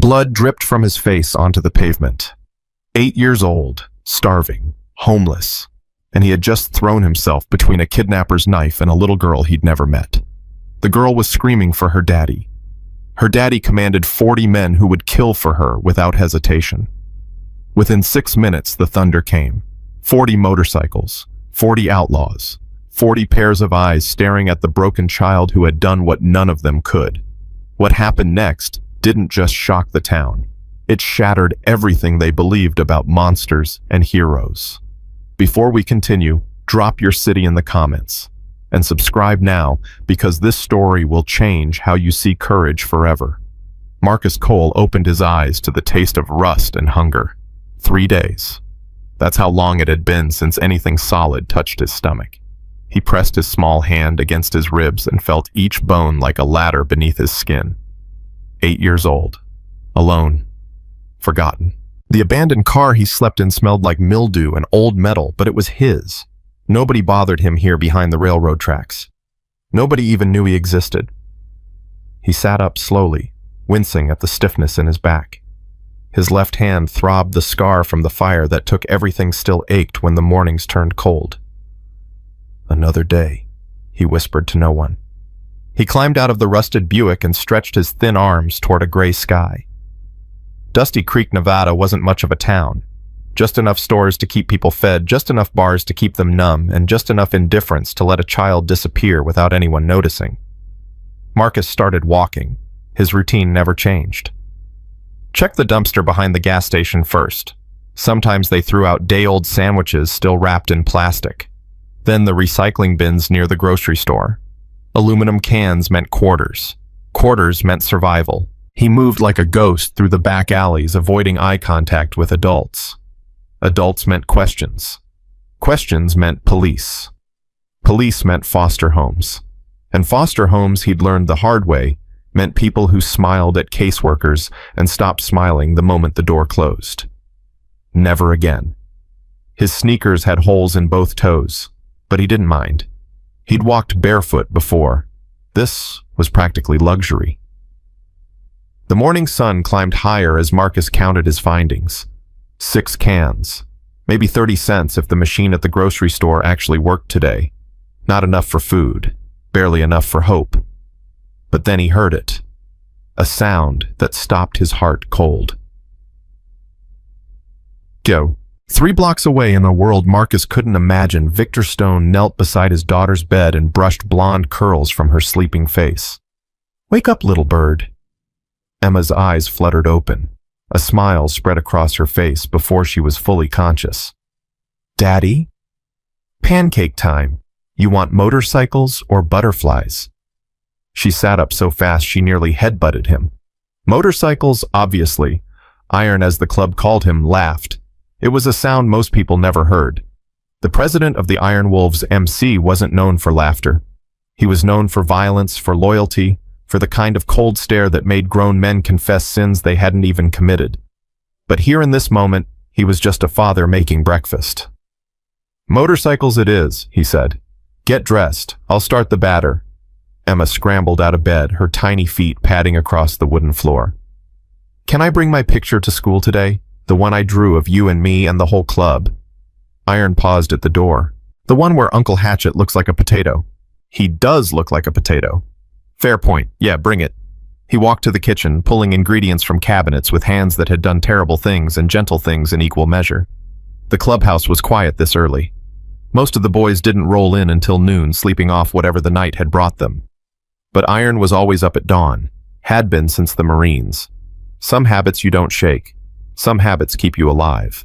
Blood dripped from his face onto the pavement. 8 years old, starving, homeless, and he had just thrown himself between a kidnapper's knife and a little girl he'd never met. The girl was screaming for her daddy. Her daddy commanded 40 men who would kill for her without hesitation. Within 6 minutes, the thunder came. 40 motorcycles, 40 outlaws, 40 pairs of eyes staring at the broken child who had done what none of them could. What happened next didn't just shock the town. It shattered everything they believed about monsters and heroes. Before we continue, drop your city in the comments. And subscribe now, because this story will change how you see courage forever. Marcus Cole opened his eyes to the taste of rust and hunger. 3 days. That's how long it had been since anything solid touched his stomach. He pressed his small hand against his ribs and felt each bone like a ladder beneath his skin. 8 years old. Alone. Forgotten. The abandoned car he slept in smelled like mildew and old metal, but it was his. Nobody bothered him here behind the railroad tracks. Nobody even knew he existed. He sat up slowly, wincing at the stiffness in his back. His left hand throbbed the scar from the fire that took everything still ached when the mornings turned cold. Another day, he whispered to no one. He climbed out of the rusted Buick and stretched his thin arms toward a gray sky. Dusty Creek, Nevada wasn't much of a town. Just enough stores to keep people fed, just enough bars to keep them numb, and just enough indifference to let a child disappear without anyone noticing. Marcus started walking. His routine never changed. Check the dumpster behind the gas station first. Sometimes they threw out day-old sandwiches still wrapped in plastic. Then the recycling bins near the grocery store. Aluminum cans meant quarters. Quarters meant survival. He moved like a ghost through the back alleys, avoiding eye contact with adults. Adults meant questions. Questions meant police. Police meant foster homes. And foster homes, he'd learned the hard way, meant people who smiled at caseworkers and stopped smiling the moment the door closed. Never again. His sneakers had holes in both toes, but he didn't mind. He'd walked barefoot before. This was practically luxury. The morning sun climbed higher as Marcus counted his findings. 6 cans. Maybe 30 cents if the machine at the grocery store actually worked today. Not enough for food. Barely enough for hope. But then he heard it. A sound that stopped his heart cold. Go. 3 blocks away in a world Marcus couldn't imagine, Victor Stone knelt beside his daughter's bed and brushed blonde curls from her sleeping face. Wake up, little bird. Emma's eyes fluttered open. A smile spread across her face before she was fully conscious. Daddy? Pancake time. You want motorcycles or butterflies? She sat up so fast she nearly headbutted him. Motorcycles, obviously. Iron, as the club called him, laughed. It was a sound most people never heard. The president of the Iron Wolves MC wasn't known for laughter. He was known for violence, for loyalty, for the kind of cold stare that made grown men confess sins they hadn't even committed. But here in this moment, he was just a father making breakfast. Motorcycles it is, he said. Get dressed. I'll start the batter. Emma scrambled out of bed, her tiny feet padding across the wooden floor. Can I bring my picture to school today? The one I drew of you and me and the whole club. Iron paused at the door. The one where Uncle Hatchet looks like a potato. He does look like a potato. Fair point. Yeah, bring it. He walked to the kitchen, pulling ingredients from cabinets with hands that had done terrible things and gentle things in equal measure. The clubhouse was quiet this early. Most of the boys didn't roll in until noon, sleeping off whatever the night had brought them. But Iron was always up at dawn, had been since the Marines. Some habits you don't shake. Some habits keep you alive.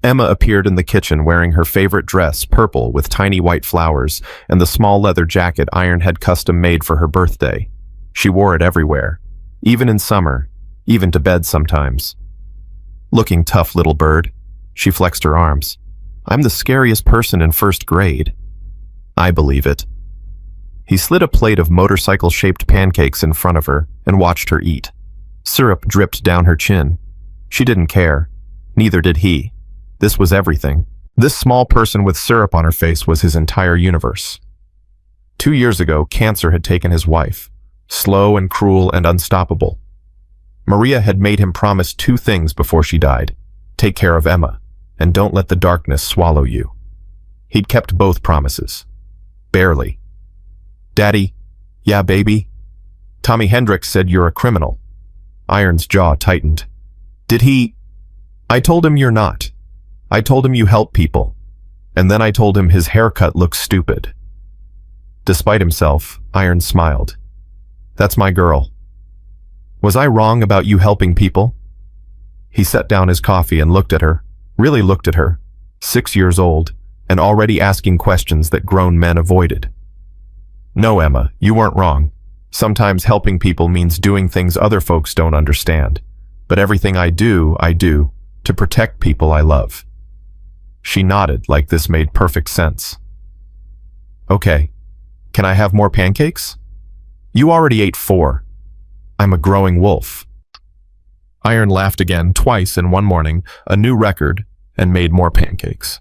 Emma appeared in the kitchen wearing her favorite dress, purple with tiny white flowers, and the small leather jacket Iron had custom made for her birthday. She wore it everywhere, even in summer, even to bed sometimes. Looking tough, little bird. She flexed her arms. I'm the scariest person in first grade. I believe it. He slid a plate of motorcycle-shaped pancakes in front of her and watched her eat. Syrup dripped down her chin. She didn't care. Neither did he. This was everything. This small person with syrup on her face was his entire universe. 2 years ago, cancer had taken his wife. Slow and cruel and unstoppable. Maria had made him promise two things before she died. Take care of Emma, and don't let the darkness swallow you. He'd kept both promises. Barely. Daddy, yeah, baby? Tommy Hendricks said you're a criminal. Iron's jaw tightened. Did he? I told him you're not. I told him you help people. And then I told him his haircut looks stupid. Despite himself, Iron smiled. That's my girl. Was I wrong about you helping people? He set down his coffee and looked at her, really looked at her, 6 years old, and already asking questions that grown men avoided. No, Emma, you weren't wrong. Sometimes helping people means doing things other folks don't understand. But everything I do to protect people I love. She nodded like this made perfect sense. Okay. Can I have more pancakes? You already ate 4. I'm a growing wolf. Iron laughed again, twice in one morning, a new record, and made more pancakes.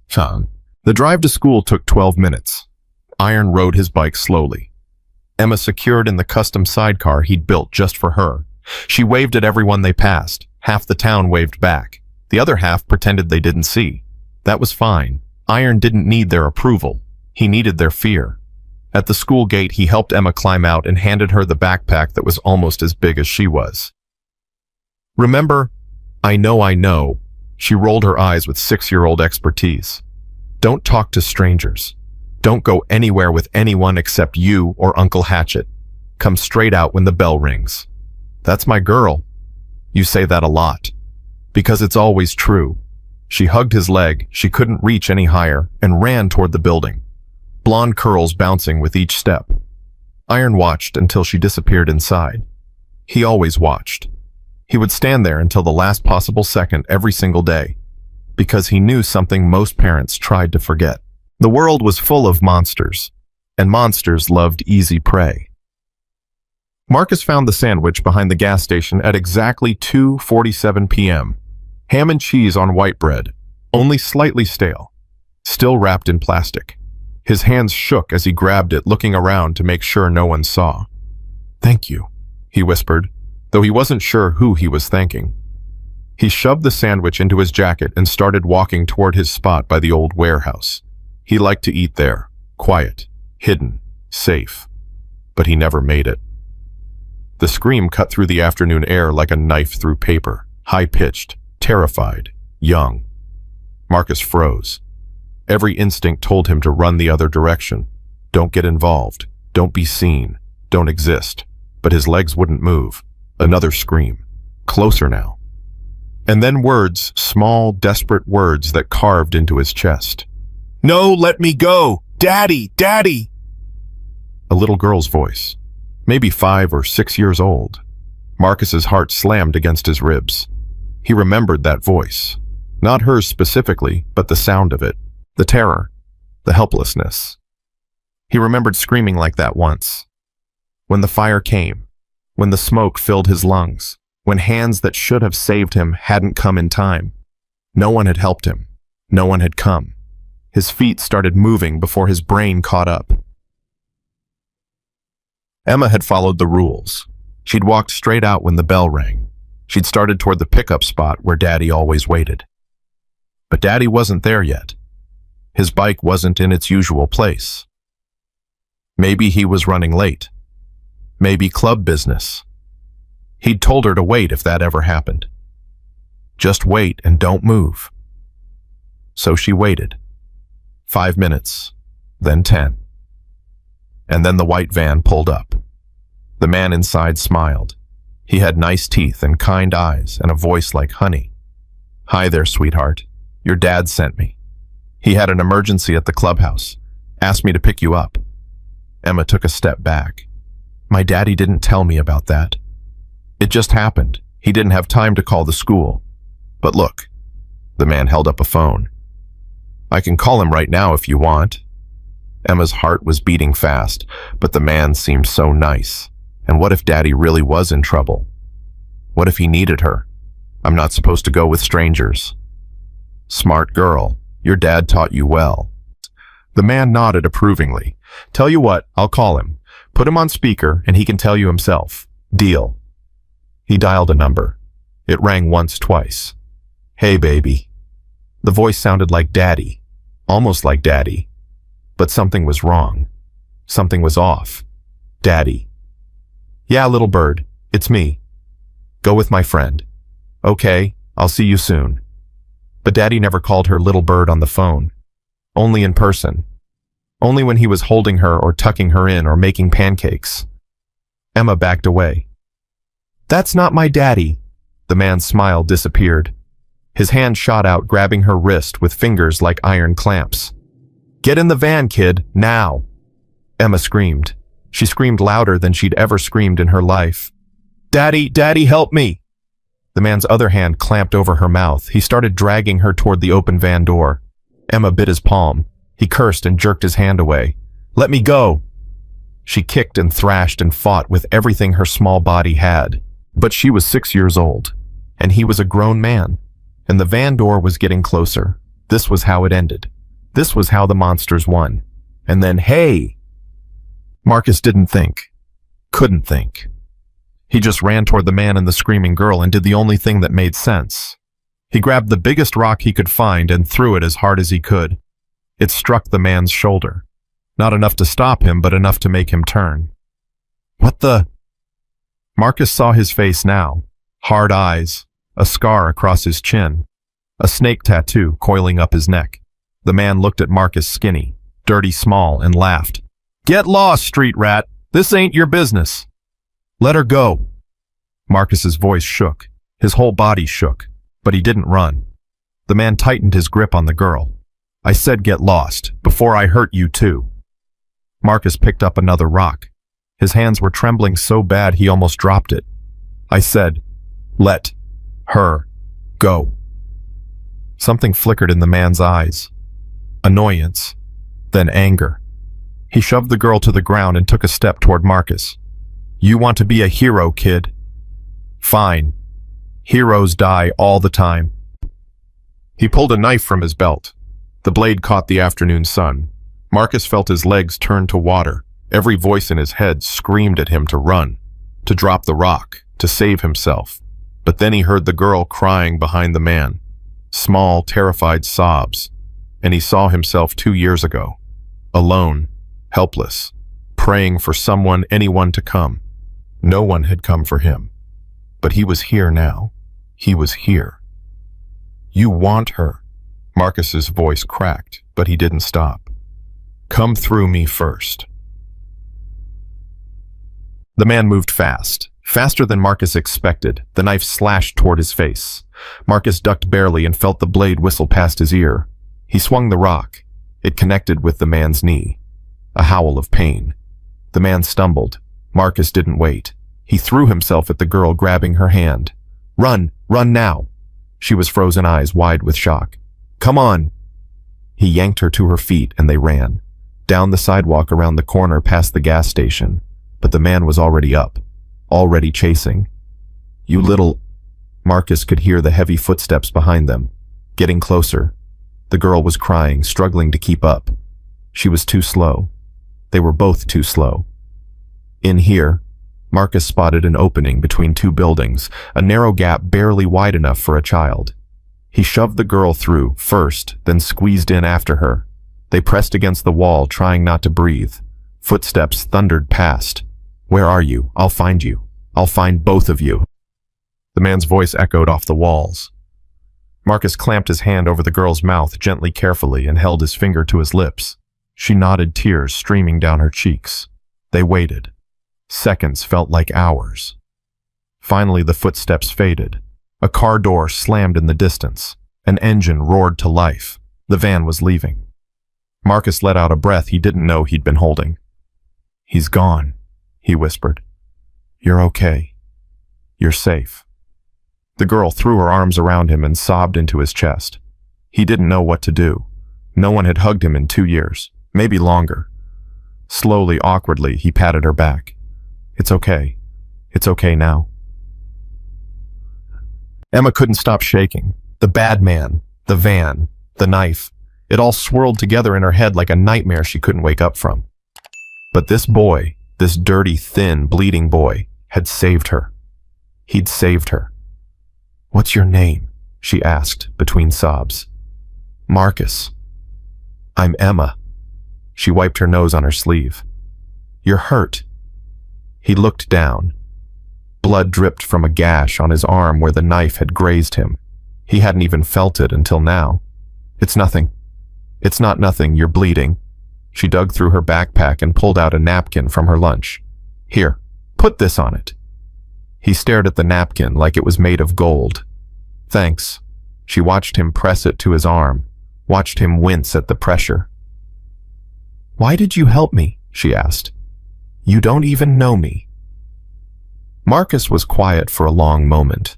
The drive to school took 12 minutes. Iron rode his bike slowly. Emma secured in the custom sidecar he'd built just for her. She waved at everyone they passed. Half the town waved back. The other half pretended they didn't see. That was fine. Iron didn't need their approval. He needed their fear. At the school gate, he helped Emma climb out and handed her the backpack that was almost as big as she was. Remember, I know, she rolled her eyes with 6-year-old expertise. Don't talk to strangers. Don't go anywhere with anyone except you or Uncle Hatchet. Come straight out when the bell rings. That's my girl. You say that a lot. Because it's always true. She hugged his leg, she couldn't reach any higher, and ran toward the building. Blonde curls bouncing with each step. Iron watched until she disappeared inside. He always watched. He would stand there until the last possible second every single day, because he knew something most parents tried to forget. The world was full of monsters, and monsters loved easy prey. Marcus found the sandwich behind the gas station at exactly 2:47 p.m. Ham and cheese on white bread, only slightly stale, still wrapped in plastic. His hands shook as he grabbed it, looking around to make sure no one saw. Thank you, he whispered, though he wasn't sure who he was thanking. He shoved the sandwich into his jacket and started walking toward his spot by the old warehouse. He liked to eat there, quiet, hidden, safe, but he never made it. The scream cut through the afternoon air like a knife through paper, high-pitched, terrified, young. Marcus froze. Every instinct told him to run the other direction. Don't get involved. Don't be seen. Don't exist. But his legs wouldn't move. Another scream. Closer now. And then words, small, desperate words that carved into his chest. No, let me go! Daddy! Daddy! A little girl's voice. Maybe 5 or 6 years old. Marcus's heart slammed against his ribs. He remembered that voice. Not hers specifically, but the sound of it. The terror. The helplessness. He remembered screaming like that once. When the fire came. When the smoke filled his lungs. When hands that should have saved him hadn't come in time. No one had helped him. No one had come. His feet started moving before his brain caught up. Emma had followed the rules. She'd walked straight out when the bell rang. She'd started toward the pickup spot where Daddy always waited. But Daddy wasn't there yet. His bike wasn't in its usual place. Maybe he was running late. Maybe club business. He'd told her to wait if that ever happened. Just wait and don't move. So she waited. 5 minutes, then 10. And then the white van pulled up. The man inside smiled. He had nice teeth and kind eyes and a voice like honey. Hi there, sweetheart. Your dad sent me. He had an emergency at the clubhouse. Asked me to pick you up. Emma took a step back. My daddy didn't tell me about that. It just happened. He didn't have time to call the school. But look, the man held up a phone. I can call him right now if you want. Emma's heart was beating fast, but the man seemed so nice. And what if Daddy really was in trouble? What if he needed her? I'm not supposed to go with strangers. Smart girl. Your dad taught you well. The man nodded approvingly. Tell you what, I'll call him. Put him on speaker and he can tell you himself. Deal. He dialed a number. It rang once, twice. Hey, baby. The voice sounded like Daddy, almost like Daddy. But something was wrong. Something was off. Daddy. Yeah, little bird, it's me. Go with my friend. Okay, I'll see you soon. But Daddy never called her little bird on the phone. Only in person. Only when he was holding her or tucking her in or making pancakes. Emma backed away. That's not my daddy. The man's smile disappeared. His hand shot out, grabbing her wrist with fingers like iron clamps. Get in the van, kid, now. Emma screamed. She screamed louder than she'd ever screamed in her life. Daddy, Daddy, help me! The man's other hand clamped over her mouth. He started dragging her toward the open van door. Emma bit his palm. He cursed and jerked his hand away. Let me go! She kicked and thrashed and fought with everything her small body had. But she was 6 years old, and he was a grown man. And the van door was getting closer. This was how it ended. This was how the monsters won. And then, hey! Marcus didn't think. Couldn't think. He just ran toward the man and the screaming girl and did the only thing that made sense. He grabbed the biggest rock he could find and threw it as hard as he could. It struck the man's shoulder. Not enough to stop him, but enough to make him turn. What the? Marcus saw his face now. Hard eyes, a scar across his chin, a snake tattoo coiling up his neck. The man looked at Marcus skinny, dirty small, and laughed. Get lost, street rat. This ain't your business. Let her go. Marcus's voice shook. His whole body shook, but he didn't run. The man tightened his grip on the girl. I said get lost, before I hurt you too. Marcus picked up another rock. His hands were trembling so bad he almost dropped it. I said, let her go. Something flickered in the man's eyes. Annoyance, then anger. He shoved the girl to the ground and took a step toward Marcus. You want to be a hero, kid? Fine. Heroes die all the time. He pulled a knife from his belt. The blade caught the afternoon sun. Marcus felt his legs turn to water. Every voice in his head screamed at him to run, to drop the rock, to save himself. But then he heard the girl crying behind the man. Small, terrified sobs. And he saw himself 2 years ago. Alone, helpless, praying for someone, anyone to come. No one had come for him. But he was here now. He was here. You want her. Marcus's voice cracked, but he didn't stop. Come through me first. The man moved fast, faster than Marcus expected. The knife slashed toward his face. Marcus ducked barely and felt the blade whistle past his ear. He swung the rock. It connected with the man's knee. A howl of pain. The man stumbled. Marcus didn't wait. He threw himself at the girl, grabbing her hand. Run! Run now! She was frozen, eyes wide with shock. Come on! He yanked her to her feet and they ran. Down the sidewalk, around the corner, past the gas station. But the man was already up. Already chasing. You little... Marcus could hear the heavy footsteps behind them. Getting closer. The girl was crying, struggling to keep up. She was too slow. They were both too slow. In here, Marcus spotted an opening between two buildings, a narrow gap barely wide enough for a child. He shoved the girl through first, then squeezed in after her. They pressed against the wall, trying not to breathe. Footsteps thundered past. Where are you? I'll find you. I'll find both of you. The man's voice echoed off the walls. Marcus clamped his hand over the girl's mouth gently, carefully, and held his finger to his lips. She nodded, tears streaming down her cheeks. They waited. Seconds felt like hours. Finally, the footsteps faded. A car door slammed in the distance. An engine roared to life. The van was leaving. Marcus let out a breath he didn't know he'd been holding. He's gone, he whispered. You're okay. You're safe. The girl threw her arms around him and sobbed into his chest. He didn't know what to do. No one had hugged him in 2 years, maybe longer. Slowly, awkwardly, he patted her back. It's okay. It's okay now. Emma couldn't stop shaking. The bad man, the van, the knife. It all swirled together in her head like a nightmare she couldn't wake up from. But this boy, this dirty, thin, bleeding boy, had saved her. He'd saved her. "What's your name?" she asked between sobs. "Marcus." "I'm Emma." She wiped her nose on her sleeve. "You're hurt." He looked down. Blood dripped from a gash on his arm where the knife had grazed him. He hadn't even felt it until now. "It's nothing." "It's not nothing, you're bleeding." She dug through her backpack and pulled out a napkin from her lunch. "Here, put this on it." He stared at the napkin like it was made of gold. "Thanks." She watched him press it to his arm, watched him wince at the pressure. "Why did you help me?" she asked. "You don't even know me." Marcus was quiet for a long moment.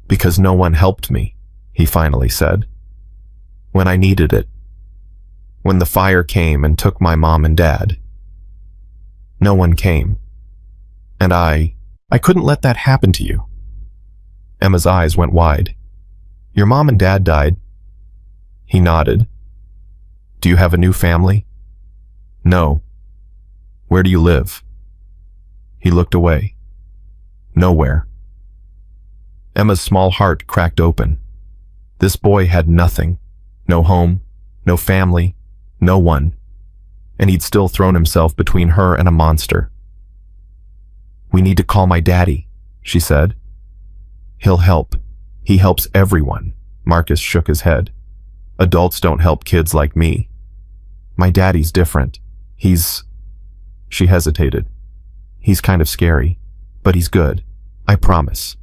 "Because no one helped me," he finally said. "When I needed it. When the fire came and took my mom and dad. No one came. And I couldn't let that happen to you." Emma's eyes went wide. "Your mom and dad died?" He nodded. "Do you have a new family?" "No." "Where do you live?" He looked away. "Nowhere." Emma's small heart cracked open. This boy had nothing. No home, no family, no one. And he'd still thrown himself between her and a monster. "We need to call my daddy," she said. "He'll help. He helps everyone." Marcus shook his head. "Adults don't help kids like me. My daddy's different. He's..." She hesitated. "He's kind of scary, but he's good. I promise."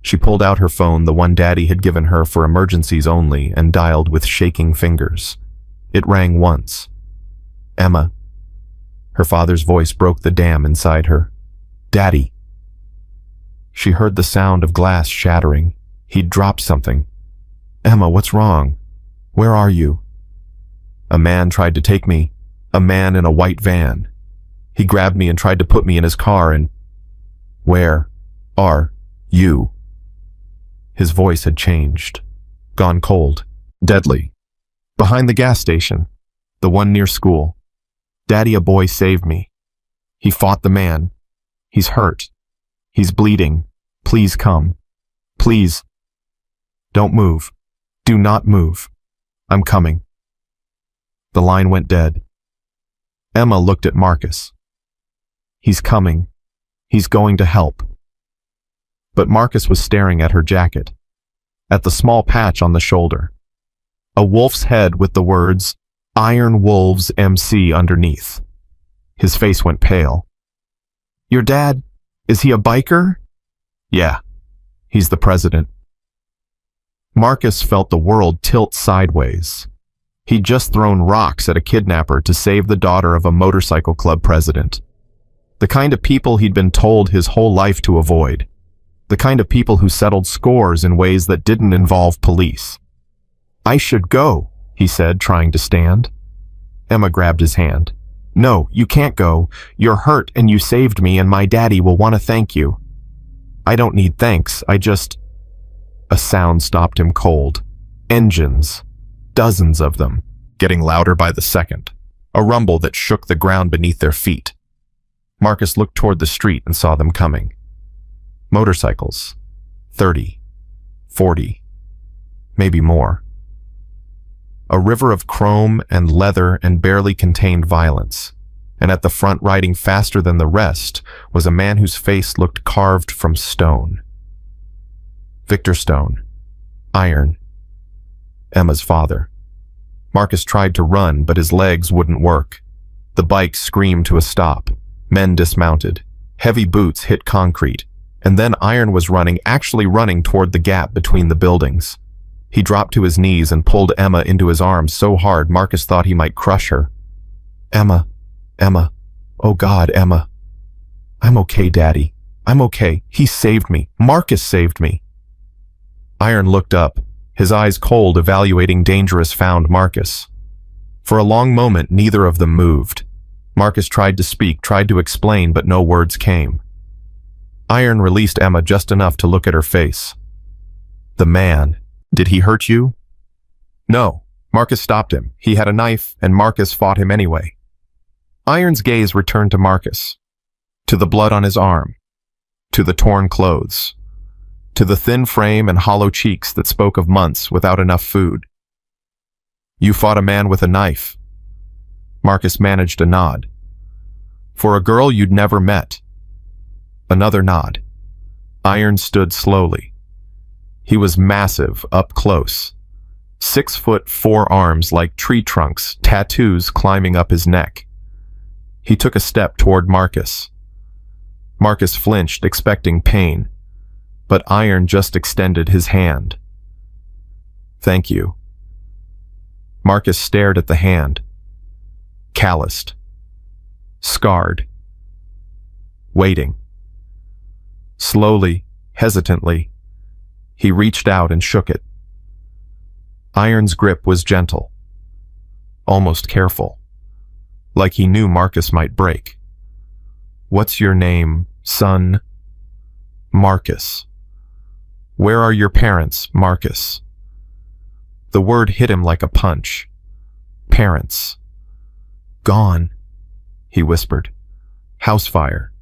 She pulled out her phone, the one Daddy had given her for emergencies only, and dialed with shaking fingers. It rang once. "Emma." Her father's voice broke the dam inside her. "Daddy." She heard the sound of glass shattering. He'd dropped something. "Emma, what's wrong? Where are you?" "A man tried to take me. A man in a white van. He grabbed me and tried to put me in his car and..." "Where are you?" His voice had changed, gone cold, deadly. "Behind the gas station, the one near school. Daddy, a boy saved me. He fought the man. He's hurt. He's bleeding. Please come. Please. Don't move. Do not move. I'm coming." The line went dead. Emma looked at Marcus. "He's coming. He's going to help." But Marcus was staring at her jacket, at the small patch on the shoulder. A wolf's head with the words, "Iron Wolves MC" underneath. His face went pale. "Your dad, is he a biker?" "Yeah, he's the president." Marcus felt the world tilt sideways. He'd just thrown rocks at a kidnapper to save the daughter of a motorcycle club president. The kind of people he'd been told his whole life to avoid. The kind of people who settled scores in ways that didn't involve police. "I should go," he said, trying to stand. Emma grabbed his hand. "No, you can't go. You're hurt and you saved me and my daddy will want to thank you." "I don't need thanks, I just..." A sound stopped him cold. Engines. Dozens of them, getting louder by the second. A rumble that shook the ground beneath their feet. Marcus looked toward the street and saw them coming. Motorcycles. 30. 40. Maybe more. A river of chrome and leather and barely contained violence. And at the front, riding faster than the rest, was a man whose face looked carved from stone. Victor Stone. Iron. Emma's father. Marcus tried to run, but his legs wouldn't work. The bike screamed to a stop. Men dismounted. Heavy boots hit concrete. And then Iron was running, actually running toward the gap between the buildings. He dropped to his knees and pulled Emma into his arms so hard Marcus thought he might crush her. "Emma, Emma, oh God, Emma. I'm okay, Daddy. I'm okay. He saved me. Marcus saved me." Iron looked up, his eyes cold, evaluating dangerous found Marcus. For a long moment, neither of them moved. Marcus tried to speak, tried to explain, but no words came. Iron released Emma just enough to look at her face. "The man, did he hurt you?" "No." Marcus stopped him. He had a knife, and Marcus fought him anyway. Iron's gaze returned to Marcus. to the blood on his arm, to the torn clothes, to the thin frame and hollow cheeks that spoke of months without enough food. You fought a man with a knife. Marcus managed a nod. For a girl you'd never met. Another nod. Iron stood slowly. He was massive up close. 6 foot 4 arms like tree trunks, tattoos climbing up his neck. He took a step toward Marcus. Marcus flinched, expecting pain, but Iron just extended his hand. Thank you. Marcus stared at the hand. Calloused. Scarred. Waiting. Slowly, hesitantly, he reached out and shook it. Iron's grip was gentle, almost careful, like he knew Marcus might break. What's your name, son? Marcus. Where are your parents, Marcus? The word hit him like a punch. Parents. Gone, he whispered. House fire.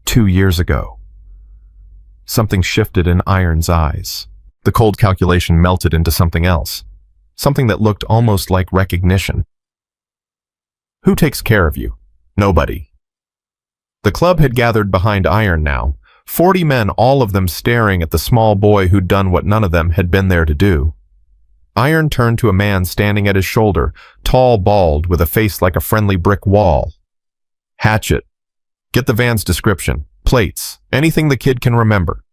2 years ago. Something shifted in Iron's eyes. The cold calculation melted into something else. Something that looked almost like recognition. Who takes care of you? Nobody. The club had gathered behind Iron now, 40 men, all of them staring at the small boy who'd done what none of them had been there to do. Iron turned to a man standing at his shoulder, tall, bald, with a face like a friendly brick wall. Hatchet. Get the van's description, plates, anything the kid can remember.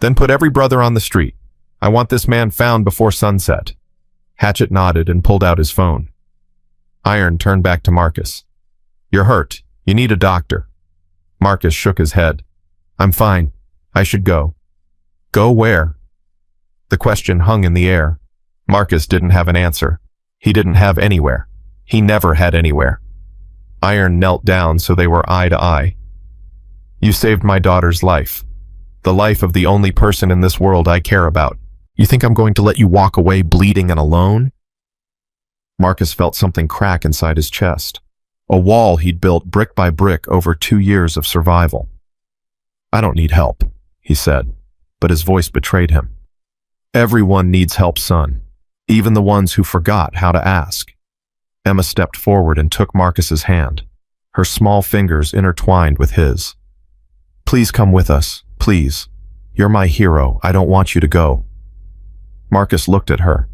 Then put every brother on the street. I want this man found before sunset. Hatchet nodded and pulled out his phone. Iron turned back to Marcus. You're hurt. You need a doctor. Marcus shook his head. I'm fine. I should go. Go where? The question hung in the air. Marcus didn't have an answer. He didn't have anywhere. He never had anywhere. Iron knelt down so they were eye to eye. You saved my daughter's life. The life of the only person in this world I care about. You think I'm going to let you walk away bleeding and alone? Marcus felt something crack inside his chest. A wall he'd built brick by brick over 2 years of survival. I don't need help, he said, but his voice betrayed him. Everyone needs help, son. Even the ones who forgot how to ask. Emma stepped forward and took Marcus's hand, her small fingers intertwined with his. Please come with us, please. You're my hero. I don't want you to go. Marcus looked at her,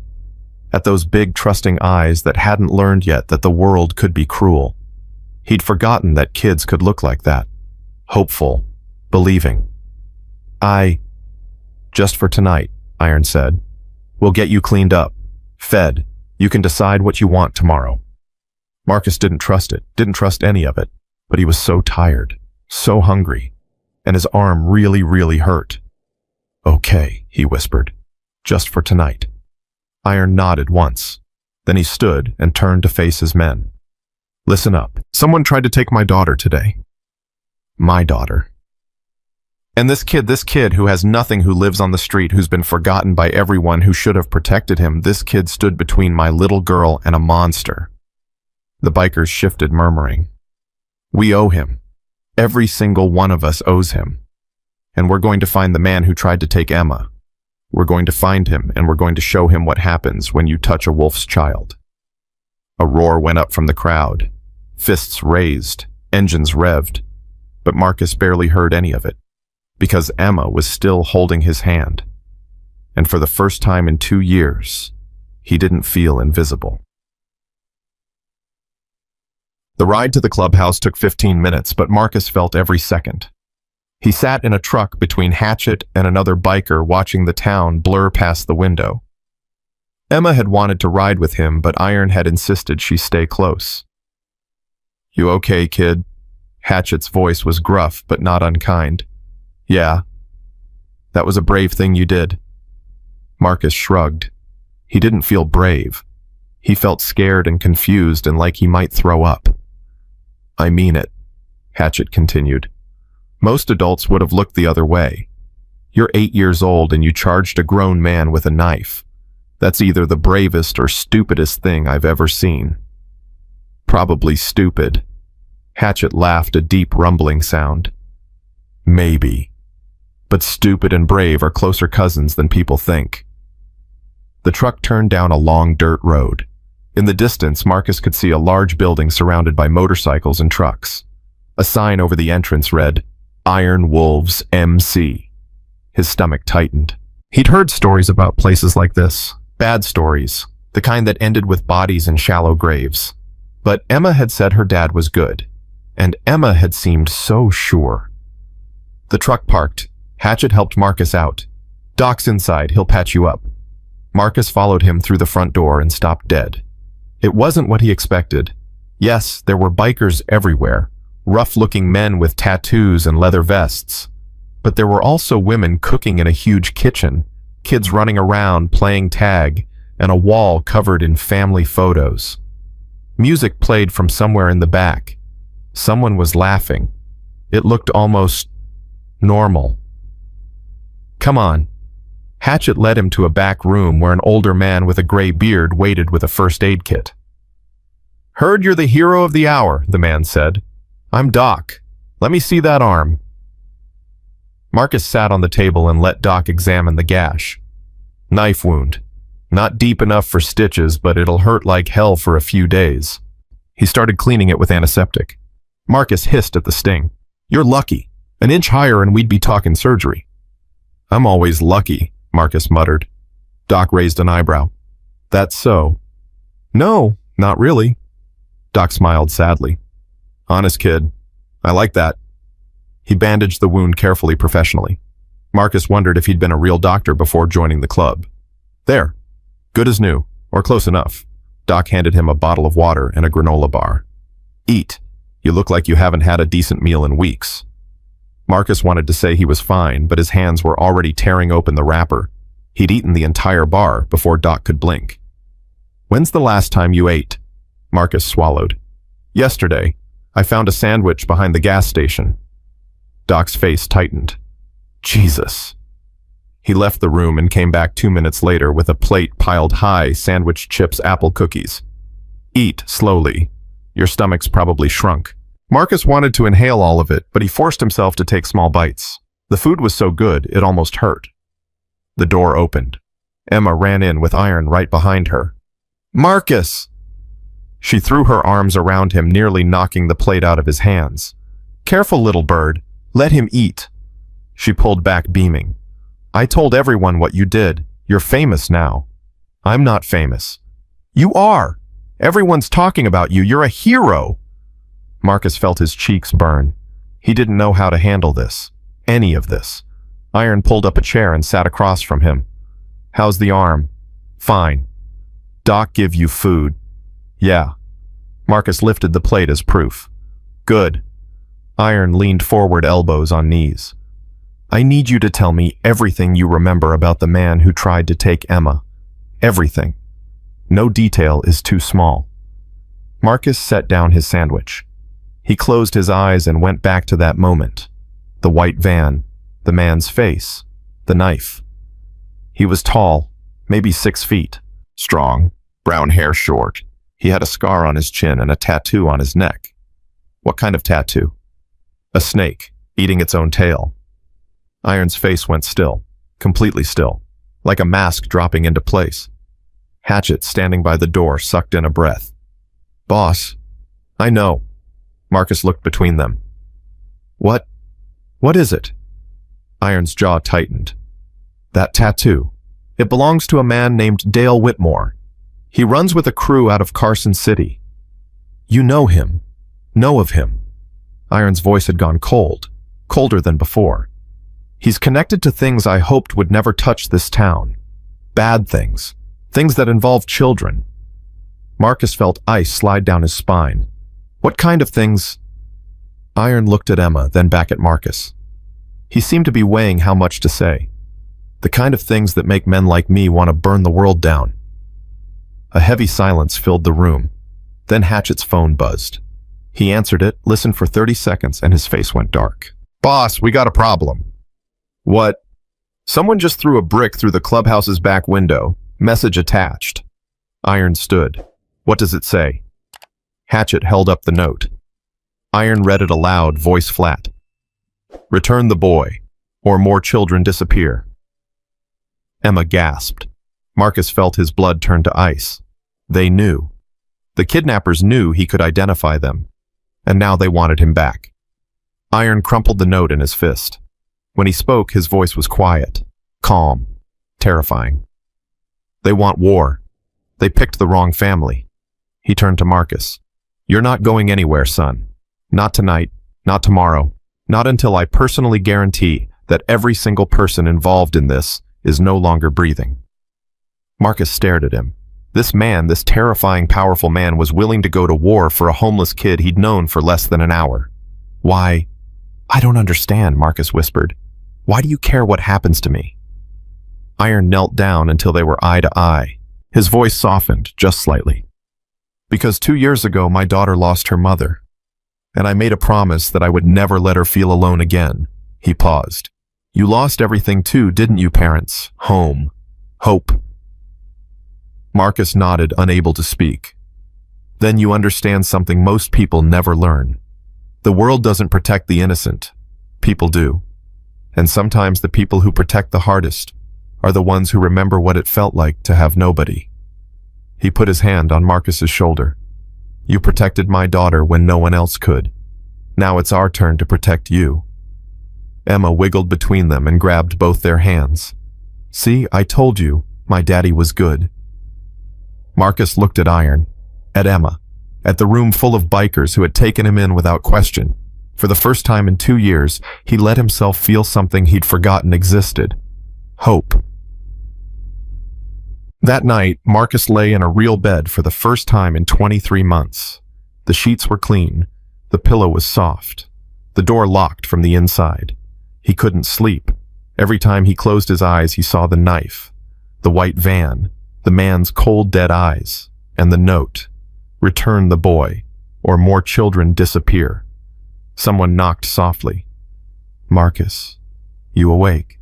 at those big, trusting eyes that hadn't learned yet that the world could be cruel. He'd forgotten that kids could look like that. Hopeful, believing. Just for tonight, Iron said. We'll get you cleaned up, fed. You can decide what you want tomorrow. Marcus didn't trust it, didn't trust any of it, but he was so tired, so hungry, and his arm really, really hurt. Okay, he whispered. Just for tonight. Iron nodded once. Then he stood and turned to face his men. Listen up. Someone tried to take my daughter today. My daughter. And this kid who has nothing, who lives on the street, who's been forgotten by everyone who should have protected him, this kid stood between my little girl and a monster. The bikers shifted, murmuring. We owe him. Every single one of us owes him. And we're going to find the man who tried to take Emma. We're going to find him, and we're going to show him what happens when you touch a wolf's child. A roar went up from the crowd. Fists raised, engines revved. But Marcus barely heard any of it, because Emma was still holding his hand. And for the first time in 2 years, he didn't feel invisible. The ride to the clubhouse took 15 minutes, but Marcus felt every second. He sat in a truck between Hatchet and another biker, watching the town blur past the window. Emma had wanted to ride with him, but Iron had insisted she stay close. You okay, kid? Hatchet's voice was gruff, but not unkind. Yeah. That was a brave thing you did. Marcus shrugged. He didn't feel brave. He felt scared and confused and like he might throw up. I mean it, Hatchet continued. Most adults would have looked the other way. You're 8 years old and you charged a grown man with a knife. That's either the bravest or stupidest thing I've ever seen. Probably stupid. Hatchet laughed, a deep rumbling sound. Maybe. But stupid and brave are closer cousins than people think. The truck turned down a long dirt road. In the distance, Marcus could see a large building surrounded by motorcycles and trucks. A sign over the entrance read, Iron Wolves MC. His stomach tightened. He'd heard stories about places like this. Bad stories. The kind that ended with bodies in shallow graves. But Emma had said her dad was good. And Emma had seemed so sure. The truck parked. Hatchet helped Marcus out. Doc's inside, he'll patch you up. Marcus followed him through the front door and stopped dead. It wasn't what he expected. Yes, there were bikers everywhere, rough-looking men with tattoos and leather vests. But there were also women cooking in a huge kitchen, kids running around playing tag, and a wall covered in family photos. Music played from somewhere in the back. Someone was laughing. It looked almost normal. Come on. Hatchet led him to a back room where an older man with a gray beard waited with a first aid kit. Heard you're the hero of the hour, the man said. I'm Doc. Let me see that arm. Marcus sat on the table and let Doc examine the gash. Knife wound. Not deep enough for stitches, but it'll hurt like hell for a few days. He started cleaning it with antiseptic. Marcus hissed at the sting. You're lucky. An inch higher and we'd be talking surgery. I'm always lucky, Marcus muttered. Doc raised an eyebrow. That's so. No, not really. Doc smiled sadly. Honest kid. I like that. He bandaged the wound carefully professionally. Marcus wondered if he'd been a real doctor before joining the club. There. Good as new, or close enough. Doc handed him a bottle of water and a granola bar. Eat. You look like you haven't had a decent meal in weeks. Marcus wanted to say he was fine, but his hands were already tearing open the wrapper. He'd eaten the entire bar before Doc could blink. When's the last time you ate? Marcus swallowed. Yesterday. I found a sandwich behind the gas station. Doc's face tightened. Jesus. He left the room and came back 2 minutes later with a plate piled high, sandwich, chips, apple cookies. Eat slowly. Your stomach's probably shrunk. Marcus wanted to inhale all of it, but he forced himself to take small bites. The food was so good, it almost hurt. The door opened. Emma ran in with Iron right behind her. Marcus! She threw her arms around him, nearly knocking the plate out of his hands. Careful, little bird. Let him eat. She pulled back, beaming. I told everyone what you did. You're famous now. I'm not famous. You are. Everyone's talking about you. You're a hero. Marcus felt his cheeks burn. He didn't know how to handle this. Any of this. Iron pulled up a chair and sat across from him. How's the arm? Fine. Doc give you food? Yeah. Marcus lifted the plate as proof. Good. Iron leaned forward, elbows on knees. I need you to tell me everything you remember about the man who tried to take Emma. Everything. No detail is too small. Marcus set down his sandwich. He closed his eyes and went back to that moment. The white van, the man's face, the knife. He was tall, maybe 6 feet, strong, brown hair short. He had a scar on his chin and a tattoo on his neck. What kind of tattoo? A snake, eating its own tail. Iron's face went still, completely still, like a mask dropping into place. Hatchet, standing by the door, sucked in a breath. Boss, I know. Marcus looked between them. What is it? Iron's jaw tightened. That tattoo. It belongs to a man named Dale Whitmore. He runs with a crew out of Carson City. You know him. Know of him. Iron's voice had gone cold, colder than before. He's connected to things I hoped would never touch this town. Bad things. Things that involve children. Marcus felt ice slide down his spine. What kind of things? Iron looked at Emma, then back at Marcus. He seemed to be weighing how much to say. The kind of things that make men like me want to burn the world down. A heavy silence filled the room. Then Hatchet's phone buzzed. He answered it, listened for 30 seconds, and his face went dark. Boss, we got a problem. What? Someone just threw a brick through the clubhouse's back window. Message attached. Iron stood. What does it say? Hatchet held up the note. Iron read it aloud, voice flat. Return the boy, or more children disappear. Emma gasped. Marcus felt his blood turn to ice. They knew. The kidnappers knew he could identify them, and now they wanted him back. Iron crumpled the note in his fist. When he spoke, his voice was quiet, calm, terrifying. They want war. They picked the wrong family. He turned to Marcus. You're not going anywhere, son. Not tonight, not tomorrow, not until I personally guarantee that every single person involved in this is no longer breathing. Marcus stared at him. This man, this terrifying, powerful man, was willing to go to war for a homeless kid he'd known for less than an hour. Why? I don't understand, Marcus whispered. Why do you care what happens to me? Iron knelt down until they were eye to eye. His voice softened just slightly. Because 2 years ago, my daughter lost her mother, and I made a promise that I would never let her feel alone again. He paused. You lost everything too, didn't you, parents? Home. Hope. Marcus nodded, unable to speak. Then you understand something most people never learn. The world doesn't protect the innocent. People do. And sometimes the people who protect the hardest are the ones who remember what it felt like to have nobody. He put his hand on Marcus's shoulder. You protected my daughter when no one else could. Now it's our turn to protect you. Emma wiggled between them and grabbed both their hands. See, I told you, my daddy was good. Marcus looked at Iron, at Emma, at the room full of bikers who had taken him in without question. For the first time in 2 years, he let himself feel something he'd forgotten existed. Hope. That night, Marcus lay in a real bed for the first time in 23 months. The sheets were clean. The pillow was soft. The door locked from the inside. He couldn't sleep. Every time he closed his eyes, he saw the knife, the white van, the man's cold, dead eyes, and the note, return the boy, or more children disappear. Someone knocked softly. Marcus, you awake?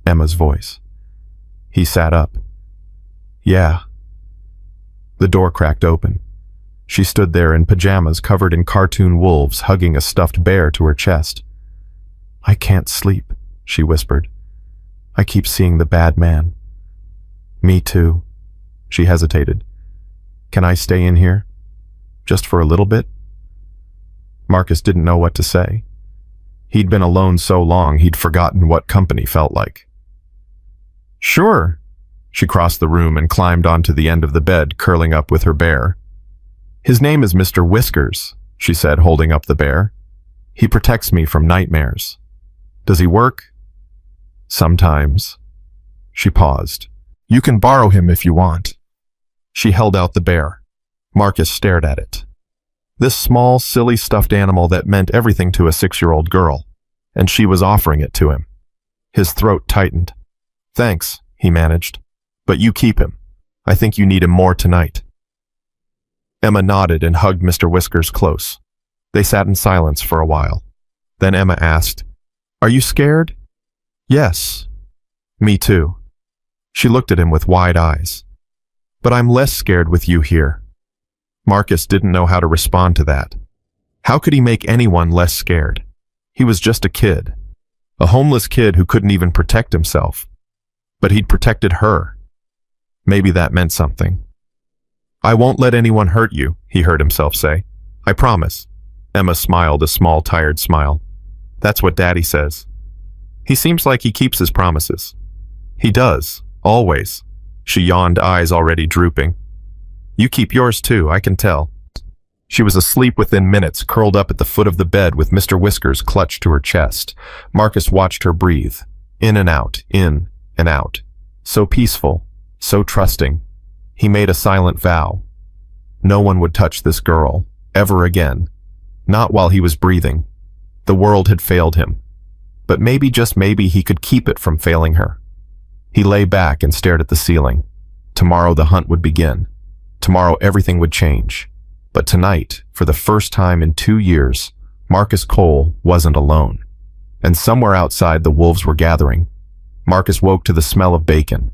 Emma's voice. He sat up. Yeah. The door cracked open. She stood there in pajamas covered in cartoon wolves, hugging a stuffed bear to her chest. I can't sleep, she whispered. I keep seeing the bad man. Me too. She hesitated. Can I stay in here? Just for a little bit? Marcus didn't know what to say. He'd been alone so long he'd forgotten what company felt like. Sure. She crossed the room and climbed onto the end of the bed, curling up with her bear. His name is Mr. Whiskers, she said, holding up the bear. He protects me from nightmares. Does he work? Sometimes. She paused. You can borrow him if you want. She held out the bear. Marcus stared at it. This small, silly stuffed animal that meant everything to a 6-year-old girl, and she was offering it to him. His throat tightened. Thanks, he managed. But you keep him. I think you need him more tonight. Emma nodded and hugged Mr. Whiskers close. They sat in silence for a while. Then Emma asked, Are you scared? Yes. Me too. She looked at him with wide eyes. But I'm less scared with you here. Marcus didn't know how to respond to that. How could he make anyone less scared? He was just a kid. A homeless kid who couldn't even protect himself. But he'd protected her. Maybe that meant something. I won't let anyone hurt you, he heard himself say. I promise. Emma smiled a small, tired smile. That's what Daddy says. He seems like he keeps his promises. He does, always. She yawned, eyes already drooping. You keep yours too, I can tell. She was asleep within minutes, curled up at the foot of the bed with Mr. Whiskers clutched to her chest. Marcus watched her breathe, in and out, in and out. So peaceful, so trusting. He made a silent vow. No one would touch this girl, ever again. Not while he was breathing. The world had failed him. But maybe, just maybe, he could keep it from failing her. He lay back and stared at the ceiling. Tomorrow the hunt would begin. Tomorrow everything would change. But tonight, for the first time in 2 years, Marcus Cole wasn't alone. And somewhere outside the wolves were gathering. Marcus woke to the smell of bacon.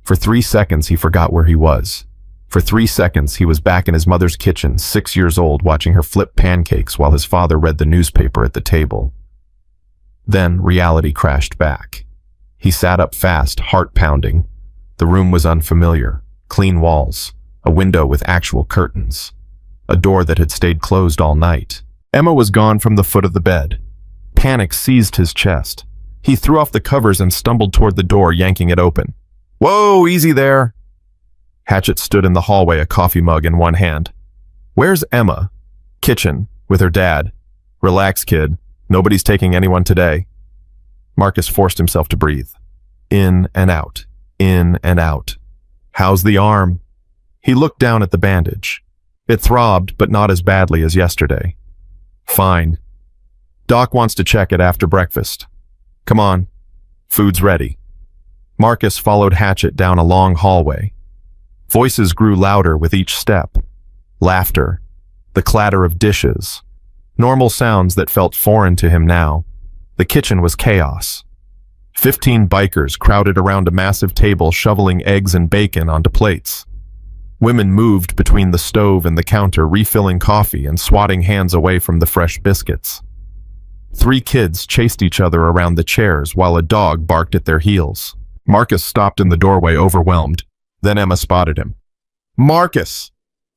For 3 seconds he forgot where he was. For 3 seconds he was back in his mother's kitchen, 6 years old, watching her flip pancakes while his father read the newspaper at the table. Then reality crashed back. He sat up fast, heart pounding. The room was unfamiliar. Clean walls, a window with actual curtains, a door that had stayed closed all night. Emma was gone from the foot of the bed. Panic seized his chest. He threw off the covers and stumbled toward the door, yanking it open. "Whoa, easy there!" Hatchet stood in the hallway, a coffee mug in one hand. "Where's Emma?" "Kitchen, with her dad." "Relax, kid. Nobody's taking anyone today." Marcus forced himself to breathe. In and out, in and out. "How's the arm?" He looked down at the bandage. It throbbed, but not as badly as yesterday. "Fine. Doc wants to check it after breakfast. Come on. Food's ready." Marcus followed Hatchet down a long hallway. Voices grew louder with each step. Laughter, the clatter of dishes, normal sounds that felt foreign to him now. The kitchen was chaos. 15 bikers crowded around a massive table, shoveling eggs and bacon onto plates. Women moved between the stove and the counter, refilling coffee and swatting hands away from the fresh biscuits. 3 kids chased each other around the chairs while a dog barked at their heels. Marcus stopped in the doorway, overwhelmed. Then Emma spotted him. "Marcus!"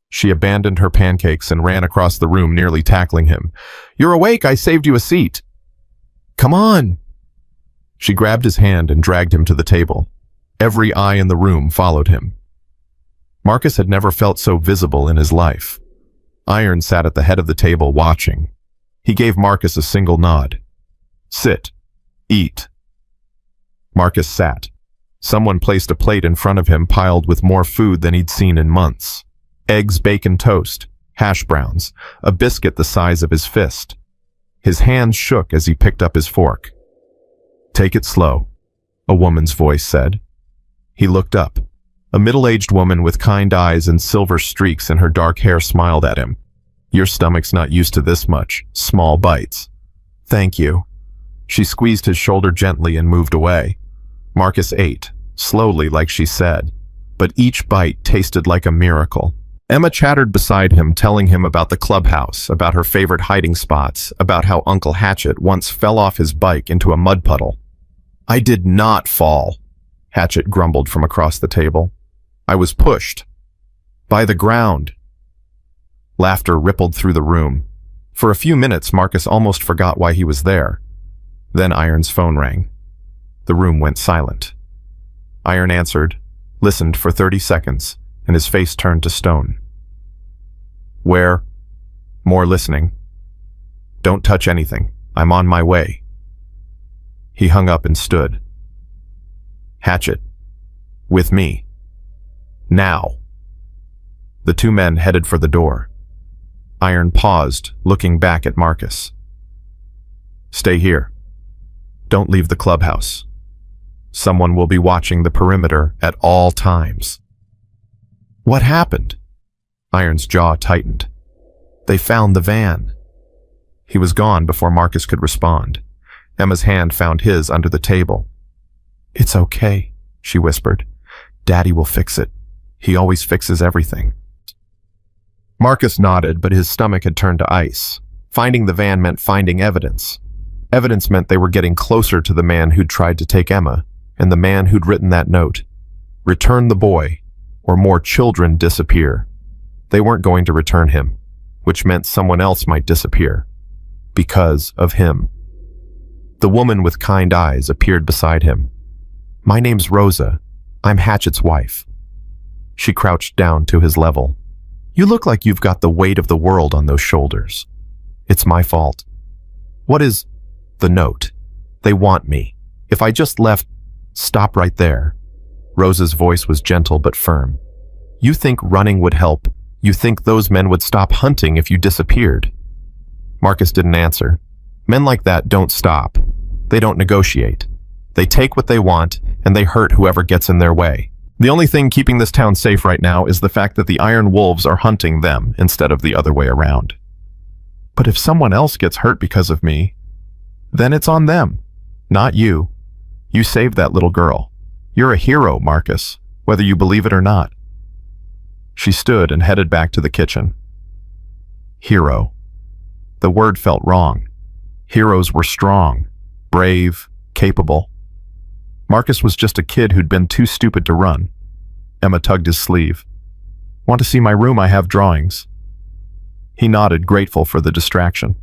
She abandoned her pancakes and ran across the room, nearly tackling him. "You're awake, I saved you a seat." "Come on!" She grabbed his hand and dragged him to the table. Every eye in the room followed him. Marcus had never felt so visible in his life. Iron sat at the head of the table, watching. He gave Marcus a single nod. "Sit. Eat." Marcus sat. Someone placed a plate in front of him, piled with more food than he'd seen in months. Eggs, bacon, toast, hash browns, a biscuit the size of his fist. His hands shook as he picked up his fork. "Take it slow," a woman's voice said. He looked up. A middle-aged woman with kind eyes and silver streaks in her dark hair smiled at him. "Your stomach's not used to this much. Small bites." "Thank you." She squeezed his shoulder gently and moved away. Marcus ate, slowly like she said, but each bite tasted like a miracle. Emma chattered beside him, telling him about the clubhouse, about her favorite hiding spots, about how Uncle Hatchet once fell off his bike into a mud puddle. "I did not fall," Hatchet grumbled from across the table. "I was pushed. By the ground." Laughter rippled through the room. For a few minutes, Marcus almost forgot why he was there. Then Iron's phone rang. The room went silent. Iron answered, listened for 30 seconds, and his face turned to stone. "Where?" "More listening." "Don't touch anything. I'm on my way." He hung up and stood. "Hatchet. With me. Now." The 2 men headed for the door. Iron paused, looking back at Marcus. "Stay here. Don't leave the clubhouse. Someone will be watching the perimeter at all times." "What happened?" Iron's jaw tightened. "They found the van." He was gone before Marcus could respond. Emma's hand found his under the table. "It's okay," she whispered. "Daddy will fix it. He always fixes everything." Marcus nodded, but his stomach had turned to ice. Finding the van meant finding evidence. Evidence meant they were getting closer to the man who'd tried to take Emma, and the man who'd written that note. Return the boy, or more children disappear. They weren't going to return him, which meant someone else might disappear. Because of him. The woman with kind eyes appeared beside him. "My name's Rosa. I'm Hatchet's wife." She crouched down to his level. "You look like you've got the weight of the world on those shoulders." "It's my fault." "What is the note?" "They want me. If I just left..." "Stop right there." Rosa's voice was gentle but firm. "You think running would help? You think those men would stop hunting if you disappeared?" Marcus didn't answer. Men like that don't stop. They don't negotiate. They take what they want, and they hurt whoever gets in their way. The only thing keeping this town safe right now is the fact that the Iron Wolves are hunting them instead of the other way around. But if someone else gets hurt because of me, then it's on them, not you. You saved that little girl. You're a hero, Marcus, whether you believe it or not. She stood and headed back to the kitchen. Hero. The word felt wrong. Heroes were strong. brave, capable. Marcus was just a kid who'd been too stupid to run. Emma tugged his sleeve. Want to see my room? I have drawings. He nodded, grateful for the distraction.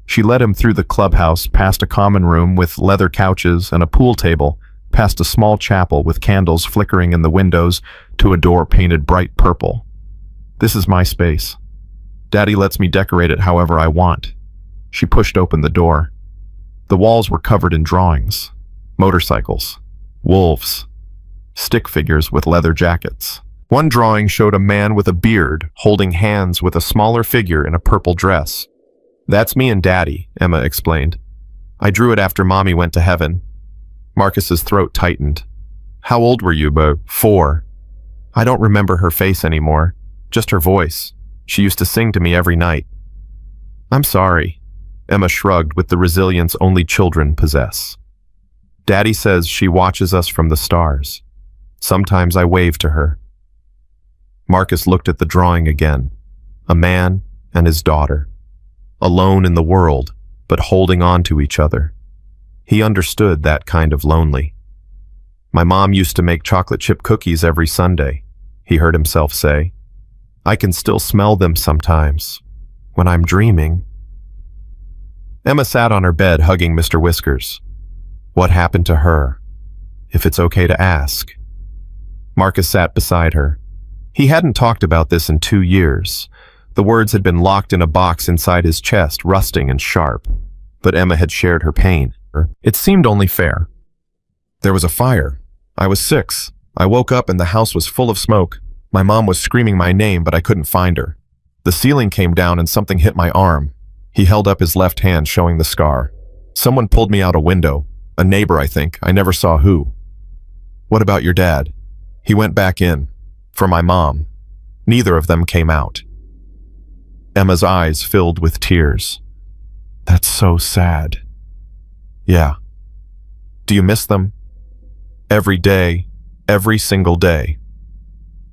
She led him through the clubhouse, past a common room with leather couches and a pool table, past a small chapel with candles flickering in the windows, to a door painted bright purple. This is my space. Daddy lets me decorate it however I want. She pushed open the door. The walls were covered in drawings. Motorcycles. Wolves. Stick figures with leather jackets. One drawing showed a man with a beard holding hands with a smaller figure in a purple dress. That's me and Daddy, Emma explained. I drew it after Mommy went to heaven. Marcus's throat tightened. How old were you, Bo? 4. I don't remember her face anymore, just her voice. She used to sing to me every night. I'm sorry, Emma shrugged with the resilience only children possess. Daddy says she watches us from the stars. Sometimes I wave to her. Marcus looked at the drawing again. A man and his daughter. Alone in the world, but holding on to each other. He understood that kind of lonely. My mom used to make chocolate chip cookies every Sunday, he heard himself say. I can still smell them sometimes, when I'm dreaming. Emma sat on her bed hugging Mr. Whiskers. What happened to her? If it's okay to ask. Marcus sat beside her. He hadn't talked about this in 2 years. The words had been locked in a box inside his chest, rusting and sharp. But Emma had shared her pain. It seemed only fair. There was a fire. I was 6. I woke up and the house was full of smoke. My mom was screaming my name, but I couldn't find her. The ceiling came down and something hit my arm. He held up his left hand, showing the scar. Someone pulled me out a window. A neighbor, I think. I never saw who. What about your dad? He went back in. For my mom. Neither of them came out. Emma's eyes filled with tears. That's so sad. Yeah. Do you miss them? Every day, every single day.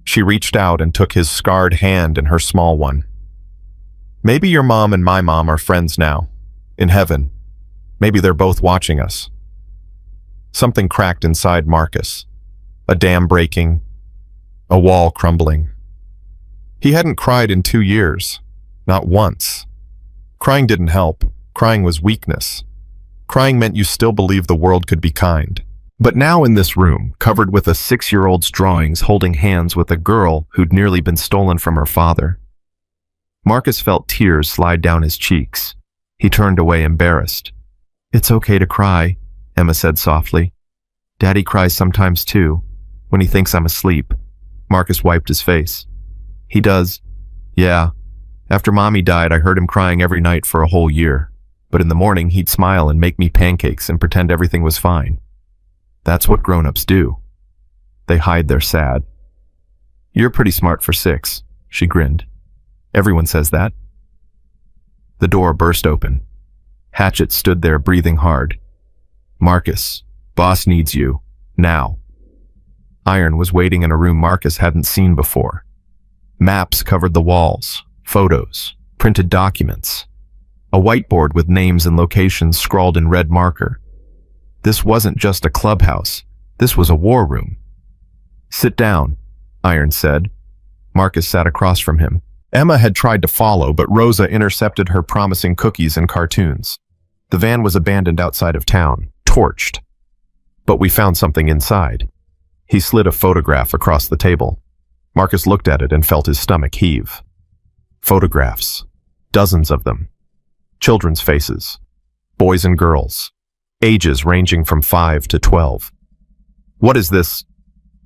She reached out and took his scarred hand in her small one. Maybe your mom and my mom are friends now. In heaven. Maybe they're both watching us. Something cracked inside Marcus. A dam breaking. A wall crumbling. He hadn't cried in 2 years. Not once. Crying didn't help. Crying was weakness. Crying meant you still believed the world could be kind. But now in this room, covered with a 6-year-old's drawings holding hands with a girl who'd nearly been stolen from her father, Marcus felt tears slide down his cheeks. He turned away embarrassed. It's okay to cry, Emma said softly. Daddy cries sometimes too, when he thinks I'm asleep. Marcus wiped his face. He does. Yeah. After Mommy died, I heard him crying every night for a whole year. But in the morning, he'd smile and make me pancakes and pretend everything was fine. That's what grown-ups do. They hide their sad. You're pretty smart for 6, she grinned. Everyone says that. The door burst open. Hatchet stood there breathing hard. Marcus, boss needs you. Now. Iron was waiting in a room Marcus hadn't seen before. Maps covered the walls, photos, printed documents. A whiteboard with names and locations scrawled in red marker. This wasn't just a clubhouse. This was a war room. Sit down, Iron said. Marcus sat across from him. Emma had tried to follow, but Rosa intercepted her promising cookies and cartoons. The van was abandoned outside of town, torched. But we found something inside. He slid a photograph across the table. Marcus looked at it and felt his stomach heave. Photographs. Dozens of them. Children's faces. Boys and girls. Ages ranging from 5 to 12. What is this?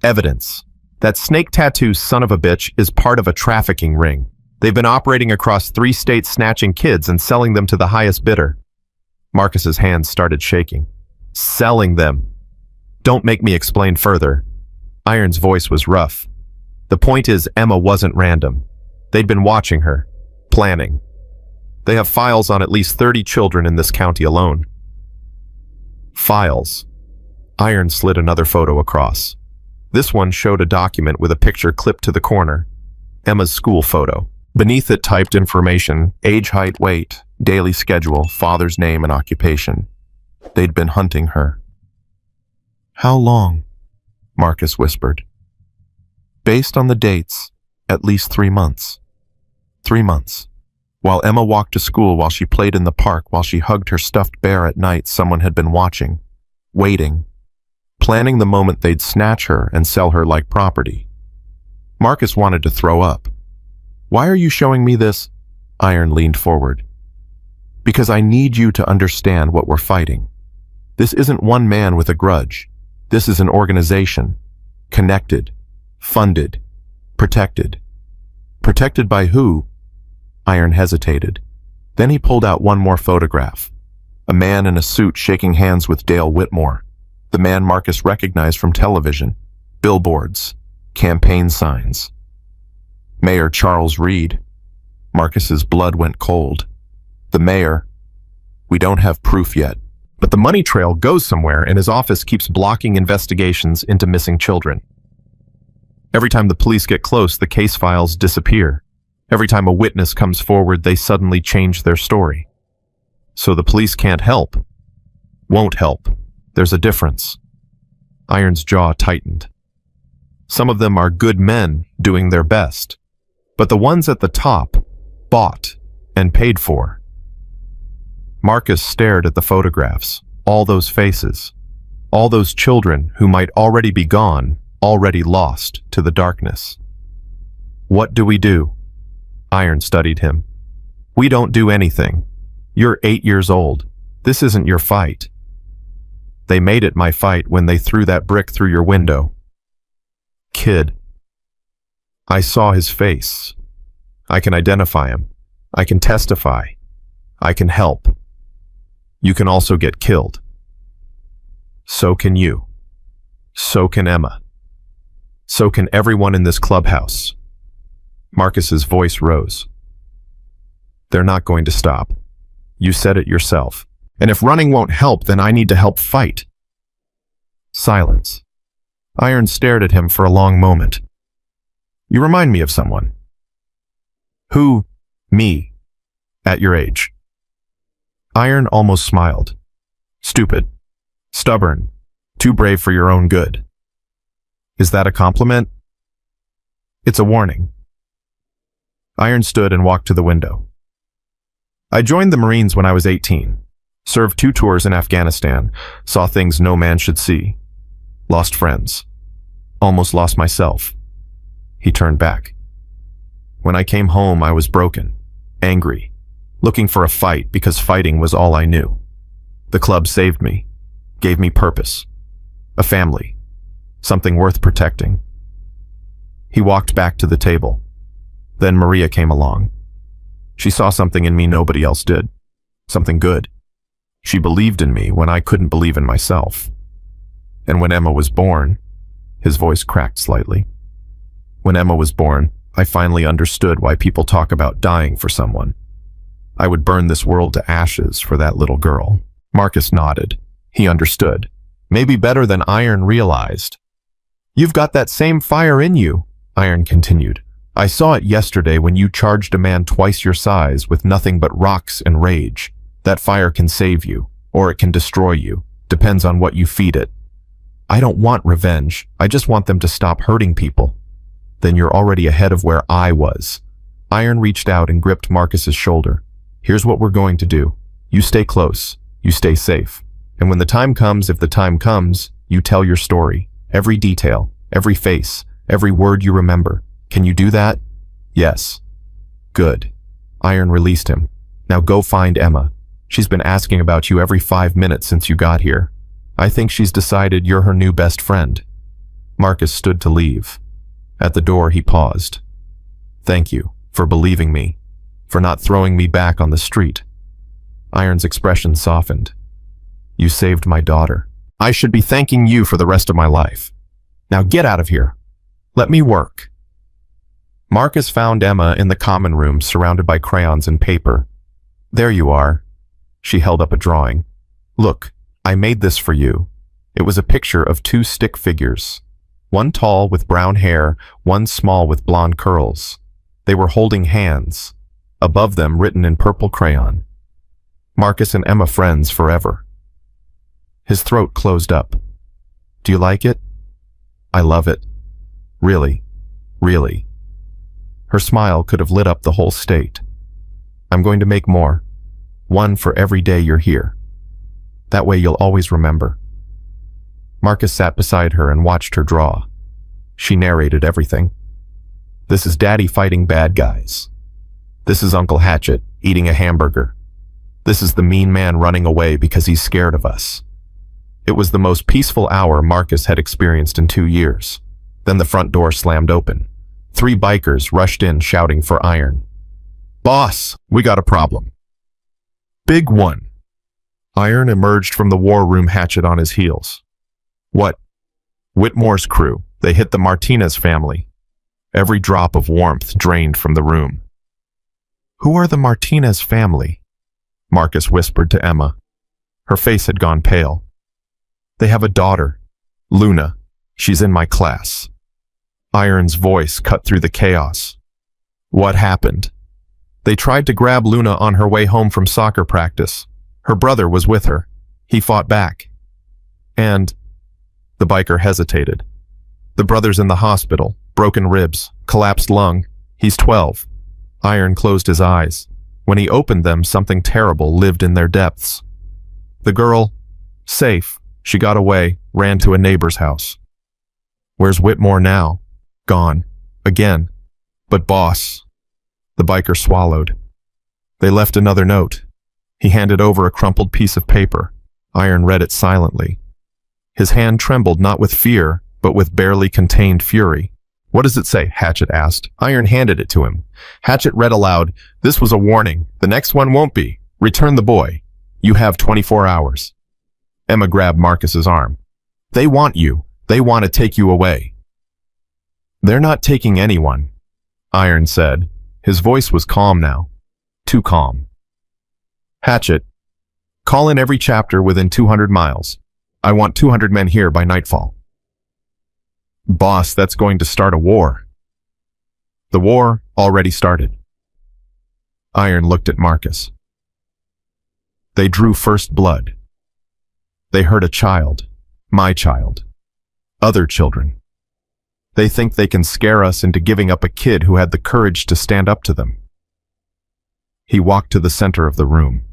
Evidence. That snake tattoo son of a bitch is part of a trafficking ring. They've been operating across 3 states snatching kids and selling them to the highest bidder. Marcus's hands started shaking. Selling them. Don't make me explain further. Iron's voice was rough. The point is, Emma wasn't random. They'd been watching her. Planning. They have files on at least 30 children in this county alone. Files. Iron slid another photo across. This one showed a document with a picture clipped to the corner. Emma's school photo. Beneath it typed information, age, height, weight, daily schedule, father's name and occupation. They'd been hunting her. "How long?" Marcus whispered. "Based on the dates, at least 3 months. 3 months. While Emma walked to school, while she played in the park, while she hugged her stuffed bear at night, someone had been watching, waiting, planning the moment they'd snatch her and sell her like property." Marcus wanted to throw up. "Why are you showing me this?" Iron leaned forward. "Because I need you to understand what we're fighting. This isn't one man with a grudge. This is an organization. Connected. Funded. Protected." "Protected by who?" Iron hesitated. Then he pulled out one more photograph. A man in a suit shaking hands with Dale Whitmore. The man Marcus recognized from television. Billboards. Campaign signs. Mayor Charles Reed. Marcus's blood went cold. The mayor. "We don't have proof yet, but the money trail goes somewhere, and his office keeps blocking investigations into missing children. Every time the police get close, the case files disappear. Every time a witness comes forward, they suddenly change their story. So the police can't help. Won't help. There's a difference." Iron's jaw tightened. "Some of them are good men doing their best, but the ones at the top, bought and paid for." Marcus stared at the photographs, all those faces, all those children who might already be gone, already lost to the darkness. "What do we do?" Iron studied him. "We don't do anything. You're 8 years old. This isn't your fight. They made it my fight when they threw that brick through your window." "Kid." "I saw his face. I can identify him. I can testify. I can help. You can also get killed. So can you. So can Emma. So can everyone in this clubhouse." Marcus's voice rose. "They're not going to stop. You said it yourself. And if running won't help, then I need to help fight." Silence. Iron stared at him for a long moment. "You remind me of someone." "Who?" "Me. At your age." Iron almost smiled. "Stupid. Stubborn. Too brave for your own good." "Is that a compliment?" "It's a warning." Iron stood and walked to the window. "I joined the Marines when I was 18. Served 2 tours in Afghanistan. Saw things no man should see. Lost friends. Almost lost myself." He turned back. "When I came home, I was broken, angry, looking for a fight because fighting was all I knew. The club saved me, gave me purpose, a family, something worth protecting." He walked back to the table. Then Maria came along. She saw something in me nobody else did. Something good. She believed in me when I couldn't believe in myself. And when Emma was born, his voice cracked slightly. When Emma was born, I finally understood why people talk about dying for someone. I would burn this world to ashes for that little girl. Marcus nodded. He understood. Maybe better than Iron realized. "You've got that same fire in you," Iron continued. "I saw it yesterday when you charged a man twice your size with nothing but rocks and rage. That fire can save you, or it can destroy you. Depends on what you feed it. I don't want revenge. I just want them to stop hurting people." "Then you're already ahead of where I was." Iron reached out and gripped Marcus's shoulder. "Here's what we're going to do. You stay close. You stay safe. And when the time comes, if the time comes, you tell your story. Every detail, every face, every word you remember. Can you do that?" "Yes." "Good." Iron released him. "Now go find Emma. She's been asking about you every 5 minutes since you got here. I think she's decided you're her new best friend." Marcus stood to leave. At the door, he paused. "Thank you for believing me, for not throwing me back on the street." Iron's expression softened. "You saved my daughter. I should be thanking you for the rest of my life. Now get out of here. Let me work." Marcus found Emma in the common room, surrounded by crayons and paper. "There you are." She held up a drawing. "Look, I made this for you." It was a picture of 2 stick figures. One tall with brown hair, one small with blonde curls. They were holding hands. Above them, written in purple crayon, "Marcus and Emma friends forever." His throat closed up. Do you like it? I love it. Really, really. Her smile could have lit up the whole state. I'm going to make more. One for every day you're here. That way you'll always remember. Marcus sat beside her and watched her draw. She narrated everything. This is Daddy fighting bad guys. This is Uncle Hatchet eating a hamburger. This is the mean man running away because he's scared of us. It was the most peaceful hour Marcus had experienced in 2 years. Then the front door slammed open. 3 bikers rushed in shouting for Iron. Boss, we got a problem. Big one. Iron emerged from the war room, Hatchet on his heels. What? Whitmore's crew. They hit the Martinez family. Every drop of warmth drained from the room. Who are the Martinez family? Marcus whispered to Emma. Her face had gone pale. They have a daughter, Luna. She's in my class. Iron's voice cut through the chaos. What happened? They tried to grab Luna on her way home from soccer practice. Her brother was with her. He fought back. And the biker hesitated. The brother's in the hospital, broken ribs, collapsed lung. He's 12. Iron closed his eyes. When he opened them, something terrible lived in their depths. The girl, safe. She got away, ran to a neighbor's house. Where's Whitmore now? Gone. Again. But boss. The biker swallowed. They left another note. He handed over a crumpled piece of paper. Iron read it silently. His hand trembled not with fear, but with barely contained fury. What does it say? Hatchet asked. Iron handed it to him. Hatchet read aloud, This was a warning. The next one won't be. Return the boy. You have 24 hours. Emma grabbed Marcus's arm. They want you. They want to take you away. They're not taking anyone, Iron said. His voice was calm now. Too calm. Hatchet, call in every chapter within 200 miles. I want 200 men here by nightfall. Boss, that's going to start a war. The war already started. Iron looked at Marcus. They drew first blood. They hurt a child, my child, other children. They think they can scare us into giving up a kid who had the courage to stand up to them. He walked to the center of the room.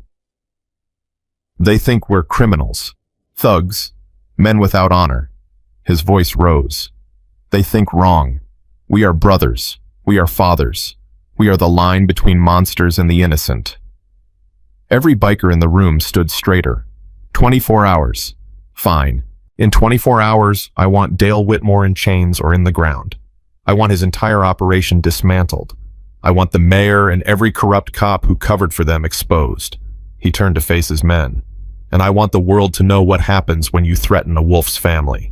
They think we're criminals, thugs, men without honor. His voice rose. They think wrong. We are brothers. We are fathers. We are the line between monsters and the innocent. Every biker in the room stood straighter. 24 hours. Fine. In 24 hours, I want Dale Whitmore in chains or in the ground. I want his entire operation dismantled. I want the mayor and every corrupt cop who covered for them exposed. He turned to face his men. And I want the world to know what happens when you threaten a wolf's family.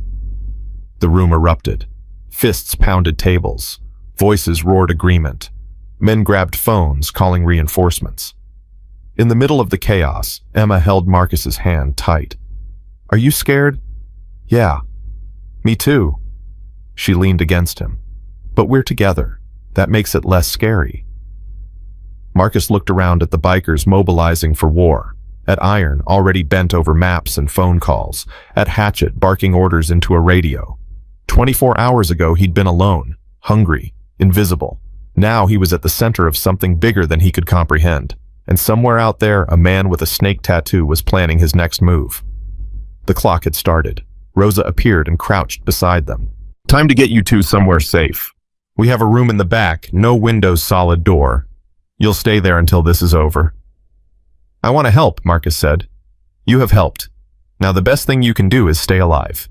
The room erupted. Fists pounded tables. Voices roared agreement. Men grabbed phones, calling reinforcements. In the middle of the chaos, Emma held Marcus's hand tight. Are you scared? Yeah. Me too. She leaned against him. But we're together. That makes it less scary. Marcus looked around at the bikers mobilizing for war, at Iron already bent over maps and phone calls, at Hatchet barking orders into a radio. 24 hours ago he'd been alone, hungry, invisible. Now he was at the center of something bigger than he could comprehend, and somewhere out there a man with a snake tattoo was planning his next move. The clock had started. Rosa appeared and crouched beside them. Time to get you two somewhere safe. We have a room in the back, no windows, solid door. You'll stay there until this is over. I want to help, Marcus said. You have helped. Now the best thing you can do is stay alive.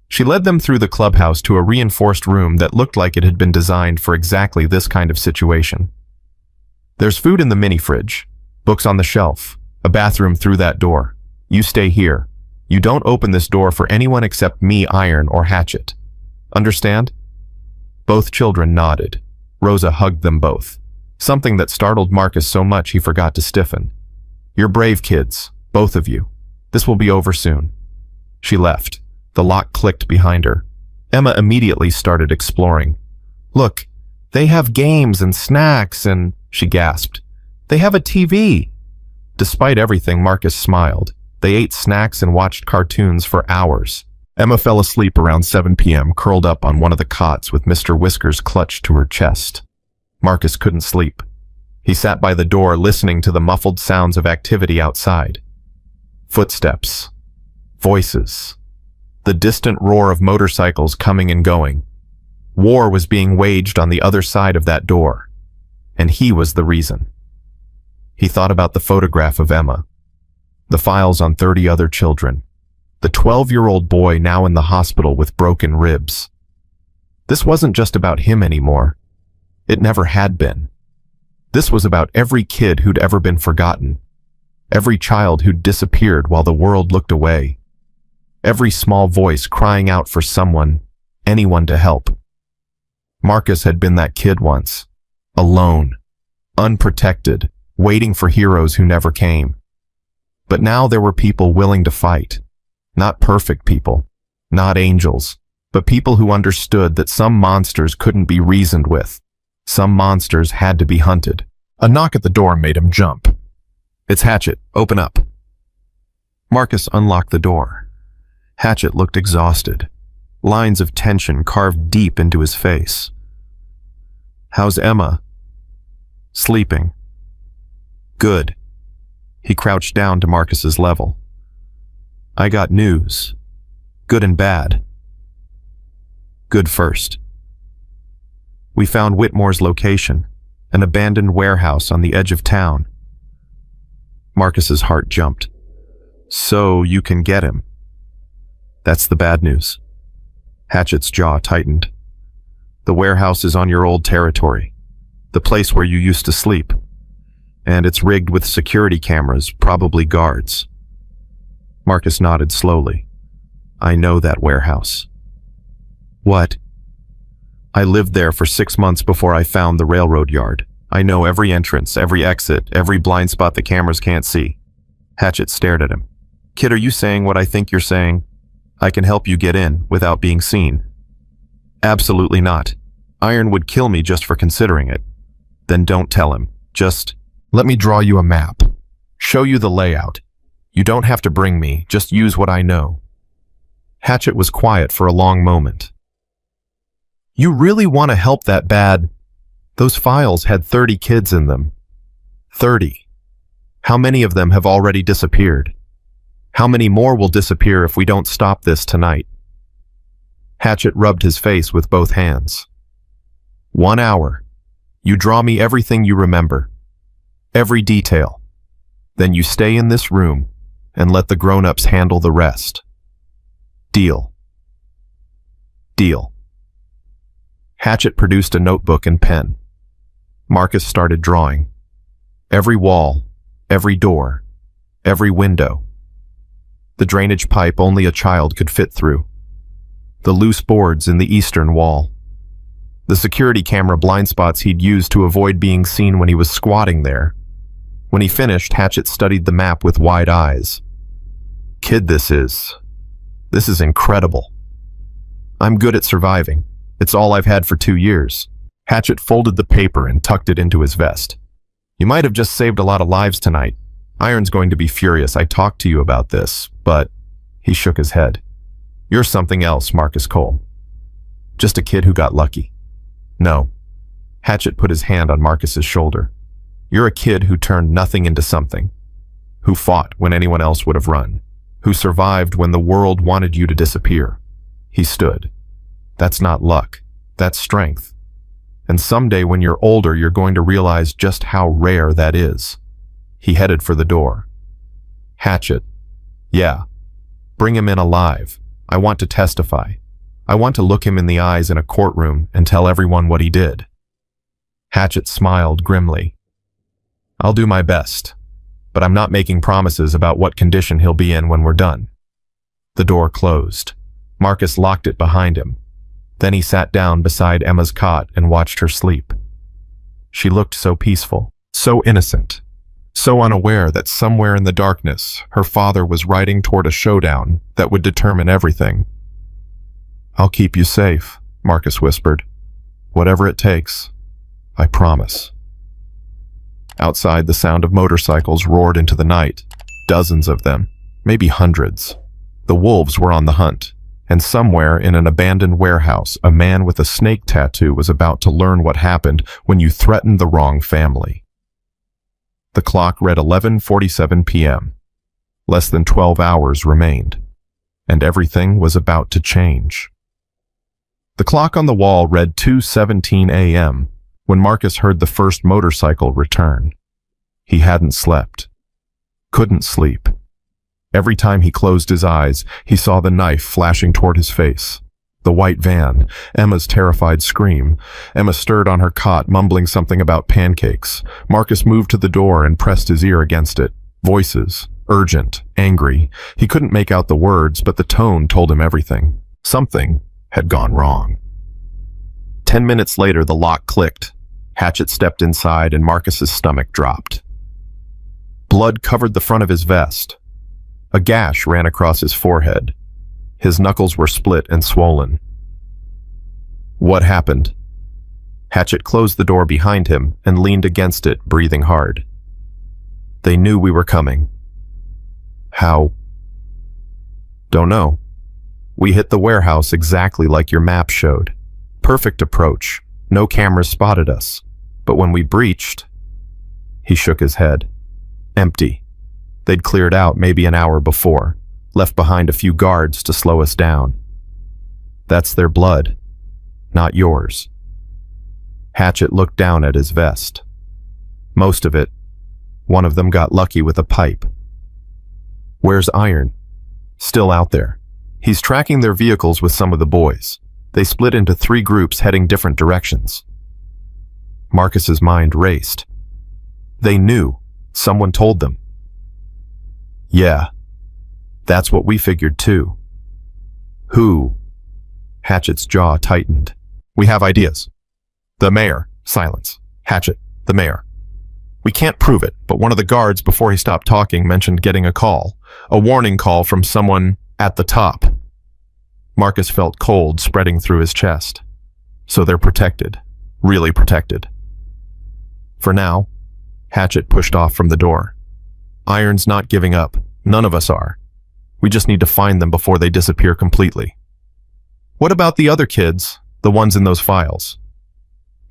She led them through the clubhouse to a reinforced room that looked like it had been designed for exactly this kind of situation. There's food in the mini fridge, books on the shelf, a bathroom through that door. You stay here. You don't open this door for anyone except me, Iron, or Hatchet. Understand? Both children nodded. Rosa hugged them both, something that startled Marcus so much he forgot to stiffen. You're brave kids, both of you. This will be over soon. She left. The lock clicked behind her. Emma immediately started exploring. Look, they have games and snacks and, she gasped, they have a TV. Despite everything, Marcus smiled. They ate snacks and watched cartoons for hours. Emma fell asleep around 7 p.m., curled up on one of the cots with Mr. Whiskers clutched to her chest. Marcus couldn't sleep. He sat by the door listening to the muffled sounds of activity outside. Footsteps. Voices. The distant roar of motorcycles coming and going. War was being waged on the other side of that door, and he was the reason. He thought about the photograph of Emma, the files on 30 other children, the 12-year-old boy now in the hospital with broken ribs. This wasn't just about him anymore. It never had been. This was about every kid who'd ever been forgotten, every child who'd disappeared while the world looked away, every small voice crying out for someone, anyone to help. Marcus had been that kid once, alone, unprotected, waiting for heroes who never came. But now there were people willing to fight. Not perfect people, not angels, but people who understood that some monsters couldn't be reasoned with. Some monsters had to be hunted. A knock at the door made him jump. "It's Hatchet. Open up." Marcus unlocked the door. Hatchet looked exhausted, lines of tension carved deep into his face. "How's Emma?" "Sleeping." "Good." He crouched down to Marcus's level. "I got news. Good and bad." "Good first." "We found Whitmore's location, an abandoned warehouse on the edge of town." Marcus's heart jumped. "So you can get him." "That's the bad news." Hatchet's jaw tightened. "The warehouse is on your old territory, the place where you used to sleep, and it's rigged with security cameras, probably guards." Marcus nodded slowly. "I know that warehouse." "What?" "I lived there for 6 months before I found the railroad yard. I know every entrance, every exit, every blind spot the cameras can't see." Hatchet stared at him. "Kid, are you saying what I think you're saying? I can help you get in without being seen." "Absolutely not. Iron would kill me just for considering it." "Then don't tell him. Just let me draw you a map. Show you the layout. You don't have to bring me, just use what I know." Hatchet was quiet for a long moment. "You really want to help that bad?" Those files had 30 kids in them. 30. How many of them have already disappeared? How many more will disappear if we don't stop this tonight? Hatchet rubbed his face with both hands. 1 hour. You draw me everything you remember. Every detail. Then you stay in this room and let the grown-ups handle the rest. Deal." "Deal." Hatchet produced a notebook and pen. Marcus started drawing. Every wall, every door, every window. The drainage pipe only a child could fit through. The loose boards in the eastern wall. The security camera blind spots he'd used to avoid being seen when he was squatting there. When he finished, Hatchet studied the map with wide eyes. "Kid, this is incredible. I'm good at surviving. It's all I've had for 2 years." Hatchet folded the paper and tucked it into his vest. "You might have just saved a lot of lives tonight. Iron's going to be furious I talked to you about this, but..." He shook his head. "You're something else, Marcus Cole. Just a kid who got lucky." "No." Hatchet put his hand on Marcus's shoulder. "You're a kid who turned nothing into something. Who fought when anyone else would have run. Who survived when the world wanted you to disappear." He stood. "That's not luck. That's strength. And someday when you're older, you're going to realize just how rare that is." He headed for the door. "Hatchet. Yeah. Bring him in alive. I want to testify. I want to look him in the eyes in a courtroom and tell everyone what he did." Hatchet smiled grimly. "I'll do my best, but I'm not making promises about what condition he'll be in when we're done." The door closed. Marcus locked it behind him. Then he sat down beside Emma's cot and watched her sleep. She looked so peaceful, so innocent, so unaware that somewhere in the darkness, her father was riding toward a showdown that would determine everything. "I'll keep you safe," Marcus whispered. "Whatever it takes, I promise." Outside, the sound of motorcycles roared into the night, dozens of them, maybe hundreds. The wolves were on the hunt, and somewhere in an abandoned warehouse, a man with a snake tattoo was about to learn what happened when you threatened the wrong family. The clock read 11:47 p.m. Less than 12 hours remained, and everything was about to change. The clock on the wall read 2:17 a.m. when Marcus heard the first motorcycle return. He hadn't slept. Couldn't sleep. Every time he closed his eyes, he saw the knife flashing toward his face. The white van, Emma's terrified scream. Emma stirred on her cot, mumbling something about pancakes. Marcus moved to the door and pressed his ear against it. Voices, urgent, angry. He couldn't make out the words, but the tone told him everything. Something had gone wrong. 10 minutes later, the lock clicked. Hatchet stepped inside and Marcus's stomach dropped. Blood covered the front of his vest. A gash ran across his forehead. His knuckles were split and swollen. What happened? Hatchet closed the door behind him and leaned against it, breathing hard. They knew we were coming. How? Don't know. We hit the warehouse exactly like your map showed. Perfect approach. No cameras spotted us. But when we breached, he shook his head. Empty. They'd cleared out maybe an hour before, left behind a few guards to slow us down. That's their blood, not yours. Hatchet looked down at his vest. Most of it. One of them got lucky with a pipe. Where's Iron? Still out there. He's tracking their vehicles with some of the boys. They split into 3 groups heading different directions. Marcus's mind raced. They knew. Someone told them. Yeah, that's what we figured too. Who? Hatchet's jaw tightened. We have ideas. The mayor. Silence. Hatchet. The mayor. We can't prove it, but one of the guards before he stopped talking mentioned getting a call. A warning call from someone at the top. Marcus felt cold spreading through his chest. So they're protected. Really protected. For now, Hatchet pushed off from the door. Iron's not giving up. None of us are. We just need to find them before they disappear completely. What about the other kids, the ones in those files?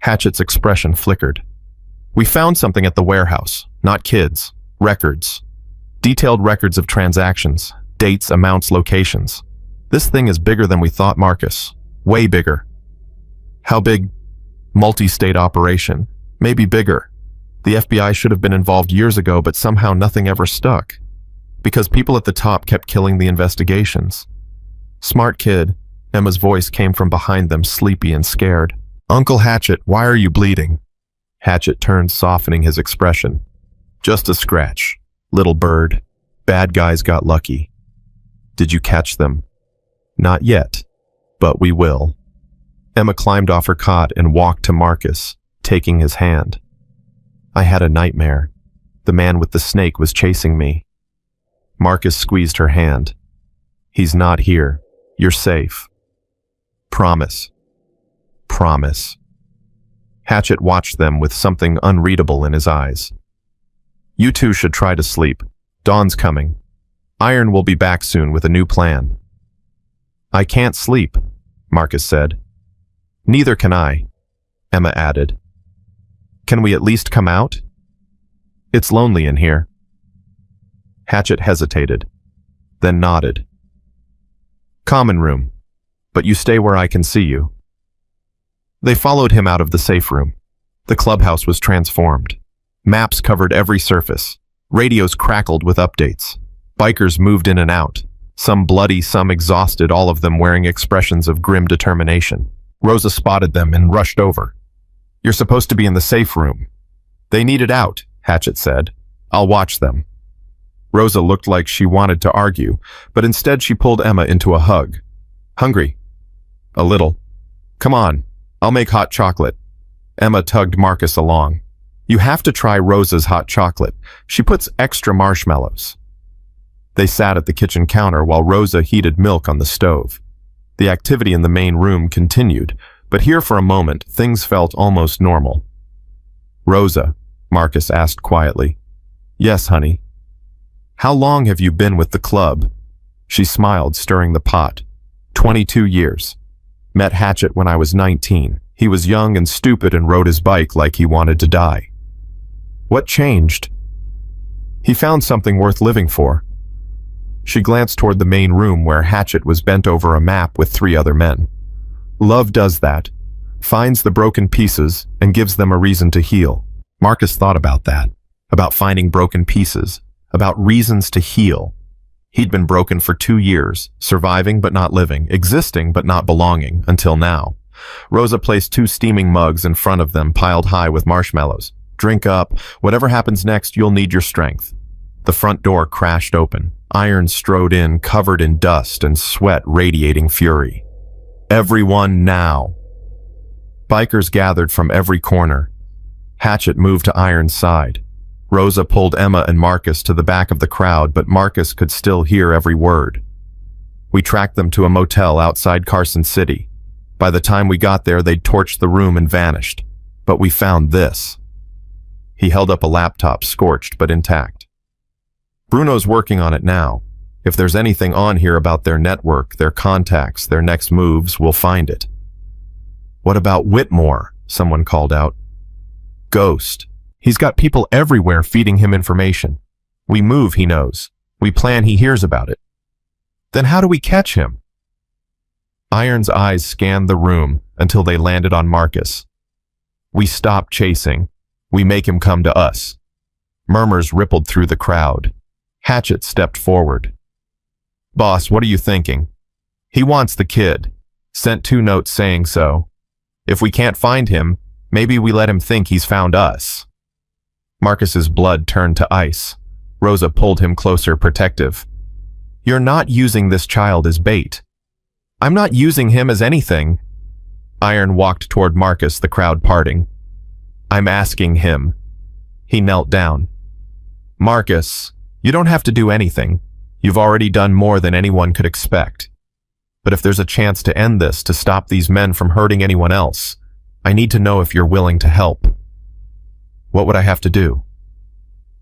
Hatchet's expression flickered. We found something at the warehouse. Not kids. Records. Detailed records of transactions. Dates, amounts, locations. This thing is bigger than we thought, Marcus. Way bigger. How big? Multi-state operation. Maybe bigger. The FBI should have been involved years ago, but somehow nothing ever stuck. Because people at the top kept killing the investigations. Smart kid. Emma's voice came from behind them, sleepy and scared. Uncle Hatchet, why are you bleeding? Hatchet turned, softening his expression. Just a scratch. Little bird. Bad guys got lucky. Did you catch them? Not yet, but we will. Emma climbed off her cot and walked to Marcus, taking his hand. I had a nightmare. The man with the snake was chasing me. Marcus squeezed her hand. He's not here. You're safe. Promise. Promise. Hatchet watched them with something unreadable in his eyes. You two should try to sleep. Dawn's coming. Iron will be back soon with a new plan. I can't sleep, Marcus said. Neither can I, Emma added. Can we at least come out? It's lonely in here. Hatchet hesitated, then nodded. Common room, but you stay where I can see you. They followed him out of the safe room. The clubhouse was transformed. Maps covered every surface. Radios crackled with updates. Bikers moved in and out. Some bloody, some exhausted, all of them wearing expressions of grim determination. Rosa spotted them and rushed over. You're supposed to be in the safe room. They need it out, Hatchet said. I'll watch them. Rosa looked like she wanted to argue, but instead she pulled Emma into a hug. Hungry? A little. Come on, I'll make hot chocolate. Emma tugged Marcus along. You have to try Rosa's hot chocolate. She puts extra marshmallows. They sat at the kitchen counter while Rosa heated milk on the stove. The activity in the main room continued, but here for a moment things felt almost normal. Rosa, Marcus asked quietly. Yes, honey. How long have you been with the club? She smiled, stirring the pot. 22 years. Met Hatchet when I was 19. He was young and stupid and rode his bike like he wanted to die. What changed? He found something worth living for. She glanced toward the main room where Hatchet was bent over a map with 3 other men. Love does that. Finds the broken pieces and gives them a reason to heal. Marcus thought about that. About finding broken pieces. About reasons to heal. He'd been broken for 2 years, surviving but not living, existing but not belonging, until now. Rosa placed 2 steaming mugs in front of them, piled high with marshmallows. Drink up. Whatever happens next, you'll need your strength. The front door crashed open. Iron strode in, covered in dust and sweat radiating fury. Everyone now. Bikers gathered from every corner. Hatchet moved to Iron's side. Rosa pulled Emma and Marcus to the back of the crowd, but Marcus could still hear every word. We tracked them to a motel outside Carson City. By the time we got there, they'd torched the room and vanished. But we found this. He held up a laptop, scorched but intact. Bruno's working on it now. If there's anything on here about their network, their contacts, their next moves, we'll find it. What about Whitmore? Someone called out. Ghost. He's got people everywhere feeding him information. We move, he knows. We plan, he hears about it. Then how do we catch him? Iron's eyes scanned the room until they landed on Marcus. We stop chasing. We make him come to us. Murmurs rippled through the crowd. Hatchet stepped forward. Boss, what are you thinking? He wants the kid. Sent 2 notes saying so. If we can't find him, maybe we let him think he's found us. Marcus's blood turned to ice. Rosa pulled him closer, protective. You're not using this child as bait. I'm not using him as anything. Iron walked toward Marcus, the crowd parting. I'm asking him. He knelt down. Marcus, you don't have to do anything. You've already done more than anyone could expect. But if there's a chance to end this, to stop these men from hurting anyone else, I need to know if you're willing to help. What would I have to do?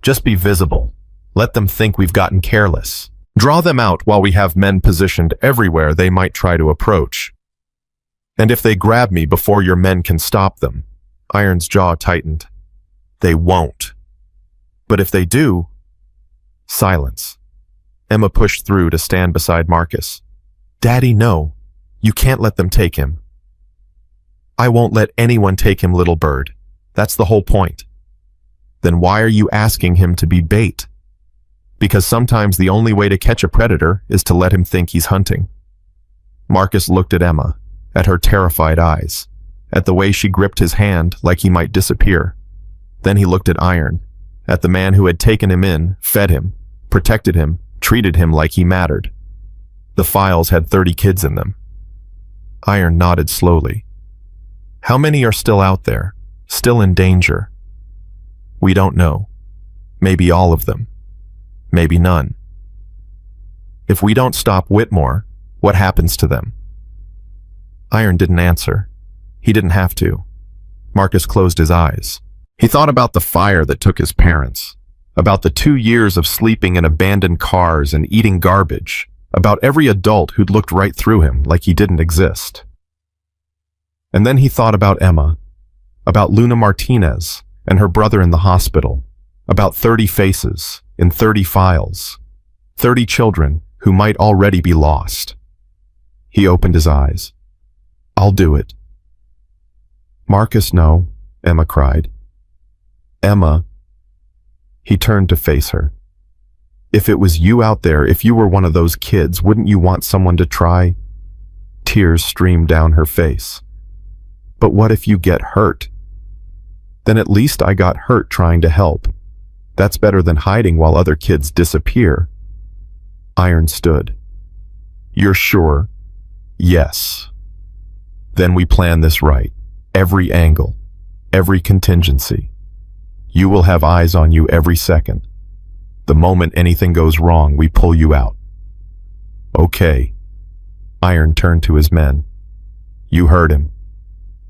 Just be visible. Let them think we've gotten careless. Draw them out while we have men positioned everywhere they might try to approach. And if they grab me before your men can stop them, Iron's jaw tightened. They won't. But if they do... Silence. Emma pushed through to stand beside Marcus. Daddy, no. You can't let them take him. I won't let anyone take him, little bird. That's the whole point. Then why are you asking him to be bait? Because sometimes the only way to catch a predator is to let him think he's hunting. Marcus looked at Emma, at her terrified eyes, at the way she gripped his hand like he might disappear. Then he looked at Iron, at the man who had taken him in, fed him, protected him, treated him like he mattered. The files had 30 kids in them. Iron nodded slowly. How many are still out there, still in danger? We don't know. Maybe all of them. Maybe none. If we don't stop Whitmore, what happens to them? Iron didn't answer. He didn't have to. Marcus closed his eyes. He thought about the fire that took his parents, about the 2 years of sleeping in abandoned cars and eating garbage, about every adult who'd looked right through him like he didn't exist. And then he thought about Emma, about Luna Martinez and her brother in the hospital, about 30 faces in 30 files, 30 children who might already be lost. He opened his eyes. I'll do it. Marcus, no, Emma cried. Emma. He turned to face her. If it was you out there, if you were one of those kids, wouldn't you want someone to try? Tears streamed down her face. But what if you get hurt? Then at least I got hurt trying to help. That's better than hiding while other kids disappear. Iron stood. You're sure? Yes. Then we plan this right. Every angle, every contingency. You will have eyes on you every second. The moment anything goes wrong, we pull you out. Okay. Iron turned to his men. You heard him.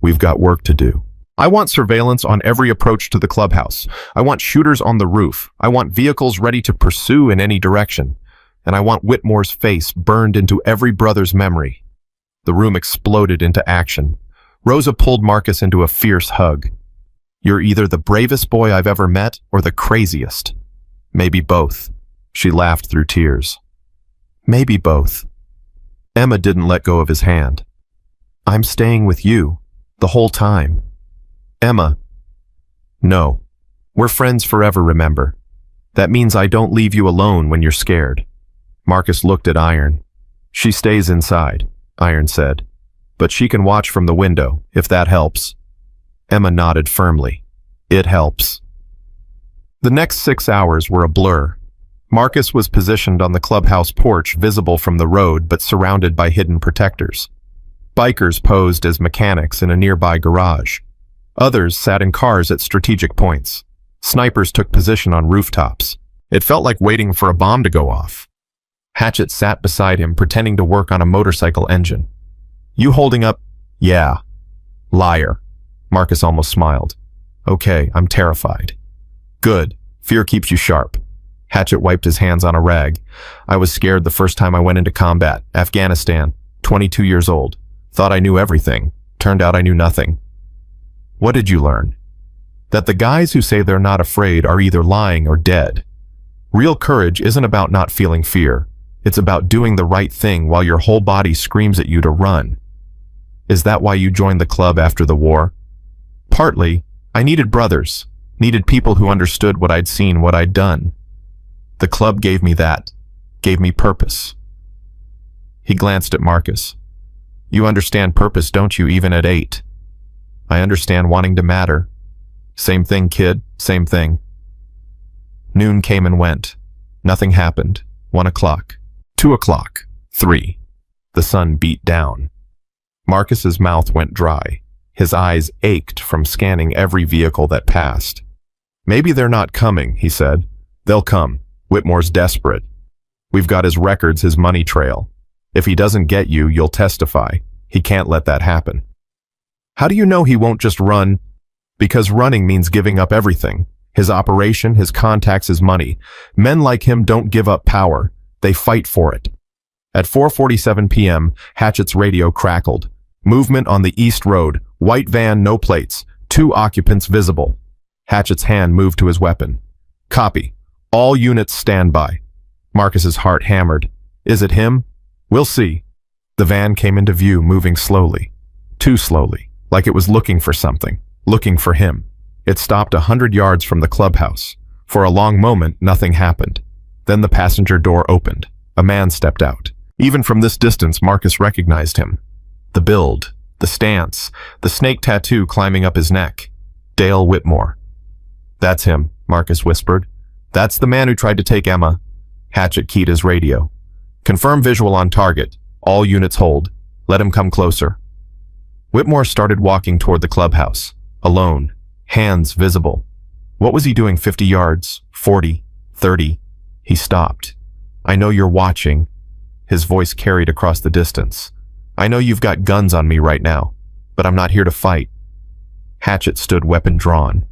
We've got work to do. I want surveillance on every approach to the clubhouse. I want shooters on the roof. I want vehicles ready to pursue in any direction. And I want Whitmore's face burned into every brother's memory. The room exploded into action. Rosa pulled Marcus into a fierce hug. You're either the bravest boy I've ever met or the craziest. Maybe both. She laughed through tears. Maybe both. Emma didn't let go of his hand. I'm staying with you, the whole time. Emma. No. We're friends forever, remember. That means I don't leave you alone when you're scared. Marcus looked at Iron. She stays inside, Iron said. But she can watch from the window, if that helps. Emma nodded firmly. It helps. The next 6 hours were a blur. Marcus was positioned on the clubhouse porch, visible from the road but surrounded by hidden protectors. Bikers posed as mechanics in a nearby garage. Others sat in cars at strategic points. Snipers took position on rooftops. It felt like waiting for a bomb to go off. Hatchet sat beside him, pretending to work on a motorcycle engine. You holding up? Yeah. Liar. Marcus almost smiled. Okay, I'm terrified. Good. Fear keeps you sharp. Hatchet wiped his hands on a rag. I was scared the first time I went into combat. Afghanistan. 22 years old. Thought I knew everything. Turned out I knew nothing. What did you learn? That the guys who say they're not afraid are either lying or dead. Real courage isn't about not feeling fear. It's about doing the right thing while your whole body screams at you to run. Is that why you joined the club after the war? Partly. I needed brothers. Needed people who understood what I'd seen, what I'd done. The club gave me that. Gave me purpose. He glanced at Marcus. You understand purpose, don't you, even at 8? I understand wanting to matter. Same thing, kid. Same thing. Noon came and went. Nothing happened. 1 o'clock. 2 o'clock. 3. The sun beat down. Marcus's mouth went dry. His eyes ached from scanning every vehicle that passed. Maybe they're not coming, he said. They'll come. Whitmore's desperate. We've got his records, his money trail. If he doesn't get you, you'll testify. He can't let that happen. How do you know he won't just run? Because running means giving up everything. His operation, his contacts, his money. Men like him don't give up power. They fight for it. At 4:47 p.m., Hatchet's radio crackled. Movement on the East Road. White van, no plates. 2 occupants visible. Hatchet's hand moved to his weapon. Copy. All units stand by. Marcus's heart hammered. Is it him? We'll see. The van came into view, moving slowly. Too slowly. Like it was looking for something. Looking for him. It stopped 100 yards from the clubhouse. For a long moment, nothing happened. Then the passenger door opened. A man stepped out. Even from this distance, Marcus recognized him. The build, the stance, the snake tattoo climbing up his neck. Dale Whitmore. That's him, Marcus whispered. That's the man who tried to take Emma. Hatchet keyed his radio. Confirm visual on target. All units hold. Let him come closer. Whitmore started walking toward the clubhouse. Alone. Hands visible. What was he doing 50 yards? 40? 30? He stopped. I know you're watching. His voice carried across the distance. I know you've got guns on me right now, but I'm not here to fight. Hatchet stood, weapon drawn.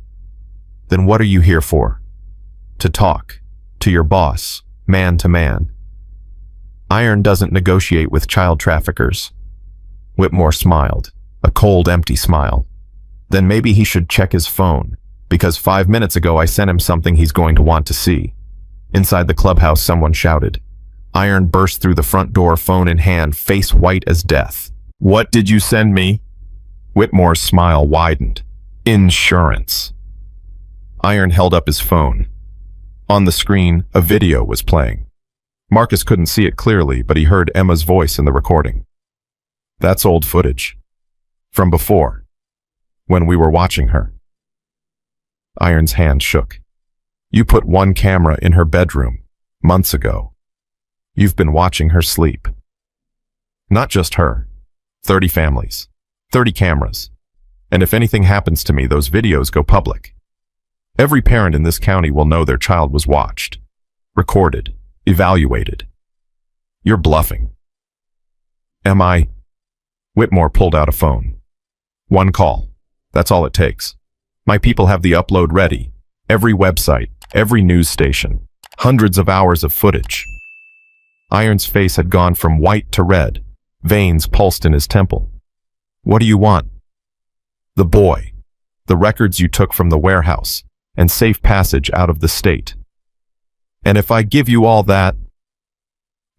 Then what are you here for? To talk. To your boss. Man to man. Iron doesn't negotiate with child traffickers. Whitmore smiled. A cold, empty smile. Then maybe he should check his phone, because 5 minutes ago I sent him something he's going to want to see. Inside the clubhouse, someone shouted. Iron burst through the front door, phone in hand, face white as death. What did you send me? Whitmore's smile widened. Insurance. Iron held up his phone. On the screen, a video was playing. Marcus couldn't see it clearly, but he heard Emma's voice in the recording. That's old footage. From before. When we were watching her. Iron's hand shook. You put one camera in her bedroom, months ago. You've been watching her sleep. Not just her. 30 families. 30 cameras. And if anything happens to me, those videos go public. Every parent in this county will know their child was watched, recorded, evaluated. You're bluffing. Am I? Whitmore pulled out a phone. One call. That's all it takes. My people have the upload ready. Every website, every news station, hundreds of hours of footage. Iron's face had gone from white to red. Veins pulsed in his temple. What do you want? The boy. The records you took from the warehouse, and safe passage out of the state. And if I give you all that,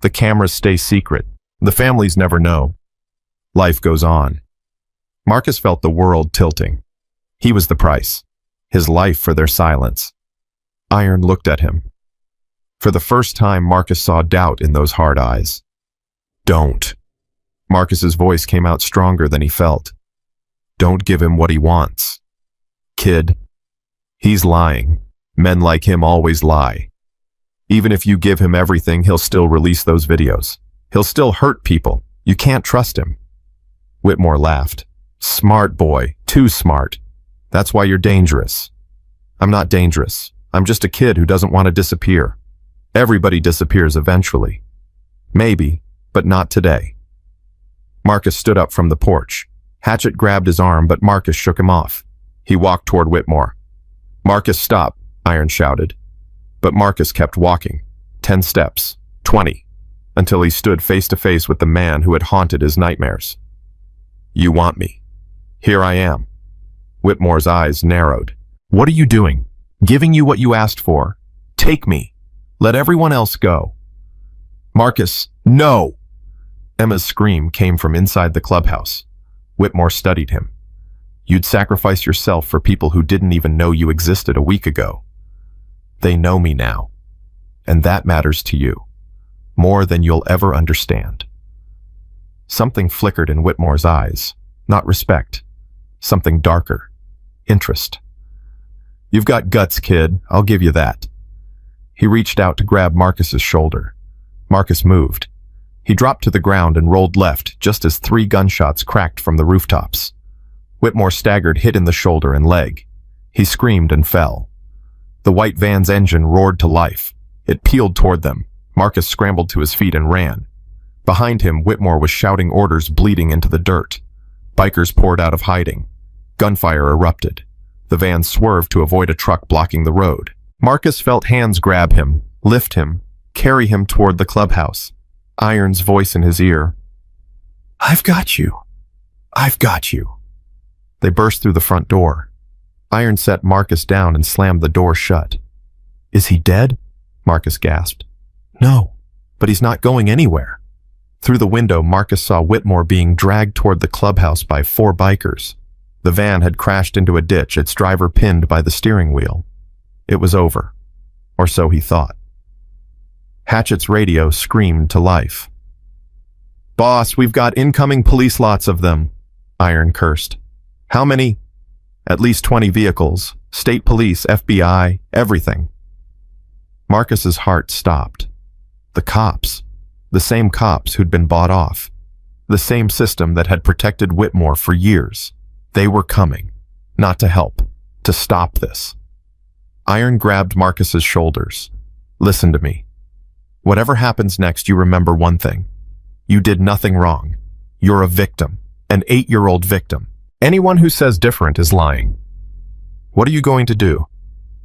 the cameras stay secret. The families never know. Life goes on. Marcus felt the world tilting. He was the price. His life for their silence. Iron looked at him. For the first time, Marcus saw doubt in those hard eyes. Don't. Marcus's voice came out stronger than he felt. Don't give him what he wants. Kid, he's lying. Men like him always lie. Even if you give him everything, he'll still release those videos. He'll still hurt people. You can't trust him. Whitmore laughed. Smart boy, too smart. That's why you're dangerous. I'm not dangerous. I'm just a kid who doesn't want to disappear. Everybody disappears eventually. Maybe, but not today. Marcus stood up from the porch. Hatchet grabbed his arm, but Marcus shook him off. He walked toward Whitmore. Marcus, stop, Iron shouted. But Marcus kept walking. 10 steps, 20, until he stood face to face with the man who had haunted his nightmares. You want me. Here I am. Whitmore's eyes narrowed. What are you doing? Giving you what you asked for. Take me. Let everyone else go. Marcus, no! Emma's scream came from inside the clubhouse. Whitmore studied him. You'd sacrifice yourself for people who didn't even know you existed a week ago. They know me now. And that matters to you. More than you'll ever understand. Something flickered in Whitmore's eyes. Not respect. Something darker. Interest. You've got guts, kid. I'll give you that. He reached out to grab Marcus's shoulder. Marcus moved. He dropped to the ground and rolled left just as 3 gunshots cracked from the rooftops. Whitmore staggered, hit in the shoulder and leg. He screamed and fell. The white van's engine roared to life. It peeled toward them. Marcus scrambled to his feet and ran. Behind him, Whitmore was shouting orders, bleeding into the dirt. Bikers poured out of hiding. Gunfire erupted. The van swerved to avoid a truck blocking the road. Marcus felt hands grab him, lift him, carry him toward the clubhouse. Iron's voice in his ear. I've got you. I've got you. They burst through the front door. Iron set Marcus down and slammed the door shut. Is he dead? Marcus gasped. No, but he's not going anywhere. Through the window, Marcus saw Whitmore being dragged toward the clubhouse by 4 bikers. The van had crashed into a ditch, its driver pinned by the steering wheel. It was over. Or so he thought. Hatchet's radio screamed to life. Boss, we've got incoming police, lots of them, Iron cursed. How many? At least 20 vehicles. State police, FBI, everything. Marcus's heart stopped. The cops. The same cops who'd been bought off. The same system that had protected Whitmore for years. They were coming. Not to help. To stop this. Iron grabbed Marcus's shoulders. Listen to me. Whatever happens next, you remember one thing. You did nothing wrong. You're a victim. An 8-year-old victim. Anyone who says different is lying. What are you going to do?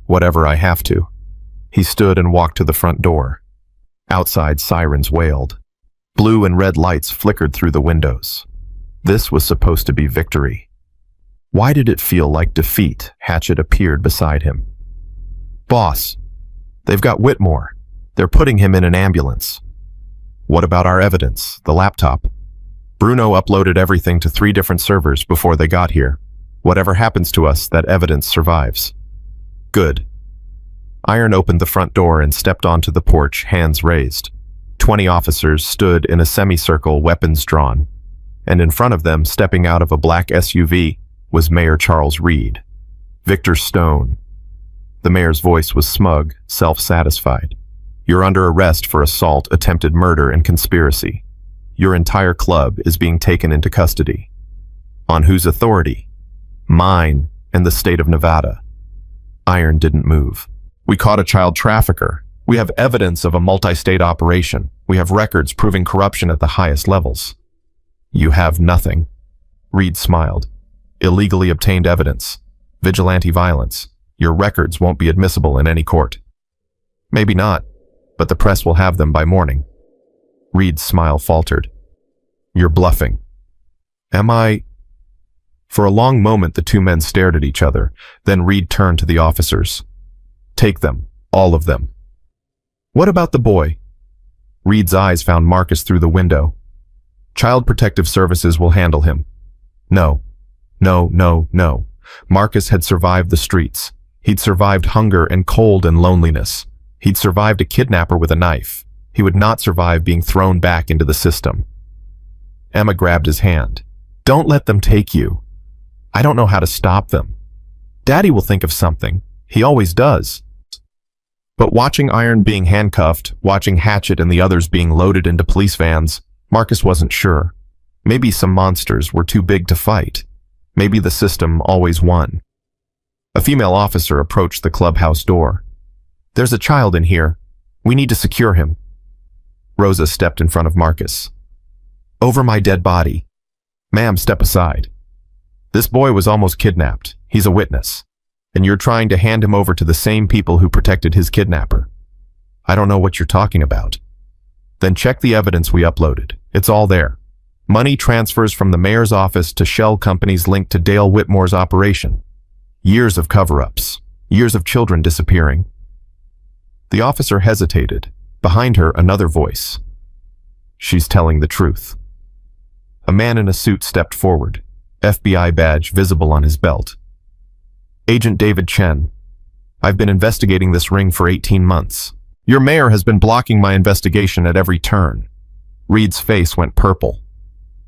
Whatever I have to. He stood and walked to the front door. Outside, sirens wailed. Blue and red lights flickered through the windows. This was supposed to be victory. Why did it feel like defeat? Hatchet appeared beside him. Boss, they've got Whitmore. They're putting him in an ambulance. What about our evidence, the laptop? Bruno uploaded everything to 3 different servers before they got here. Whatever happens to us, that evidence survives. Good. Iron opened the front door and stepped onto the porch, hands raised. 20 officers stood in a semicircle, weapons drawn. And in front of them, stepping out of a black SUV, was Mayor Charles Reed. Victor Stone. The mayor's voice was smug, self-satisfied. You're under arrest for assault, attempted murder, and conspiracy. Your entire club is being taken into custody. On whose authority? Mine and the state of Nevada. Iron didn't move. We caught a child trafficker. We have evidence of a multi-state operation. We have records proving corruption at the highest levels. You have nothing. Reed smiled. Illegally obtained evidence. Vigilante violence. Your records won't be admissible in any court. Maybe not, but the press will have them by morning. Reed's smile faltered. You're bluffing. Am I? For a long moment the two men stared at each other, then Reed turned to the officers. Take them, all of them. What about the boy? Reed's eyes found Marcus through the window. Child Protective Services will handle him. No. No, no, no. Marcus had survived the streets. He'd survived hunger and cold and loneliness. He'd survived a kidnapper with a knife. He would not survive being thrown back into the system. Emma grabbed his hand. Don't let them take you. I don't know how to stop them. Daddy will think of something. He always does. But watching Iron being handcuffed, watching Hatchet and the others being loaded into police vans, Marcus wasn't sure. Maybe some monsters were too big to fight. Maybe the system always won. A female officer approached the clubhouse door. There's a child in here. We need to secure him. Rosa stepped in front of Marcus. Over my dead body. Ma'am, step aside. This boy was almost kidnapped. He's a witness. And you're trying to hand him over to the same people who protected his kidnapper. I don't know what you're talking about. Then check the evidence we uploaded. It's all there. Money transfers from the mayor's office to shell companies linked to Dale Whitmore's operation. Years of cover-ups. Years of children disappearing. The officer hesitated. Behind her, another voice. She's telling the truth. A man in a suit stepped forward, FBI badge visible on his belt. Agent David Chen. I've been investigating this ring for 18 months. Your mayor has been blocking my investigation at every turn. Reed's face went purple.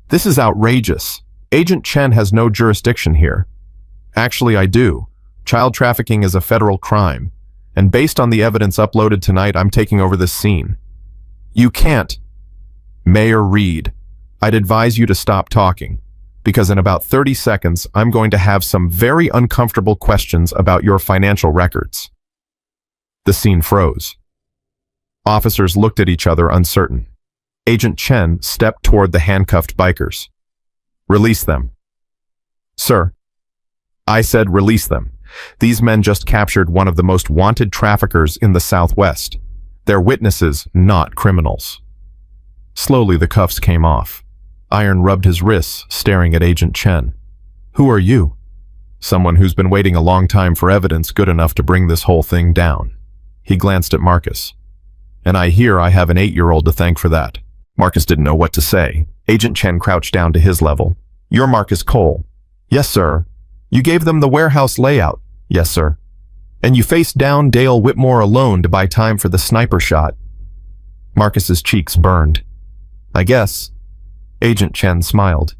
This is outrageous. Agent Chen has no jurisdiction here. Actually, I do. Child trafficking is a federal crime. And based on the evidence uploaded tonight, I'm taking over this scene. You can't. Mayor Reed, I'd advise you to stop talking, because in about 30 seconds, I'm going to have some very uncomfortable questions about your financial records. The scene froze. Officers looked at each other uncertain. Agent Chen stepped toward the handcuffed bikers. Release them. Sir. I said release them. These men just captured one of the most wanted traffickers in the Southwest. They're witnesses, not criminals. Slowly the cuffs came off. Iron rubbed his wrists, staring at Agent Chen. Who are you? Someone who's been waiting a long time for evidence good enough to bring this whole thing down. He glanced at Marcus. And I hear I have an 8-year-old to thank for that. Marcus didn't know what to say. Agent Chen crouched down to his level. You're Marcus Cole. Yes, sir. You gave them the warehouse layout. Yes, sir. And you faced down Dale Whitmore alone to buy time for the sniper shot. Marcus's cheeks burned. I guess. Agent Chen smiled.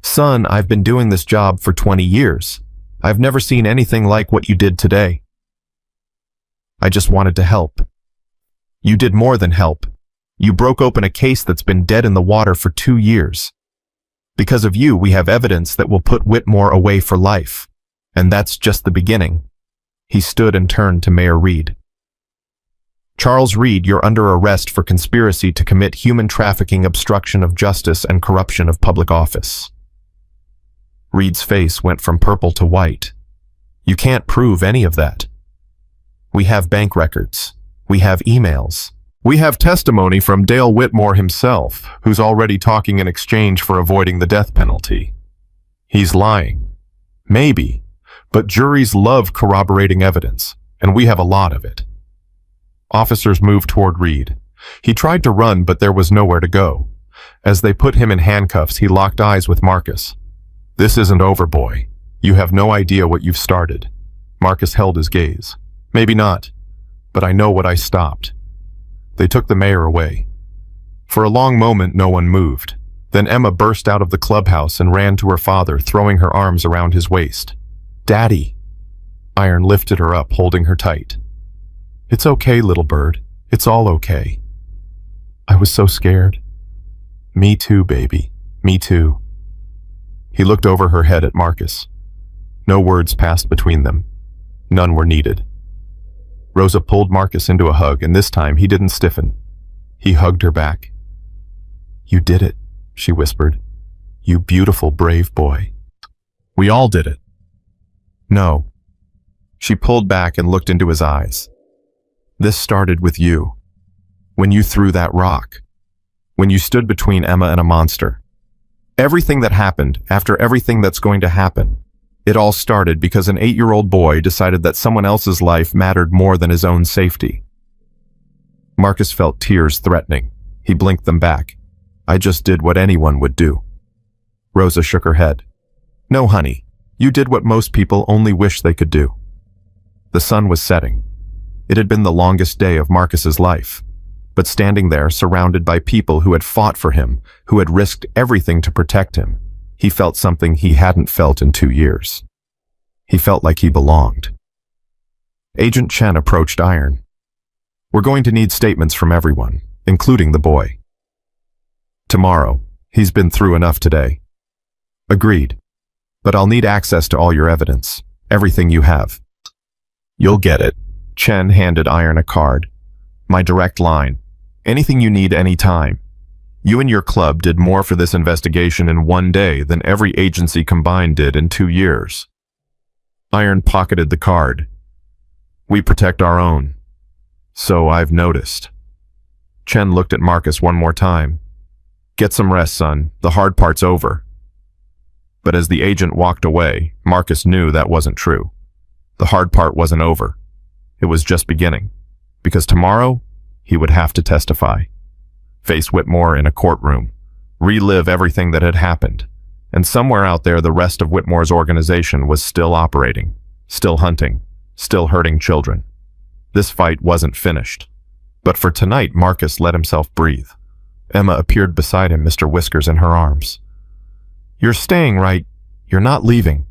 Son, I've been doing this job for 20 years. I've never seen anything like what you did today. I just wanted to help. You did more than help. You broke open a case that's been dead in the water for 2 years. Because of you, we have evidence that will put Whitmore away for life. And that's just the beginning. He stood and turned to Mayor Reed. Charles Reed, you're under arrest for conspiracy to commit human trafficking, obstruction of justice, and corruption of public office. Reed's face went from purple to white. You can't prove any of that. We have bank records. We have emails. We have testimony from Dale Whitmore himself, who's already talking in exchange for avoiding the death penalty. He's lying. Maybe, but juries love corroborating evidence, and we have a lot of it. Officers moved toward Reed. He tried to run, but there was nowhere to go. As they put him in handcuffs, he locked eyes with Marcus. This isn't over, boy. You have no idea what you've started. Marcus held his gaze. Maybe not, but I know what I stopped. They took the mayor away. For a long moment, no one moved. Then Emma burst out of the clubhouse and ran to her father, throwing her arms around his waist. Daddy! Iron lifted her up, holding her tight. It's okay, little bird. It's all okay. I was so scared. Me too, baby. Me too. He looked over her head at Marcus. No words passed between them. None were needed. Rosa pulled Marcus into a hug, and this time he didn't stiffen. He hugged her back. You did it, she whispered. You beautiful, brave boy. We all did it. No. She pulled back and looked into his eyes. This started with you. When you threw that rock. When you stood between Emma and a monster. Everything that happened, after everything that's going to happen, it all started because an 8-year-old boy decided that someone else's life mattered more than his own safety. Marcus felt tears threatening. He blinked them back. I just did what anyone would do. Rosa shook her head. No, honey. You did what most people only wish they could do. The sun was setting. It had been the longest day of Marcus's life. But standing there, surrounded by people who had fought for him, who had risked everything to protect him, he felt something he hadn't felt in 2 years. He felt like he belonged. Agent Chen approached Iron. We're going to need statements from everyone, including the boy. Tomorrow. He's been through enough today. Agreed. But I'll need access to all your evidence, everything you have. You'll get it. Chen handed Iron a card. My direct line. Anything you need anytime. You and your club did more for this investigation in 1 day than every agency combined did in 2 years. Iron pocketed the card. We protect our own. So I've noticed. Chen looked at Marcus one more time. Get some rest, son. The hard part's over. But as the agent walked away, Marcus knew that wasn't true. The hard part wasn't over. It was just beginning. Because tomorrow, he would have to testify. Face Whitmore in a courtroom. Relive everything that had happened. And somewhere out there, the rest of Whitmore's organization was still operating. Still hunting. Still hurting children. This fight wasn't finished. But for tonight, Marcus let himself breathe. Emma appeared beside him, Mr. Whiskers in her arms. You're staying, right? You're not leaving.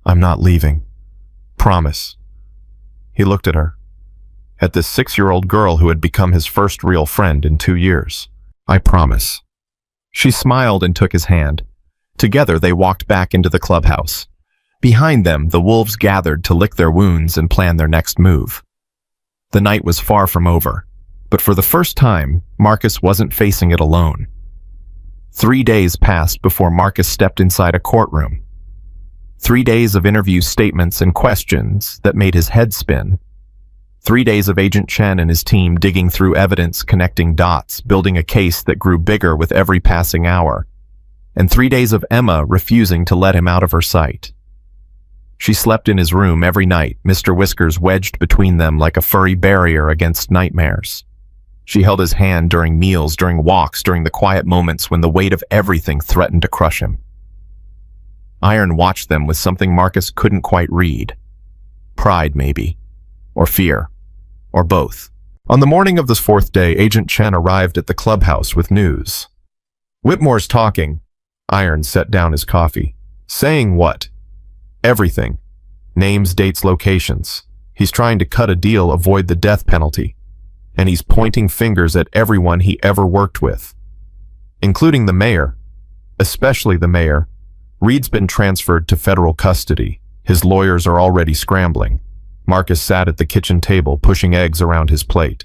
I'm not leaving. Promise. He looked at her. At this 6-year-old girl who had become his first real friend in 2 years. I promise. She smiled and took his hand. Together they walked back into the clubhouse. Behind them, the wolves gathered to lick their wounds and plan their next move. The night was far from over, but for the first time, Marcus wasn't facing it alone. 3 days passed before Marcus stepped inside a courtroom. 3 days of interview statements and questions that made his head spin. 3 days of Agent Chen and his team digging through evidence, connecting dots, building a case that grew bigger with every passing hour. And 3 days of Emma refusing to let him out of her sight. She slept in his room every night, Mr. Whiskers wedged between them like a furry barrier against nightmares. She held his hand during meals, during walks, during the quiet moments when the weight of everything threatened to crush him. Iron watched them with something Marcus couldn't quite read. Pride, maybe. Or fear. Or both. On the morning of this 4th day, Agent Chen arrived at the clubhouse with news. Whitmore's talking. Iron set down his coffee. Saying what? Everything. Names, dates, locations. He's trying to cut a deal, avoid the death penalty. And he's pointing fingers at everyone he ever worked with. Including the mayor. Especially the mayor. Reed's been transferred to federal custody. His lawyers are already scrambling. Marcus sat at the kitchen table, pushing eggs around his plate.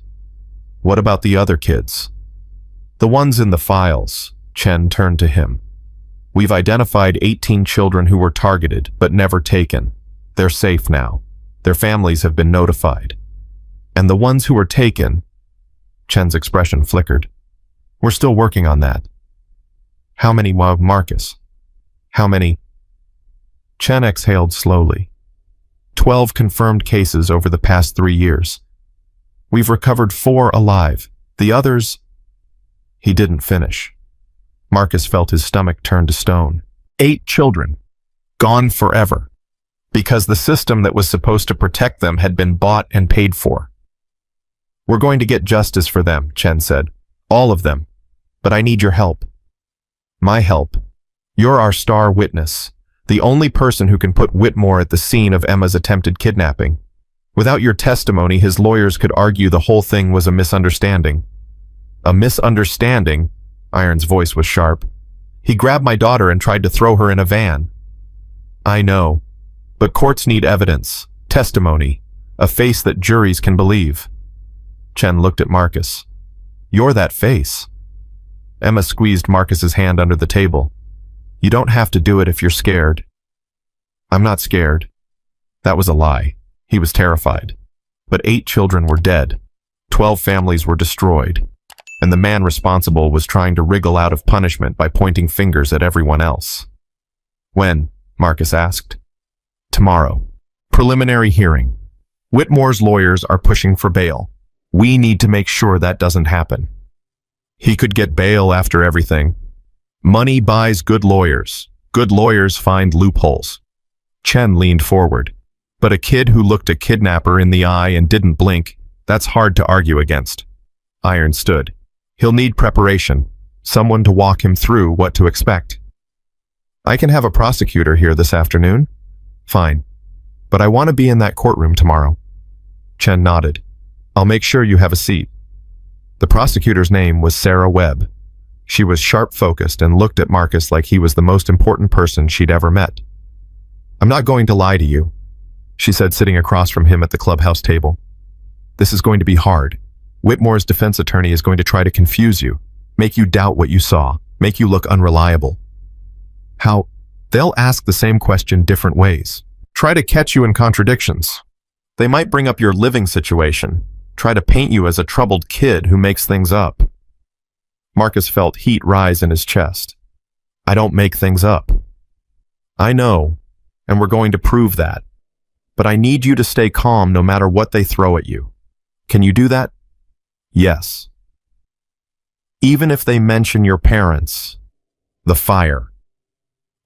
What about the other kids? The ones in the files. Chen turned to him. We've identified 18 children who were targeted, but never taken. They're safe now. Their families have been notified. And the ones who were taken, Chen's expression flickered. We're still working on that. How many, Marcus? How many? Chen exhaled slowly. 12 confirmed cases over the past 3 years. We've recovered 4 alive. The others... He didn't finish. Marcus felt his stomach turn to stone. 8 children. Gone forever. Because the system that was supposed to protect them had been bought and paid for. We're going to get justice for them, Chen said. All of them. But I need your help. My help. You're our star witness. The only person who can put Whitmore at the scene of Emma's attempted kidnapping. Without your testimony, his lawyers could argue the whole thing was a misunderstanding. A misunderstanding? Iron's voice was sharp. He grabbed my daughter and tried to throw her in a van. I know. But courts need evidence, testimony, a face that juries can believe. Chen looked at Marcus. You're that face. Emma squeezed Marcus's hand under the table. You don't have to do it if you're scared. I'm not scared. That was a lie. He was terrified. But 8 children were dead. 12 families were destroyed. And the man responsible was trying to wriggle out of punishment by pointing fingers at everyone else. When? Marcus asked. Tomorrow. Preliminary hearing. Whitmore's lawyers are pushing for bail. We need to make sure that doesn't happen. He could get bail after everything. Money buys good lawyers. Good lawyers find loopholes. Chen leaned forward. But a kid who looked a kidnapper in the eye and didn't blink, that's hard to argue against. Iron stood. He'll need preparation, someone to walk him through what to expect. I can have a prosecutor here this afternoon. Fine. But I want to be in that courtroom tomorrow. Chen nodded. I'll make sure you have a seat. The prosecutor's name was Sarah Webb. She was sharp-focused and looked at Marcus like he was the most important person she'd ever met. I'm not going to lie to you, she said, sitting across from him at the clubhouse table. This is going to be hard. Whitmore's defense attorney is going to try to confuse you, make you doubt what you saw, make you look unreliable. How? They'll ask the same question different ways. Try to catch you in contradictions. They might bring up your living situation, try to paint you as a troubled kid who makes things up. Marcus felt heat rise in his chest. I don't make things up. I know, and we're going to prove that. But I need you to stay calm no matter what they throw at you. Can you do that? Yes. Even if they mention your parents. The fire.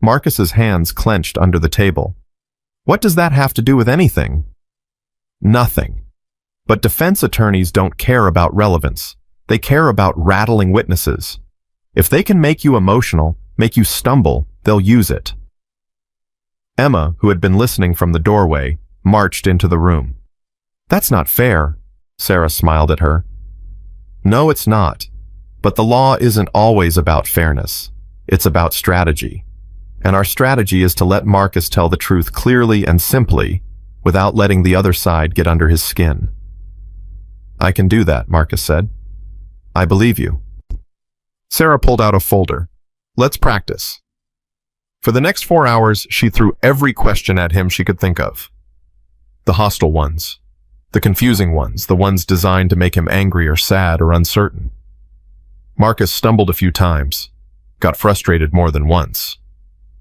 Marcus's hands clenched under the table. What does that have to do with anything? Nothing. But defense attorneys don't care about relevance. They care about rattling witnesses. If they can make you emotional, make you stumble, they'll use it. Emma, who had been listening from the doorway, marched into the room. That's not fair, Sarah smiled at her. No, it's not. But the law isn't always about fairness. It's about strategy. And our strategy is to let Marcus tell the truth clearly and simply, without letting the other side get under his skin. I can do that, Marcus said. I believe you. Sarah pulled out a folder. Let's practice. For the next 4 hours, she threw every question at him she could think of. The hostile ones, the confusing ones, the ones designed to make him angry or sad or uncertain. Marcus stumbled a few times, got frustrated more than once.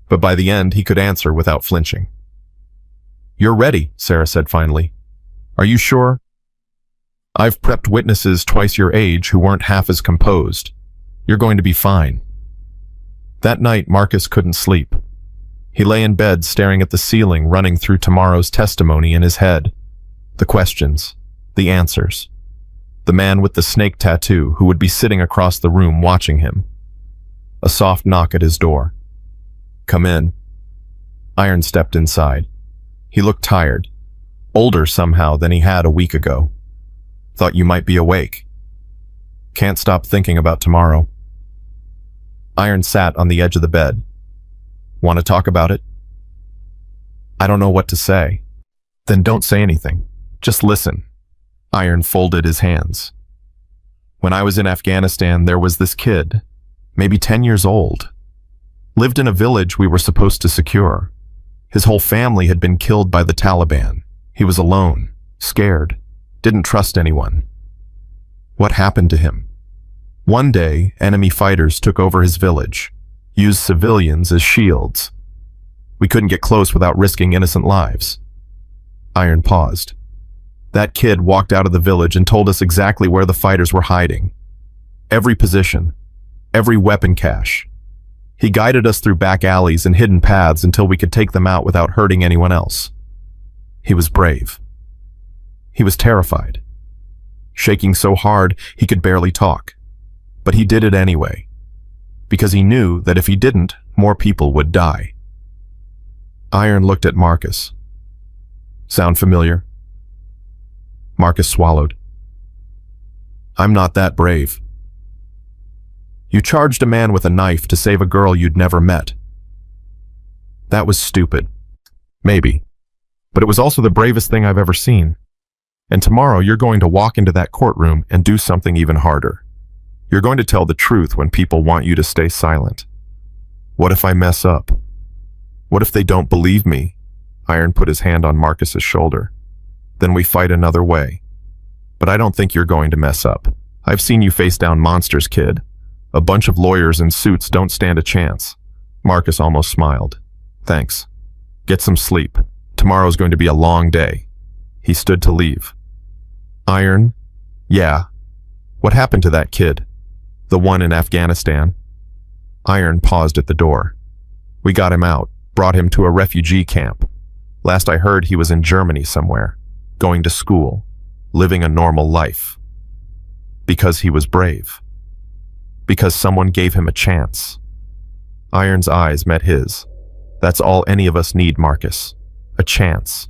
But by the end, he could answer without flinching. You're ready, Sarah said finally. Are you sure? I've prepped witnesses twice your age who weren't half as composed. You're going to be fine. That night, Marcus couldn't sleep. He lay in bed staring at the ceiling, running through tomorrow's testimony in his head. The questions, the answers. The man with the snake tattoo who would be sitting across the room watching him. A soft knock at his door. Come in. Iron stepped inside. He looked tired, older somehow than he had a week ago. Thought you might be awake. Can't stop thinking about tomorrow. Iron sat on the edge of the bed. Want to talk about it? I don't know what to say. Then don't say anything. Just listen. Iron folded his hands. When I was in Afghanistan, there was this kid, maybe 10 years old. Lived in a village we were supposed to secure. His whole family had been killed by the Taliban. He was alone, scared, didn't trust anyone. What happened to him? One day, enemy fighters took over his village, used civilians as shields. We couldn't get close without risking innocent lives. Iron paused. That kid walked out of the village and told us exactly where the fighters were hiding. Every position, every weapon cache. He guided us through back alleys and hidden paths until we could take them out without hurting anyone else. He was brave. He was terrified, shaking so hard he could barely talk. But he did it anyway, because he knew that if he didn't, more people would die. Iron looked at Marcus. Sound familiar? Marcus swallowed. I'm not that brave. You charged a man with a knife to save a girl you'd never met. That was stupid. Maybe. But it was also the bravest thing I've ever seen. And tomorrow you're going to walk into that courtroom and do something even harder. You're going to tell the truth when people want you to stay silent. What if I mess up? What if they don't believe me? Iron put his hand on Marcus's shoulder. Then we fight another way. But I don't think you're going to mess up. I've seen you face down monsters, kid. A bunch of lawyers in suits don't stand a chance. Marcus almost smiled. Thanks. Get some sleep. Tomorrow's going to be a long day. He stood to leave. Iron? Yeah. What happened to that kid? The one in Afghanistan? Iron paused at the door. We got him out, brought him to a refugee camp. Last I heard, he was in Germany somewhere, going to school, living a normal life. Because he was brave. Because someone gave him a chance. Iron's eyes met his. That's all any of us need, Marcus. A chance.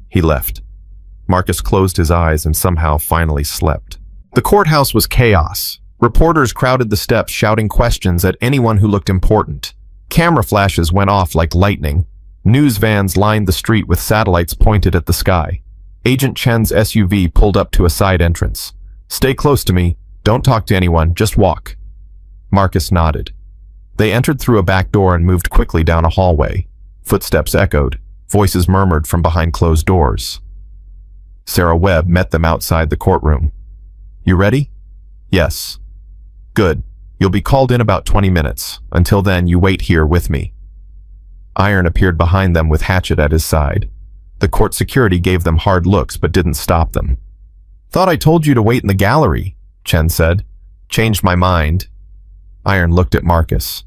He left. Marcus closed his eyes and somehow finally slept. The courthouse was chaos. Reporters crowded the steps shouting questions at anyone who looked important. Camera flashes went off like lightning. News vans lined the street with satellites pointed at the sky. Agent Chen's SUV pulled up to a side entrance. Stay close to me. Don't talk to anyone. Just walk. Marcus nodded. They entered through a back door and moved quickly down a hallway. Footsteps echoed. Voices murmured from behind closed doors. Sarah Webb met them outside the courtroom. You ready? Yes. Good. You'll be called in about 20 minutes. Until then, you wait here with me. Iron appeared behind them with Hatchet at his side. The court security gave them hard looks but didn't stop them. Thought I told you to wait in the gallery, Chen said. Changed my mind. Iron looked at Marcus.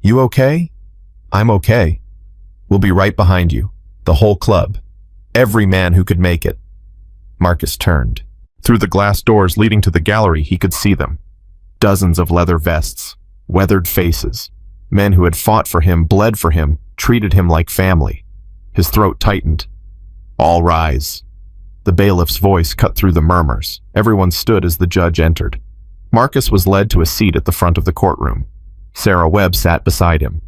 You okay? I'm okay. We'll be right behind you. The whole club. Every man who could make it. Marcus turned. Through the glass doors leading to the gallery, he could see them. Dozens of leather vests, weathered faces. Men who had fought for him, bled for him, treated him like family. His throat tightened. All rise. The bailiff's voice cut through the murmurs. Everyone stood as the judge entered. Marcus was led to a seat at the front of the courtroom. Sarah Webb sat beside him.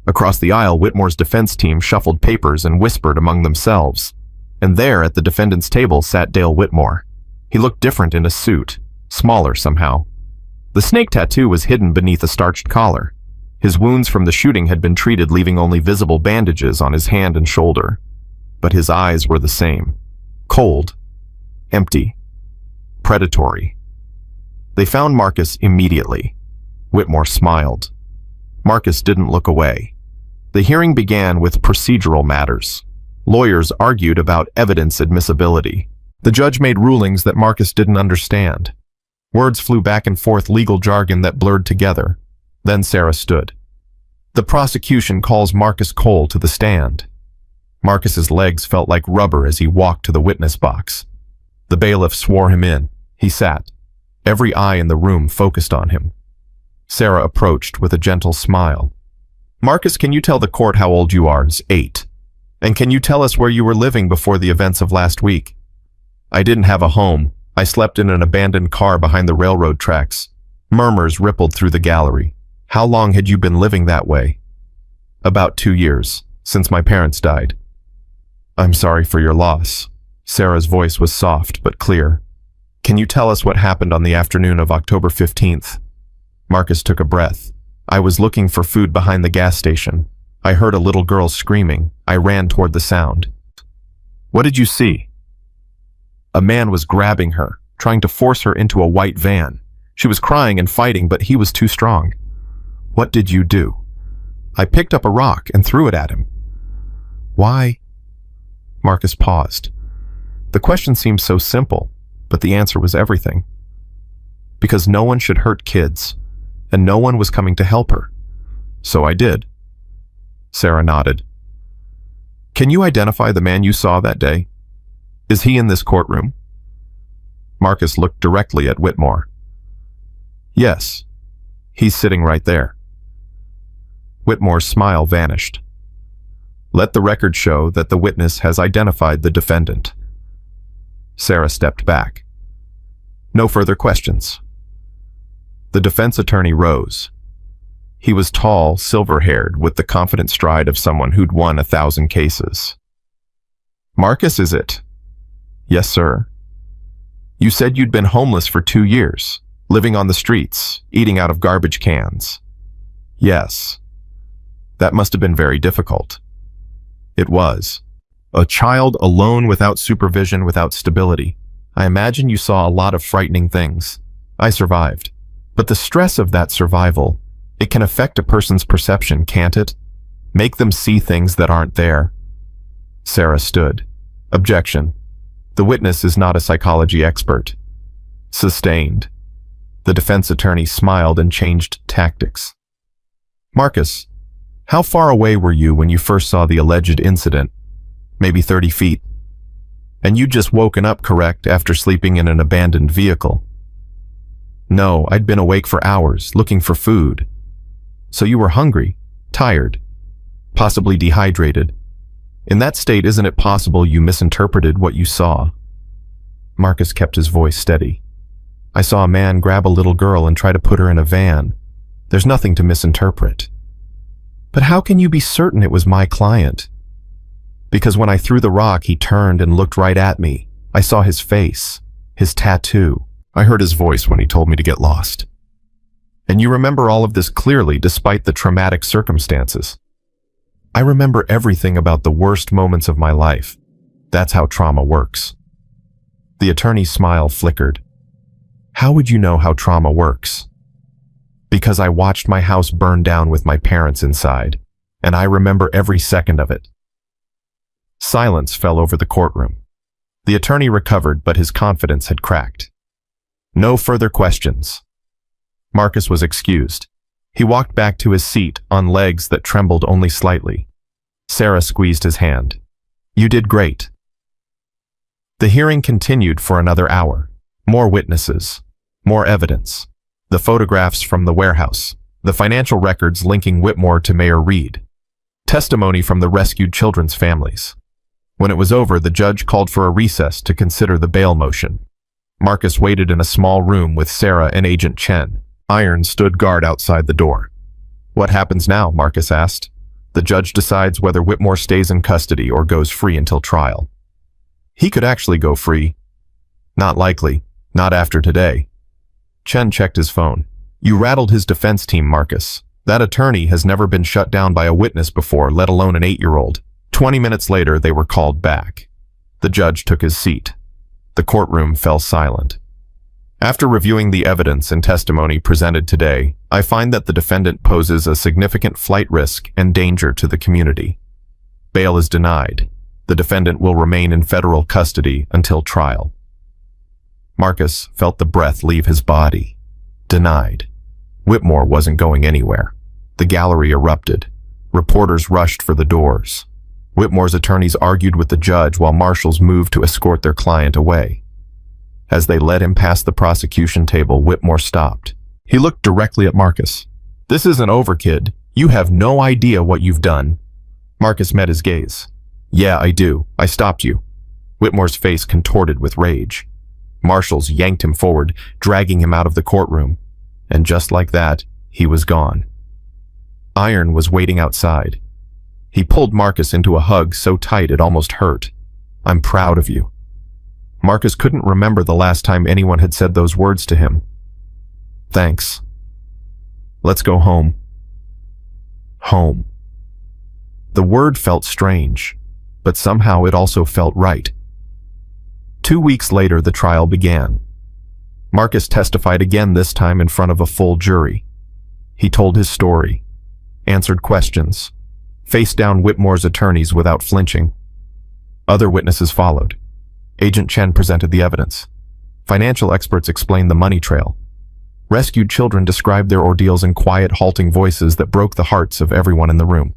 Across the aisle, Whitmore's defense team shuffled papers and whispered among themselves. And there, at the defendant's table, sat Dale Whitmore. He looked different in a suit, smaller somehow. The snake tattoo was hidden beneath a starched collar. His wounds from the shooting had been treated, leaving only visible bandages on his hand and shoulder. But his eyes were the same. Cold. Empty. Predatory. They found Marcus immediately. Whitmore smiled. Marcus didn't look away. The hearing began with procedural matters. Lawyers argued about evidence admissibility. The judge made rulings that Marcus didn't understand. Words flew back and forth, legal jargon that blurred together. Then Sarah stood. The prosecution calls Marcus Cole to the stand. Marcus's legs felt like rubber as he walked to the witness box. The bailiff swore him in. He sat. Every eye in the room focused on him. Sarah approached with a gentle smile. Marcus, can you tell the court how old you are? 8. And can you tell us where you were living before the events of last week? I didn't have a home. I slept in an abandoned car behind the railroad tracks. Murmurs rippled through the gallery. How long had you been living that way? About 2 years, since my parents died. I'm sorry for your loss. Sarah's voice was soft but clear. Can you tell us what happened on the afternoon of October 15th? Marcus took a breath. I was looking for food behind the gas station. I heard a little girl screaming. I ran toward the sound. What did you see? A man was grabbing her, trying to force her into a white van. She was crying and fighting, but he was too strong. What did you do? I picked up a rock and threw it at him. Why? Marcus paused. The question seemed so simple, but the answer was everything. Because no one should hurt kids, and no one was coming to help her. So I did. Sarah nodded. Can you identify the man you saw that day? Is he in this courtroom? Marcus looked directly at Whitmore. Yes, he's sitting right there. Whitmore's smile vanished. Let the record show that the witness has identified the defendant. Sarah stepped back. No further questions. The defense attorney rose. He was tall, silver-haired, with the confident stride of someone who'd won 1,000 cases. Marcus, is it? Yes, sir. You said you'd been homeless for 2 years, living on the streets, eating out of garbage cans. Yes. That must have been very difficult. It was. A child alone without supervision, without stability. I imagine you saw a lot of frightening things. I survived. But the stress of that survival, it can affect a person's perception, can't it? Make them see things that aren't there. Sarah stood. Objection. The witness is not a psychology expert. Sustained. The defense attorney smiled and changed tactics. Marcus, how far away were you when you first saw the alleged incident? Maybe 30 feet. And you'd just woken up, correct, after sleeping in an abandoned vehicle? No, I'd been awake for hours, looking for food. So you were hungry, tired, possibly dehydrated. In that state, isn't it possible you misinterpreted what you saw? Marcus kept his voice steady. I saw a man grab a little girl and try to put her in a van. There's nothing to misinterpret. But how can you be certain it was my client? Because when I threw the rock, he turned and looked right at me. I saw his face, his tattoo. I heard his voice when he told me to get lost. And you remember all of this clearly despite the traumatic circumstances. I remember everything about the worst moments of my life. That's how trauma works. The attorney's smile flickered. How would you know how trauma works? Because I watched my house burn down with my parents inside, and I remember every second of it. Silence fell over the courtroom. The attorney recovered, but his confidence had cracked. No further questions. Marcus was excused. He walked back to his seat on legs that trembled only slightly. Sarah squeezed his hand. You did great. The hearing continued for another hour. More witnesses. More evidence. The photographs from the warehouse. The financial records linking Whitmore to Mayor Reed. Testimony from the rescued children's families. When it was over, the judge called for a recess to consider the bail motion. Marcus waited in a small room with Sarah and Agent Chen. Iron stood guard outside the door. What happens now? Marcus asked. The judge decides whether Whitmore stays in custody or goes free until trial. He could actually go free. Not likely. Not after today. Chen checked his phone. You rattled his defense team, Marcus. That attorney has never been shut down by a witness before, let alone an 8-year-old. 20 minutes later, they were called back. The judge took his seat. The courtroom fell silent. After reviewing the evidence and testimony presented today, I find that the defendant poses a significant flight risk and danger to the community. Bail is denied. The defendant will remain in federal custody until trial. Marcus felt the breath leave his body. Denied. Whitmore wasn't going anywhere. The gallery erupted. Reporters rushed for the doors. Whitmore's attorneys argued with the judge while marshals moved to escort their client away. As they led him past the prosecution table, Whitmore stopped. He looked directly at Marcus. This isn't over, kid. You have no idea what you've done. Marcus met his gaze. Yeah, I do. I stopped you. Whitmore's face contorted with rage. Marshals yanked him forward, dragging him out of the courtroom. And just like that, he was gone. Iron was waiting outside. He pulled Marcus into a hug so tight it almost hurt. I'm proud of you. Marcus couldn't remember the last time anyone had said those words to him. Thanks. Let's go home. Home. The word felt strange, but somehow it also felt right. 2 weeks later, the trial began. Marcus testified again, this time in front of a full jury. He told his story, answered questions, faced down Whitmore's attorneys without flinching. Other witnesses followed. Agent Chen presented the evidence. Financial experts explained the money trail. Rescued children described their ordeals in quiet, halting voices that broke the hearts of everyone in the room.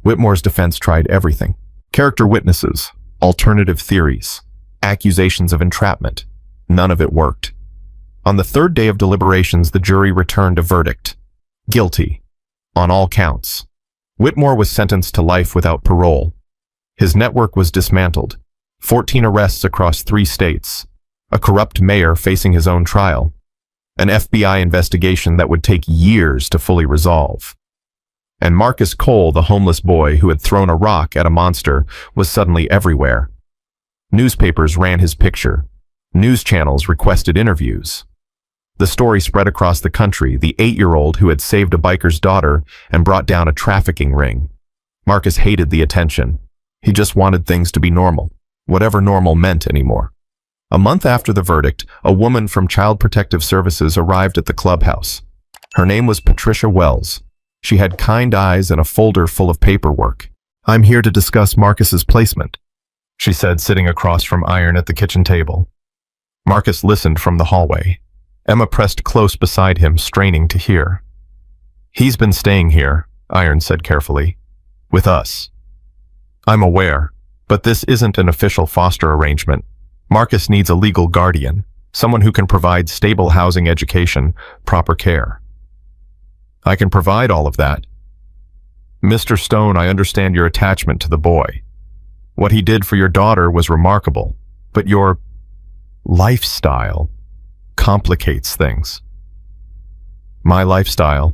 Whitmore's defense tried everything. Character witnesses, alternative theories, accusations of entrapment. None of it worked. On the third day of deliberations, the jury returned a verdict. Guilty. On all counts. Whitmore was sentenced to life without parole. His network was dismantled. 14 arrests across 3 states. A corrupt mayor facing his own trial. An FBI investigation that would take years to fully resolve. And Marcus Cole, the homeless boy who had thrown a rock at a monster, was suddenly everywhere. Newspapers ran his picture. News channels requested interviews. The story spread across the country, the 8-year-old who had saved a biker's daughter and brought down a trafficking ring. Marcus hated the attention. He just wanted things to be normal, whatever normal meant anymore. A month after the verdict, a woman from Child Protective Services arrived at the clubhouse. Her name was Patricia Wells. She had kind eyes and a folder full of paperwork. "I'm here to discuss Marcus's placement," she said, sitting across from Iron at the kitchen table. Marcus listened from the hallway. Emma pressed close beside him, straining to hear. "He's been staying here," Iron said carefully, "with us. I'm aware, but this isn't an official foster arrangement. Marcus needs a legal guardian, someone who can provide stable housing, education, proper care." "I can provide all of that. Mr. Stone, I understand your attachment to the boy. What he did for your daughter was remarkable, but your lifestyle complicates things." "My lifestyle?"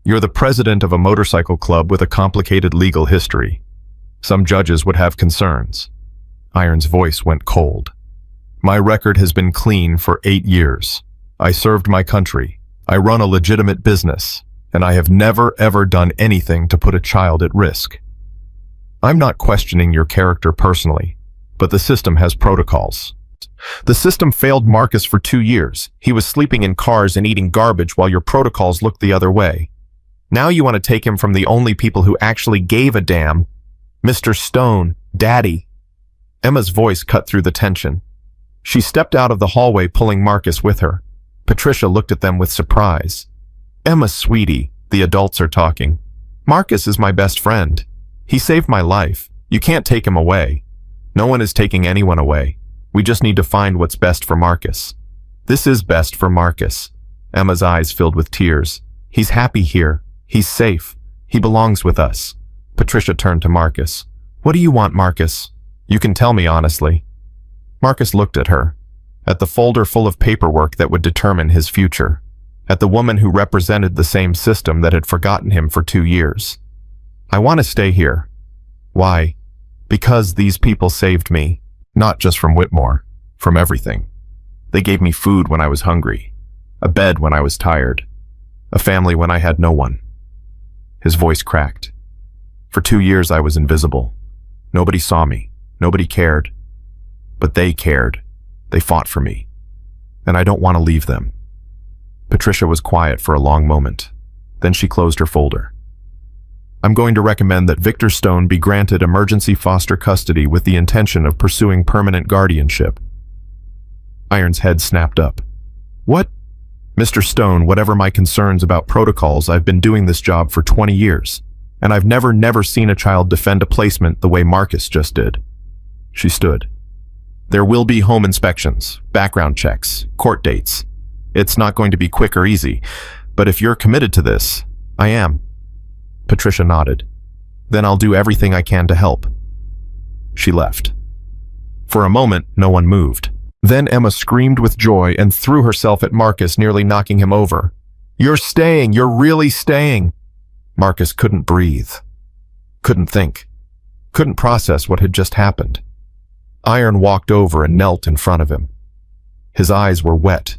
"You're the president of a motorcycle club with a complicated legal history. Some judges would have concerns." Iron's voice went cold. "My record has been clean for 8 years. I served my country. I run a legitimate business, and I have never ever done anything to put a child at risk. I'm not questioning your character personally, but the system has protocols. The system failed Marcus for 2 years. He was sleeping in cars and eating garbage while your protocols looked the other way. Now you want to take him from the only people who actually gave a damn. Mr. Stone, Daddy." Emma's voice cut through the tension. She stepped out of the hallway, pulling Marcus with her. Patricia looked at them with surprise. "Emma, sweetie, the adults are talking. Marcus is my best friend. He saved my life. You can't take him away. No one is taking anyone away. We just need to find what's best for Marcus. This is best for Marcus." Emma's eyes filled with tears. "He's happy here. He's safe. He belongs with us." Patricia turned to Marcus. "What do you want, Marcus? You can tell me honestly." Marcus looked at her, at the folder full of paperwork that would determine his future, at the woman who represented the same system that had forgotten him for 2 years. "I want to stay here." "Why?" "Because these people saved me, not just from Whitmore, from everything. They gave me food when I was hungry, a bed when I was tired, a family when I had no one." His voice cracked. "For 2 years I was invisible. Nobody saw me. Nobody cared. But they cared. They fought for me. And I don't want to leave them." Patricia was quiet for a long moment. Then she closed her folder. "I'm going to recommend that Victor Stone be granted emergency foster custody with the intention of pursuing permanent guardianship." Iron's head snapped up. "What?" "Mr. Stone, whatever my concerns about protocols, I've been doing this job for 20 years. And I've never seen a child defend a placement the way Marcus just did." She stood. "There will be home inspections, background checks, court dates. It's not going to be quick or easy, but if you're committed to this, I am." Patricia nodded. "Then I'll do everything I can to help." She left. For a moment, no one moved. Then Emma screamed with joy and threw herself at Marcus, nearly knocking him over. "You're staying! You're really staying!" Marcus couldn't breathe, couldn't think, couldn't process what had just happened. Iron walked over and knelt in front of him. His eyes were wet,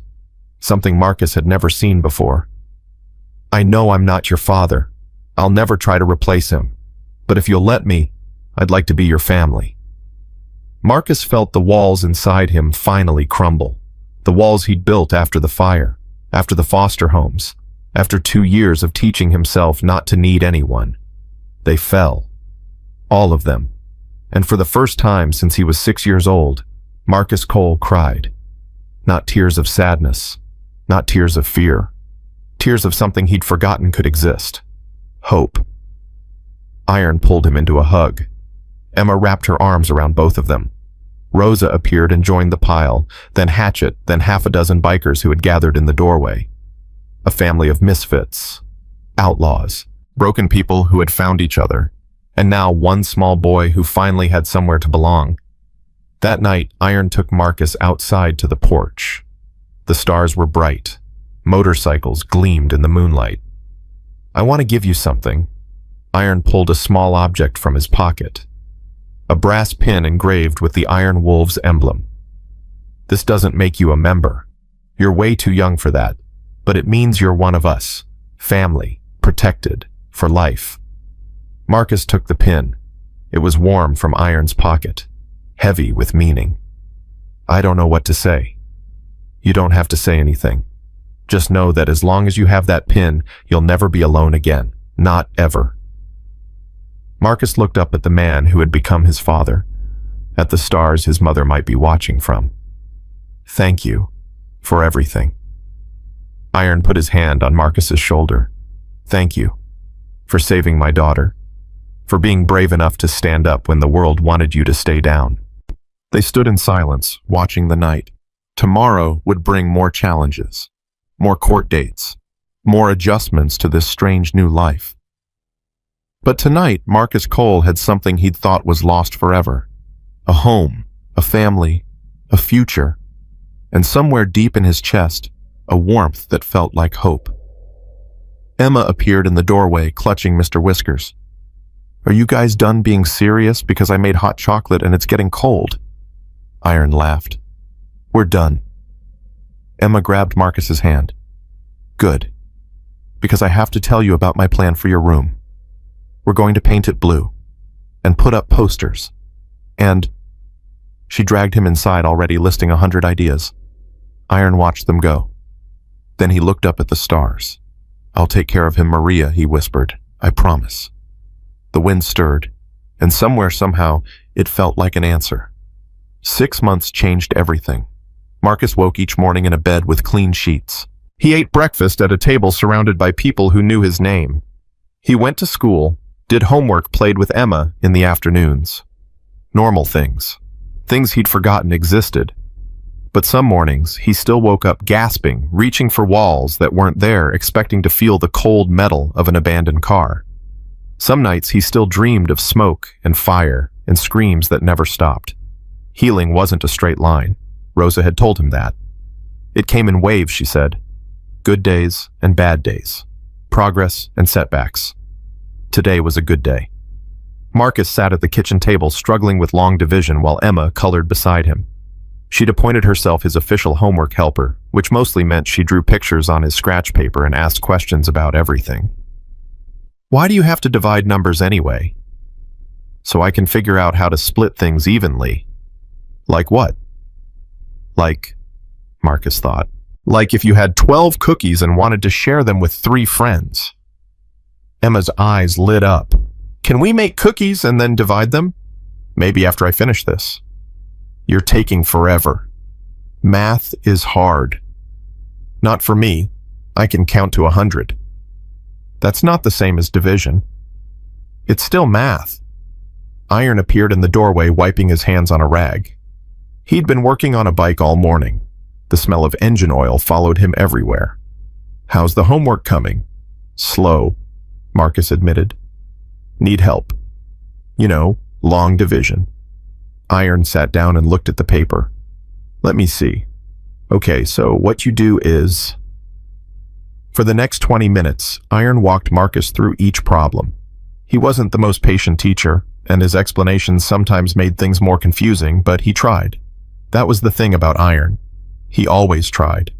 something Marcus had never seen before. "I know I'm not your father. I'll never try to replace him. But if you'll let me, I'd like to be your family." Marcus felt the walls inside him finally crumble, the walls he'd built after the fire, after the foster homes, after 2 years of teaching himself not to need anyone. They fell. All of them. And for the first time since he was 6 years old, Marcus Cole cried. Not tears of sadness, not tears of fear, tears of something he'd forgotten could exist. Hope. Iron pulled him into a hug. Emma wrapped her arms around both of them. Rosa appeared and joined the pile, then Hatchet, then half a dozen bikers who had gathered in the doorway. A family of misfits, outlaws, broken people who had found each other, and now one small boy who finally had somewhere to belong. That night, Iron took Marcus outside to the porch. The stars were bright. Motorcycles gleamed in the moonlight. "I want to give you something." Iron pulled a small object from his pocket. A brass pin engraved with the Iron Wolves emblem. "This doesn't make you a member. You're way too young for that. But it means you're one of us. Family. Protected. For life." Marcus took the pin. It was warm from Iron's pocket, heavy with meaning. I don't know what to say. You don't have to say anything. Just know that as long as you have that pin, you'll never be alone again. Not ever. Marcus looked up at the man who had become his father, at the stars his mother might be watching from. Thank you for everything. Iron put his hand on Marcus's shoulder. Thank you for saving my daughter, for being brave enough to stand up when the world wanted you to stay down. They stood in silence, watching the night. Tomorrow would bring more challenges, more court dates, more adjustments to this strange new life. But tonight, Marcus Cole had something he'd thought was lost forever. A home, a family, a future, and somewhere deep in his chest, a warmth that felt like hope. Emma appeared in the doorway, clutching Mr. Whiskers. Are you guys done being serious because I made hot chocolate and it's getting cold? Iron laughed. We're done. Emma grabbed Marcus's hand. Good. Because I have to tell you about my plan for your room. We're going to paint it blue and put up posters. And she dragged him inside, already listing 100 ideas. Iron watched them go. Then he looked up at the stars. I'll take care of him, Maria, he whispered. I promise. The wind stirred, and somewhere, somehow, it felt like an answer. 6 months changed everything. Marcus woke each morning in a bed with clean sheets. He ate breakfast at a table surrounded by people who knew his name. He went to school, did homework, played with Emma in the afternoons. Normal things. Things he'd forgotten existed. But some mornings, he still woke up gasping, reaching for walls that weren't there, expecting to feel the cold metal of an abandoned car. Some nights, he still dreamed of smoke and fire and screams that never stopped. Healing wasn't a straight line. Rosa had told him that. It came in waves, she said. Good days and bad days. Progress and setbacks. Today was a good day. Marcus sat at the kitchen table, struggling with long division, while Emma colored beside him. She'd appointed herself his official homework helper, which mostly meant she drew pictures on his scratch paper and asked questions about everything. Why do you have to divide numbers anyway? So I can figure out how to split things evenly. Like what? Like, Marcus thought, like if you had 12 cookies and wanted to share them with 3 friends. Emma's eyes lit up. Can we make cookies and then divide them? Maybe after I finish this. You're taking forever. Math is hard. Not for me. I can count to 100. That's not the same as division. It's still math. Iron appeared in the doorway, wiping his hands on a rag. He'd been working on a bike all morning. The smell of engine oil followed him everywhere. How's the homework coming? Slow, Marcus admitted. Need help. You know, long division. Iron sat down and looked at the paper. Let me see. Okay, so what you do is... For the next 20 minutes, Iron walked Marcus through each problem. He wasn't the most patient teacher, and his explanations sometimes made things more confusing, but he tried. That was the thing about Iron. He always tried.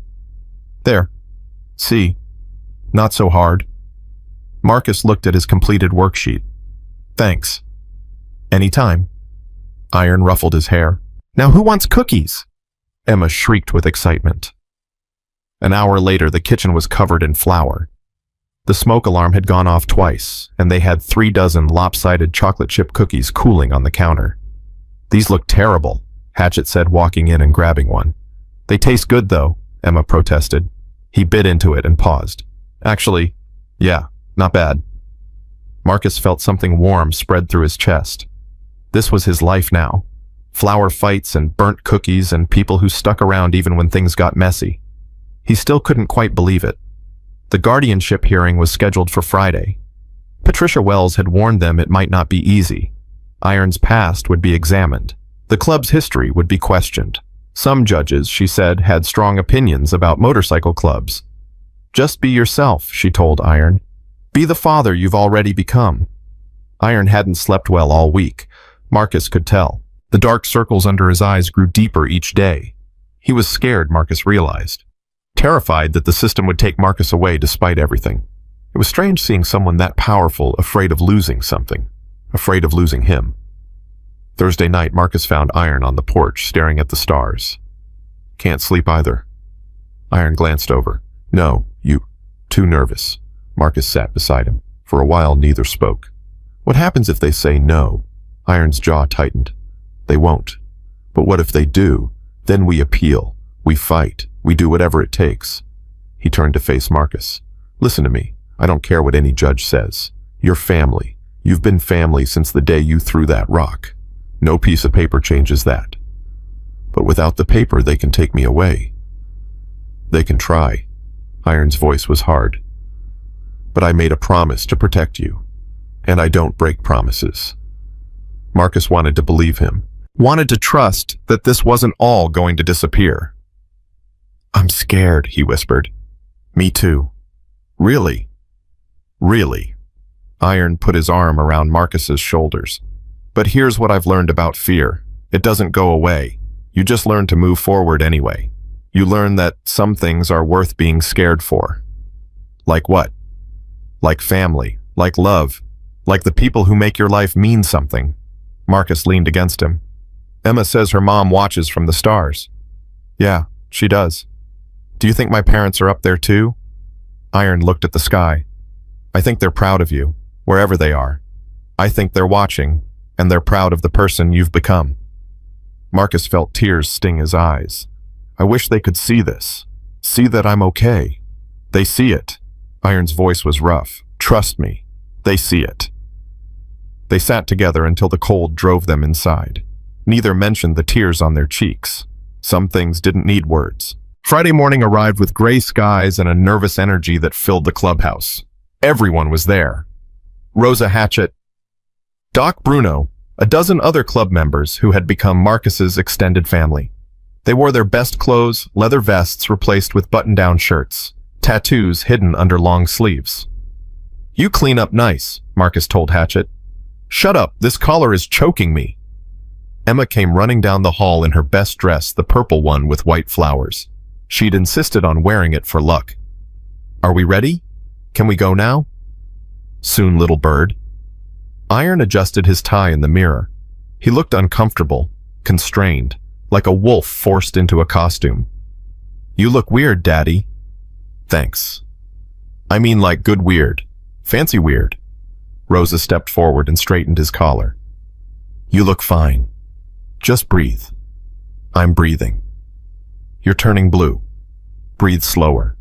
There. See. Not so hard. Marcus looked at his completed worksheet. Thanks. Anytime. Iron ruffled his hair. Now who wants cookies? Emma shrieked with excitement. An hour later, the kitchen was covered in flour. The smoke alarm had gone off twice, and they had 3 dozen lopsided chocolate chip cookies cooling on the counter. These look terrible, Hatchet said, walking in and grabbing one. They taste good, though, Emma protested. He bit into it and paused. Actually, yeah, not bad. Marcus felt something warm spread through his chest. This was his life now. Flour fights and burnt cookies and people who stuck around even when things got messy. He still couldn't quite believe it. The guardianship hearing was scheduled for Friday. Patricia Wells had warned them it might not be easy. Iron's past would be examined. The club's history would be questioned. Some judges, she said, had strong opinions about motorcycle clubs. Just be yourself, she told Iron. Be the father you've already become. Iron hadn't slept well all week. Marcus could tell. The dark circles under his eyes grew deeper each day. He was scared, Marcus realized. Terrified that the system would take Marcus away despite everything. It was strange seeing someone that powerful afraid of losing something, afraid of losing him. Thursday night, Marcus found Iron on the porch, staring at the stars. Can't sleep either. Iron glanced over. No, you. Too nervous. Marcus sat beside him. For a while, neither spoke. What happens if they say no? Iron's jaw tightened. They won't. But what if they do? Then we appeal. We fight. We do whatever it takes. He turned to face Marcus. Listen to me. I don't care what any judge says. You're family. You've been family since the day you threw that rock. No piece of paper changes that. But without the paper, they can take me away. They can try. Iron's voice was hard. But I made a promise to protect you. And I don't break promises. Marcus wanted to believe him. Wanted to trust that this wasn't all going to disappear. I'm scared, he whispered. Me too. Really? Really? Iron put his arm around Marcus's shoulders. But here's what I've learned about fear. It doesn't go away. You just learn to move forward anyway. You learn that some things are worth being scared for. Like what? Like family, like love, like the people who make your life mean something. Marcus leaned against him. Emma says her mom watches from the stars. Yeah, she does. Do you think my parents are up there too? Iron looked at the sky. I think they're proud of you, wherever they are. I think they're watching, and they're proud of the person you've become. Marcus felt tears sting his eyes. I wish they could see this. See that I'm okay. They see it. Iron's voice was rough. Trust me. They see it. They sat together until the cold drove them inside. Neither mentioned the tears on their cheeks. Some things didn't need words. Friday morning arrived with gray skies and a nervous energy that filled the clubhouse. Everyone was there. Rosa Hatchett, Doc Bruno, a dozen other club members who had become Marcus's extended family. They wore their best clothes, leather vests replaced with button-down shirts, tattoos hidden under long sleeves. You clean up nice, Marcus told Hatchett. Shut up, this collar is choking me. Emma came running down the hall in her best dress, the purple one with white flowers. She'd insisted on wearing it for luck. Are we ready? Can we go now? Soon, little bird. Iron adjusted his tie in the mirror. He looked uncomfortable, constrained, like a wolf forced into a costume. You look weird, Daddy. Thanks. I mean like good weird. Fancy weird. Rosa stepped forward and straightened his collar. You look fine. Just breathe. I'm breathing. You're turning blue. Breathe slower.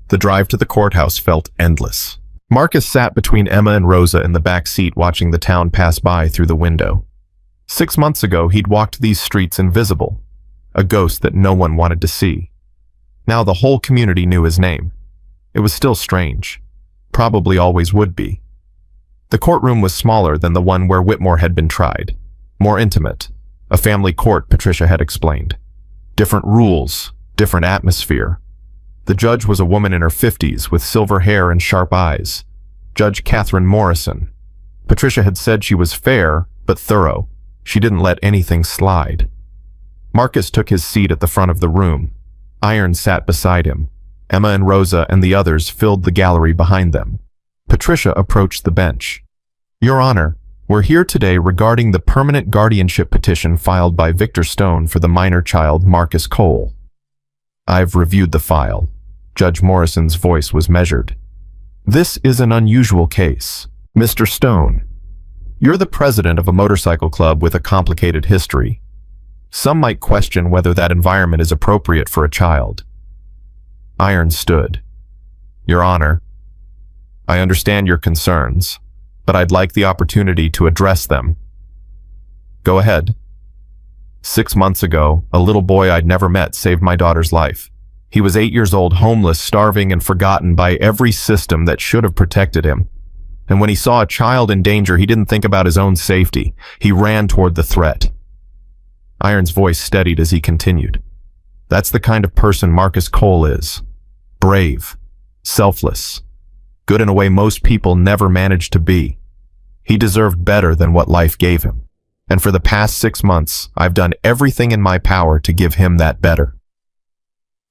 The drive to the courthouse felt endless. Marcus sat between Emma and Rosa in the back seat watching the town pass by through the window. 6 months ago, he'd walked these streets invisible, a ghost that no one wanted to see. Now the whole community knew his name. It was still strange. Probably always would be. The courtroom was smaller than the one where Whitmore had been tried. More intimate. A family court, Patricia had explained. Different rules, different atmosphere. The judge was a woman in her 50s with silver hair and sharp eyes. Judge Catherine Morrison. Patricia had said she was fair, but thorough. She didn't let anything slide. Marcus took his seat at the front of the room. Iron sat beside him. Emma and Rosa and the others filled the gallery behind them. Patricia approached the bench. Your Honor, we're here today regarding the permanent guardianship petition filed by Victor Stone for the minor child Marcus Cole. I've reviewed the file. Judge Morrison's voice was measured. This is an unusual case. Mr. Stone, you're the president of a motorcycle club with a complicated history. Some might question whether that environment is appropriate for a child. Iron stood. Your Honor, I understand your concerns, but I'd like the opportunity to address them. Go ahead. 6 months ago, a little boy I'd never met saved my daughter's life. He was 8 years old, homeless, starving, and forgotten by every system that should have protected him. And when he saw a child in danger, he didn't think about his own safety. He ran toward the threat. Iron's voice steadied as he continued. That's the kind of person Marcus Cole is. Brave, selfless, good in a way most people never managed to be. He deserved better than what life gave him. And for the past 6 months, I've done everything in my power to give him that better.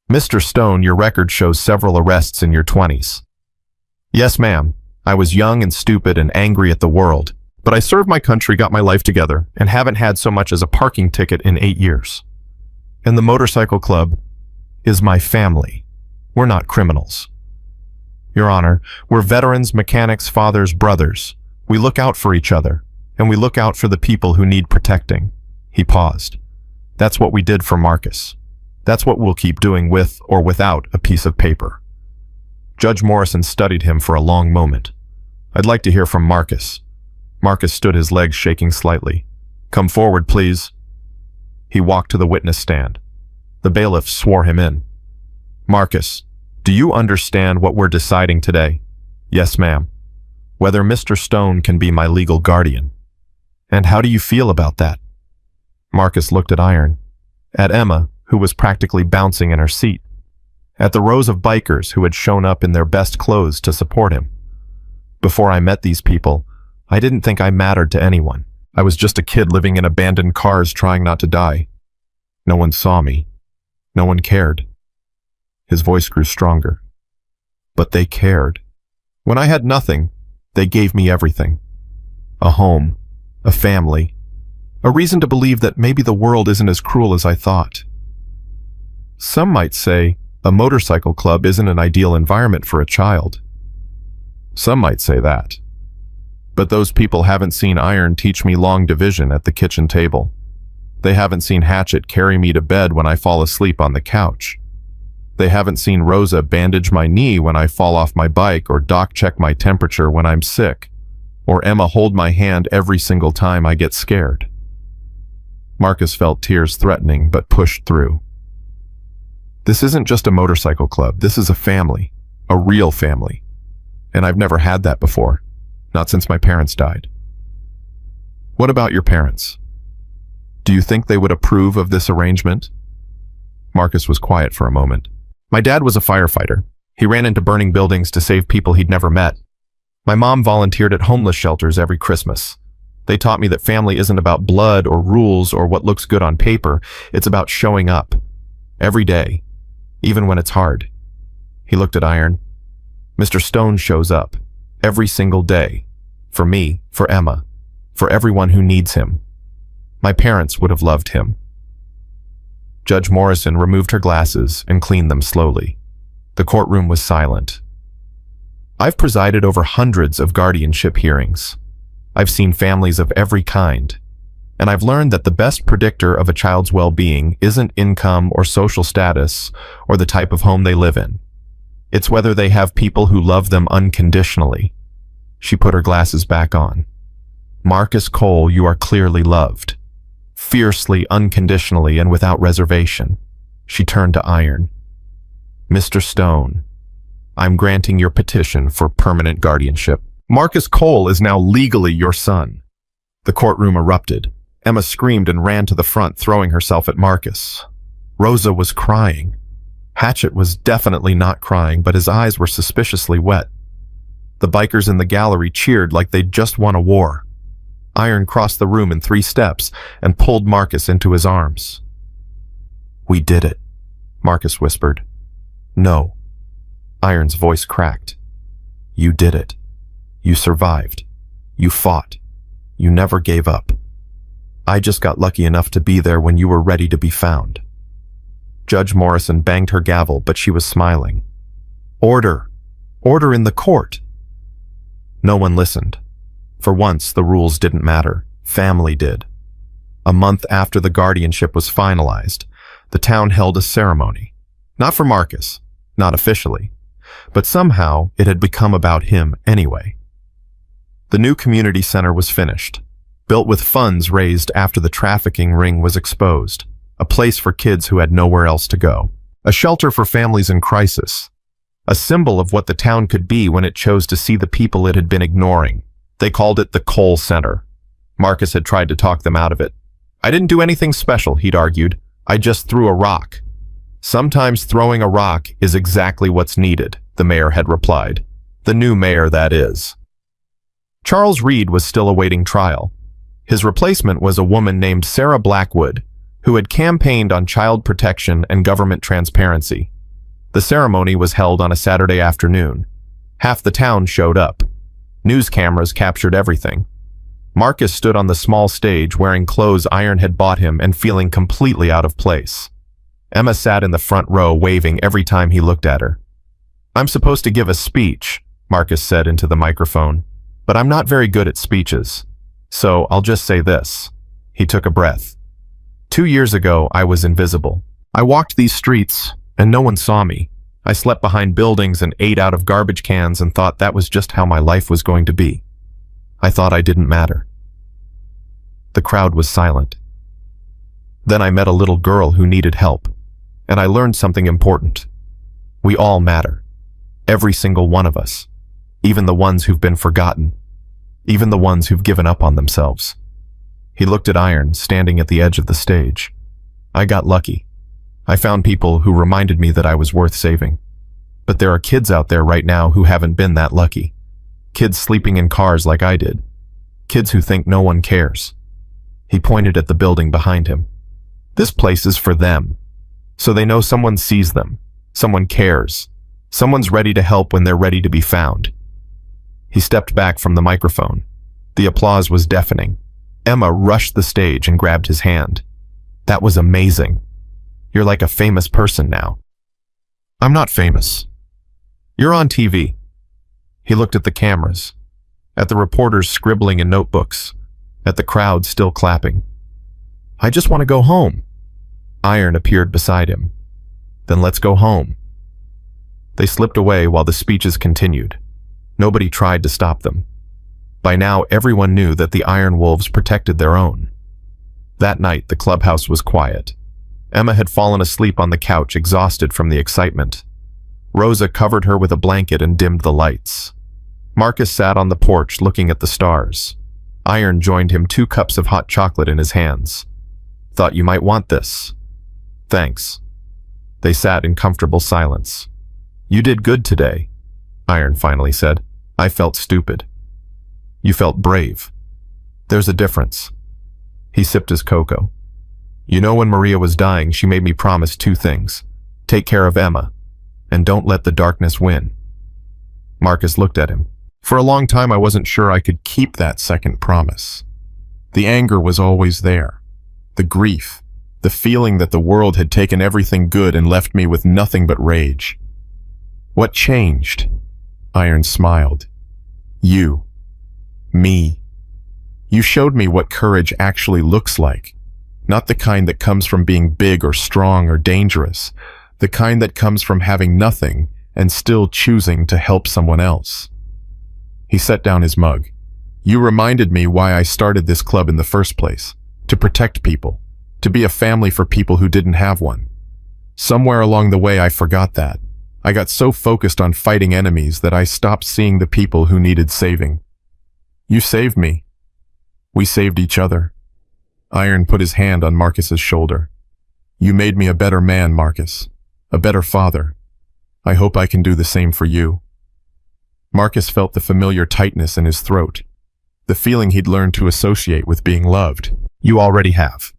Mr. Stone, your record shows several arrests in your 20s. Yes, ma'am. I was young and stupid and angry at the world. But I served my country, got my life together, and haven't had so much as a parking ticket in 8 years. And the motorcycle club is my family. We're not criminals. Your Honor, we're veterans, mechanics, fathers, brothers. We look out for each other, and we look out for the people who need protecting. He paused. That's what we did for Marcus. That's what we'll keep doing with or without a piece of paper. Judge Morrison studied him for a long moment. I'd like to hear from Marcus. Marcus stood, his legs shaking slightly. Come forward, please. He walked to the witness stand. The bailiff swore him in. Marcus, do you understand what we're deciding today? Yes, ma'am. Whether Mr. Stone can be my legal guardian. And how do you feel about that? Marcus looked at Iron, at Emma, who was practically bouncing in her seat, at the rows of bikers who had shown up in their best clothes to support him. Before I met these people, I didn't think I mattered to anyone. I was just a kid living in abandoned cars trying not to die. No one saw me. No one cared. His voice grew stronger. But they cared. When I had nothing, they gave me everything. A home, a family, a reason to believe that maybe the world isn't as cruel as I thought. Some might say a motorcycle club isn't an ideal environment for a child. Some might say that. But those people haven't seen Iron teach me long division at the kitchen table. They haven't seen Hatchet carry me to bed when I fall asleep on the couch. They haven't seen Rosa bandage my knee when I fall off my bike, or Doc check my temperature when I'm sick, or Emma hold my hand every single time I get scared. Marcus felt tears threatening, but pushed through. This isn't just a motorcycle club. This is a family, a real family. And I've never had that before, not since my parents died. What about your parents? Do you think they would approve of this arrangement? Marcus was quiet for a moment. My dad was a firefighter. He ran into burning buildings to save people he'd never met. My mom volunteered at homeless shelters every Christmas. They taught me that family isn't about blood or rules or what looks good on paper. It's about showing up. Every day. Even when it's hard. He looked at Iron. Mr. Stone shows up. Every single day. For me, for Emma, for everyone who needs him. My parents would have loved him. Judge Morrison removed her glasses and cleaned them slowly. The courtroom was silent. I've presided over hundreds of guardianship hearings. I've seen families of every kind. And I've learned that the best predictor of a child's well-being isn't income or social status or the type of home they live in. It's whether they have people who love them unconditionally. She put her glasses back on. Marcus Cole, you are clearly loved. Fiercely, unconditionally, and without reservation. She turned to Iron. Mr. Stone, I'm granting your petition for permanent guardianship. Marcus Cole is now legally your son. The courtroom erupted. Emma screamed and ran to the front, throwing herself at Marcus. Rosa was crying. Hatchet was definitely not crying, but his eyes were suspiciously wet. The bikers in the gallery cheered like they'd just won a war. Iron crossed the room in 3 steps and pulled Marcus into his arms. We did it, Marcus whispered. No. Iron's voice cracked. You did it. You survived. You fought. You never gave up. I just got lucky enough to be there when you were ready to be found. Judge Morrison banged her gavel, but she was smiling. Order! Order in the court! No one listened. For once, the rules didn't matter. Family did. A month after the guardianship was finalized, the town held a ceremony. Not for Marcus, not officially, but somehow it had become about him anyway. The new community center was finished, built with funds raised after the trafficking ring was exposed, a place for kids who had nowhere else to go, a shelter for families in crisis, a symbol of what the town could be when it chose to see the people it had been ignoring. They called it the Cole Center. Marcus had tried to talk them out of it. I didn't do anything special, he'd argued. I just threw a rock. Sometimes throwing a rock is exactly what's needed, the mayor had replied. The new mayor, that is. Charles Reed was still awaiting trial. His replacement was a woman named Sarah Blackwood, who had campaigned on child protection and government transparency. The ceremony was held on a Saturday afternoon. Half the town showed up. News cameras captured everything. Marcus stood on the small stage wearing clothes Iron had bought him and feeling completely out of place. Emma sat in the front row waving every time he looked at her. "I'm supposed to give a speech," Marcus said into the microphone, "but I'm not very good at speeches. So I'll just say this." He took a breath. 2 years ago, I was invisible. I walked these streets, and no one saw me. I slept behind buildings and ate out of garbage cans and thought that was just how my life was going to be. I thought I didn't matter. The crowd was silent. Then I met a little girl who needed help, and I learned something important. We all matter. Every single one of us. Even the ones who've been forgotten. Even the ones who've given up on themselves. He looked at Iron, standing at the edge of the stage. I got lucky. I found people who reminded me that I was worth saving. But there are kids out there right now who haven't been that lucky. Kids sleeping in cars like I did. Kids who think no one cares. He pointed at the building behind him. This place is for them. So they know someone sees them. Someone cares. Someone's ready to help when they're ready to be found. He stepped back from the microphone. The applause was deafening. Emma rushed the stage and grabbed his hand. "That was amazing. You're like a famous person now." "I'm not famous. You're on TV." He looked at the cameras, at the reporters scribbling in notebooks, at the crowd still clapping. "I just want to go home." Iron appeared beside him. "Then let's go home." They slipped away while the speeches continued. Nobody tried to stop them. By now, everyone knew that the Iron Wolves protected their own. That night, the clubhouse was quiet. Emma had fallen asleep on the couch, exhausted from the excitement. Rosa covered her with a blanket and dimmed the lights. Marcus sat on the porch looking at the stars. Iron joined him, 2 cups of hot chocolate in his hands. "Thought you might want this." "Thanks." They sat in comfortable silence. "You did good today," Iron finally said. "I felt stupid." "You felt brave. There's a difference." He sipped his cocoa. "You know, when Maria was dying, she made me promise 2 things. Take care of Emma, and don't let the darkness win." Marcus looked at him. For a long time, I wasn't sure I could keep that second promise. The anger was always there. The grief. The feeling that the world had taken everything good and left me with nothing but rage. "What changed?" Iron smiled. "You. Me. You showed me what courage actually looks like. Not the kind that comes from being big or strong or dangerous. The kind that comes from having nothing and still choosing to help someone else." He set down his mug. "You reminded me why I started this club in the first place. To protect people. To be a family for people who didn't have one. Somewhere along the way I forgot that. I got so focused on fighting enemies that I stopped seeing the people who needed saving. You saved me. We saved each other." Iron put his hand on Marcus's shoulder. "You made me a better man, Marcus. A better father. I hope I can do the same for you." Marcus felt the familiar tightness in his throat. The feeling he'd learned to associate with being loved. "You already have."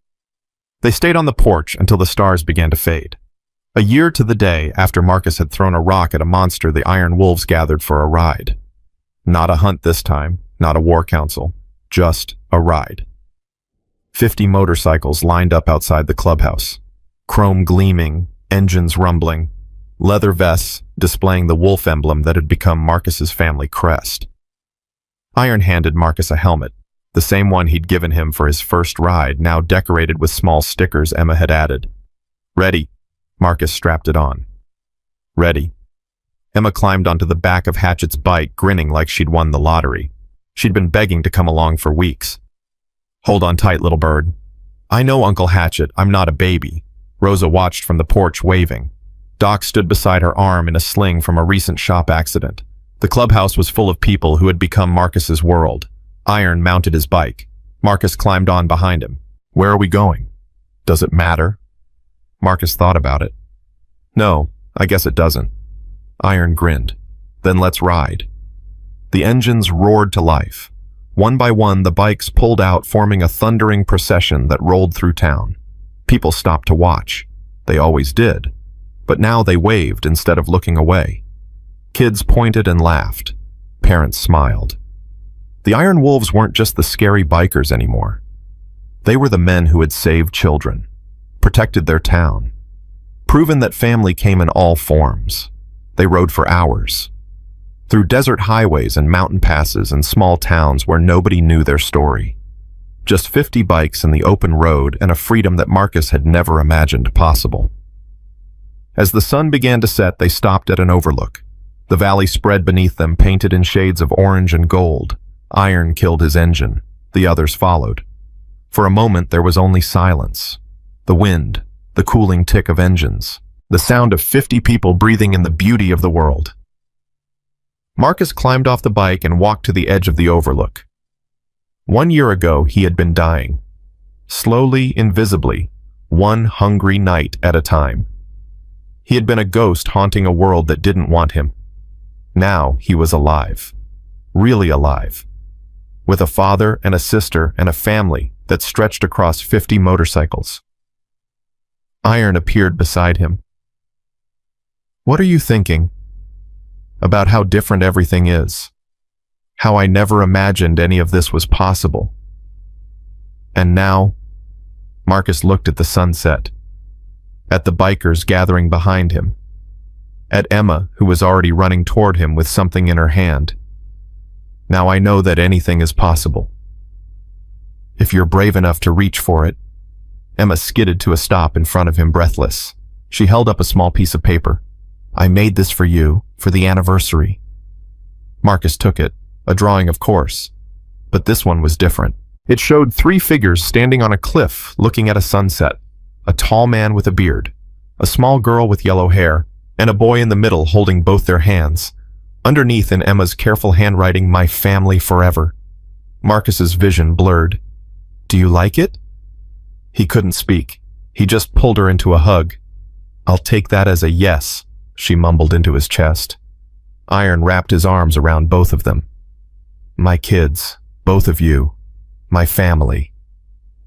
They stayed on the porch until the stars began to fade. A year to the day after Marcus had thrown a rock at a monster, the Iron Wolves gathered for a ride. Not a hunt this time, not a war council, just a ride. 50 motorcycles lined up outside the clubhouse. Chrome gleaming, engines rumbling, leather vests displaying the wolf emblem that had become Marcus's family crest. Iron handed Marcus a helmet, the same one he'd given him for his first ride, now decorated with small stickers Emma had added. "Ready?" Marcus strapped it on. "Ready." Emma climbed onto the back of Hatchet's bike, grinning like she'd won the lottery. She'd been begging to come along for weeks. "Hold on tight, little bird." "I know, Uncle Hatchet, I'm not a baby." Rosa watched from the porch, waving. Doc stood beside her, arm in a sling from a recent shop accident. The clubhouse was full of people who had become Marcus's world. Iron mounted his bike. Marcus climbed on behind him. "Where are we going?" "Does it matter?" Marcus thought about it. "No, I guess it doesn't." Iron grinned. "Then let's ride." The engines roared to life. One by one, the bikes pulled out, forming a thundering procession that rolled through town. People stopped to watch. They always did. But now they waved instead of looking away. Kids pointed and laughed. Parents smiled. The Iron Wolves weren't just the scary bikers anymore. They were the men who had saved children, protected their town, proven that family came in all forms. They rode for hours, through desert highways and mountain passes and small towns where nobody knew their story. Just 50 bikes in the open road and a freedom that Marcus had never imagined possible. As the sun began to set, they stopped at an overlook. The valley spread beneath them, painted in shades of orange and gold. Iron killed his engine. The others followed. For a moment, there was only silence. The wind, the cooling tick of engines, the sound of 50 people breathing in the beauty of the world. Marcus climbed off the bike and walked to the edge of the overlook. 1 year ago, he had been dying. Slowly, invisibly, one hungry night at a time. He had been a ghost haunting a world that didn't want him. Now he was alive. Really alive. With a father and a sister and a family that stretched across 50 motorcycles. Iron appeared beside him. "What are you thinking?" "About how different everything is. How I never imagined any of this was possible. And now," Marcus looked at the sunset, at the bikers gathering behind him, at Emma, who was already running toward him with something in her hand. "Now I know that anything is possible. If you're brave enough to reach for it." Emma skidded to a stop in front of him, breathless. She held up a small piece of paper. "I made this for you, for the anniversary." Marcus took it, a drawing of course, but this one was different. It showed 3 figures standing on a cliff looking at a sunset. A tall man with a beard, a small girl with yellow hair, and a boy in the middle holding both their hands. Underneath, in Emma's careful handwriting, "My family forever." Marcus's vision blurred. "Do you like it?" He couldn't speak. He just pulled her into a hug. "I'll take that as a yes," she mumbled into his chest. Iron wrapped his arms around both of them. "My kids, both of you, my family."